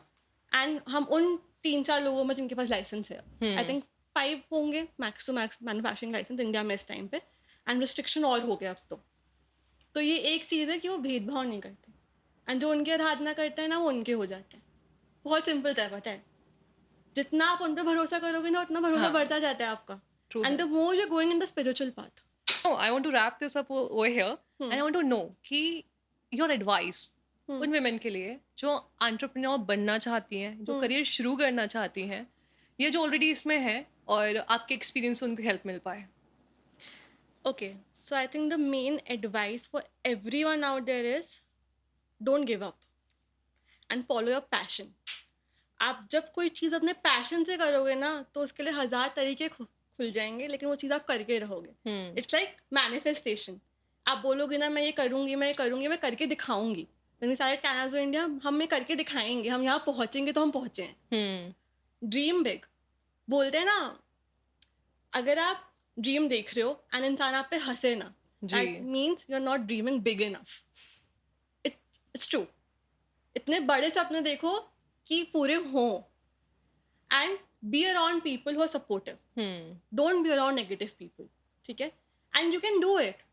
Speaker 2: एंड हम उन 3-4 लोगों में जिनके पास लाइसेंस है, आई
Speaker 1: हुँ,
Speaker 2: थिंक 5 होंगे max to max manufacturing licence India में इस टाइम पे, एंड रिस्ट्रिक्शन और हो गया अब तो। तो ये एक चीज़ है कि वो भेदभाव नहीं करते, एंड जो उनकी आराधना करते हैं ना वो उनके हो जाते हैं। बहुत सिंपल सा है, पता है। जितना आप उन पे भरोसा करोगे ना उतना भरोसा
Speaker 1: हाँ,
Speaker 2: बढ़ता जाता है आपका,
Speaker 1: ट्रू
Speaker 2: एंड
Speaker 1: है।
Speaker 2: The more you are going in the spiritual path.
Speaker 1: No, I want to wrap this up over here and I
Speaker 2: hmm.
Speaker 1: want to know कि your advice
Speaker 2: हुँ।
Speaker 1: उन women के लिए जो एंटरप्रेन्योर बनना चाहती हैं, जो
Speaker 2: हुँ।
Speaker 1: करियर शुरू करना चाहती हैं, या जो ऑलरेडी इसमें है और आपके एक्सपीरियंस से उनको हेल्प मिल पाए?
Speaker 2: Okay, so I think the main advice for everyone out there is don't give up and follow your passion. आप जब कोई चीज़ अपने पैशन से करोगे ना, तो उसके लिए हज़ार तरीके खुल जाएँगे, लेकिन वो चीज़ आप करके रहोगे।
Speaker 1: हुँ,
Speaker 2: इट्स लाइक मैनिफेस्टेशन। आप बोलोगे ना मैं ये करूँगी, मैं ये करूँगी, मैं करके दिखाऊँगी। When we started Canvas India, हम ये करके दिखाएँगे, हम यहाँ पहुँचेंगे तो हम पहुँचे हैं।
Speaker 1: हुँ,
Speaker 2: ड्रीम बिग। बोलते हैं ना, अगर आप ड्रीम देख रहे हो एंड इंसान आप पे हँसे ना,
Speaker 1: जी।
Speaker 2: That means you are not dreaming big enough. It's true. इतने बड़े सपने देखो कि पूरे हों, and be around people who are supportive.
Speaker 1: Hmm,
Speaker 2: don't be around negative people, ठीक है? And you can do it.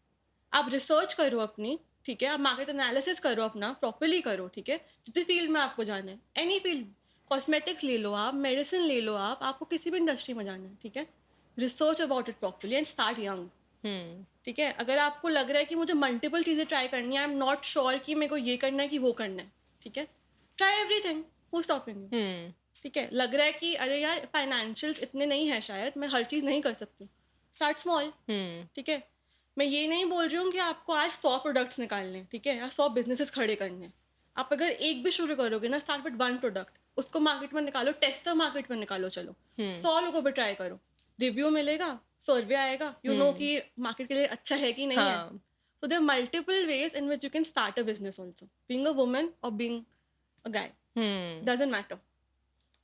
Speaker 2: आप रिसर्च करो अपनी, ठीक है? आप मार्केट एनालिसिस करो अपना, प्रॉपर्ली करो, ठीक है? जितनी फील्ड में आपको जाना है, एनी फील्ड, कॉस्मेटिक्स ले लो आप, मेडिसिन ले लो आप, आपको किसी भी इंडस्ट्री में जाना है, ठीक है? Research about it properly and start young,
Speaker 1: hmm,
Speaker 2: ठीक है? अगर आपको लग रहा है कि मुझे मल्टीपल चीज़ें ट्राई करनी है, आई एम नॉट श्योर कि मेरे को ये करना है कि वो करना है, ठीक है? Try everything, who stopping you?
Speaker 1: Hmm,
Speaker 2: ठीक है? लग रहा है कि अरे यार फाइनेंशियल्स इतने नहीं है शायद, मैं हर चीज़ नहीं कर सकती हूँ। स्टार्ट स्मॉल,
Speaker 1: हुँ,
Speaker 2: ठीक है? मैं ये नहीं बोल रही हूँ कि आपको आज 100 प्रोडक्ट्स निकालने हैं, ठीक है? या 100 बिज़नेसेस खड़े करने हैं। आप अगर एक भी शुरू करोगे ना, स्टार्ट विद 1 प्रोडक्ट, उसको मार्केट में निकालो, टेस्ट द मार्केट में निकालो चलो।
Speaker 1: हुँ,
Speaker 2: 100 लोगों पे ट्राई करो, रिव्यू मिलेगा, सर्वे आएगा, यू नो
Speaker 1: हुँ,
Speaker 2: कि मार्केट के लिए अच्छा है कि नहीं है।
Speaker 1: हाँ,
Speaker 2: So there are multiple ways in which you can start a business also. Being a woman or being a guy,
Speaker 1: hmm,
Speaker 2: doesn't matter.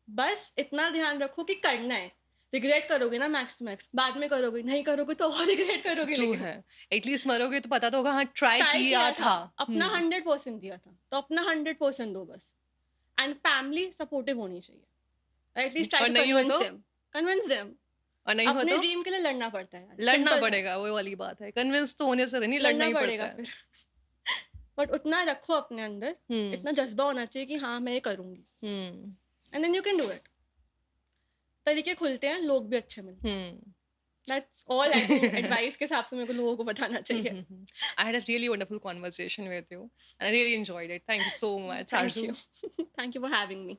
Speaker 2: बस इतना ध्यान रखो कि करना है। रिग्रेट करोगे ना मैक्स टू मैक्स, बाद में करोगे, नहीं करोगे तो और रिग्रेट करोगे
Speaker 1: ट्रू
Speaker 2: लेकिन।
Speaker 1: है। एटलीस्ट मरोगे तो पता तो होगा हाँ, ट्राई
Speaker 2: ट्राई
Speaker 1: किया
Speaker 2: किया था,
Speaker 1: था।
Speaker 2: अपना
Speaker 1: हुँ,
Speaker 2: 100% दिया था, तो अपना 100% दो बस। एंड फैमिली सपोर्टिव होनी चाहिए। एटलीस्ट ट्राई
Speaker 1: और
Speaker 2: टू
Speaker 1: नहीं हो
Speaker 2: कन्विंस
Speaker 1: तो?
Speaker 2: Them, convince them.
Speaker 1: और नहीं हो
Speaker 2: अपने
Speaker 1: तो?
Speaker 2: ड्रीम के लिए लड़ना पड़ता है यार,
Speaker 1: लड़ना
Speaker 2: सिंपल सा,
Speaker 1: पड़ेगा, वो वाली बात है। कन्विंस तो होने से नहीं, लड़ना
Speaker 2: लड़ना
Speaker 1: ही पड़ता
Speaker 2: पड़ेगा
Speaker 1: है।
Speaker 2: फिर। बट उतना रखो अपने अंदर,
Speaker 1: हुँ,
Speaker 2: इतना जज़्बा होना चाहिए कि हाँ, मैं ये करूँगी,
Speaker 1: hmm,
Speaker 2: and then you can do it. तरीके खुलते हैं, लोग भी अच्छे मिलते हैं।
Speaker 1: Hmm.
Speaker 2: That's all I think advice के हिसाब से मेरे को लोगों को बताना चाहिए।
Speaker 1: I had a really wonderful conversation with you, and I really enjoyed it. Thank you so much,
Speaker 2: thank
Speaker 1: Arzu.
Speaker 2: You. Thank you for having me.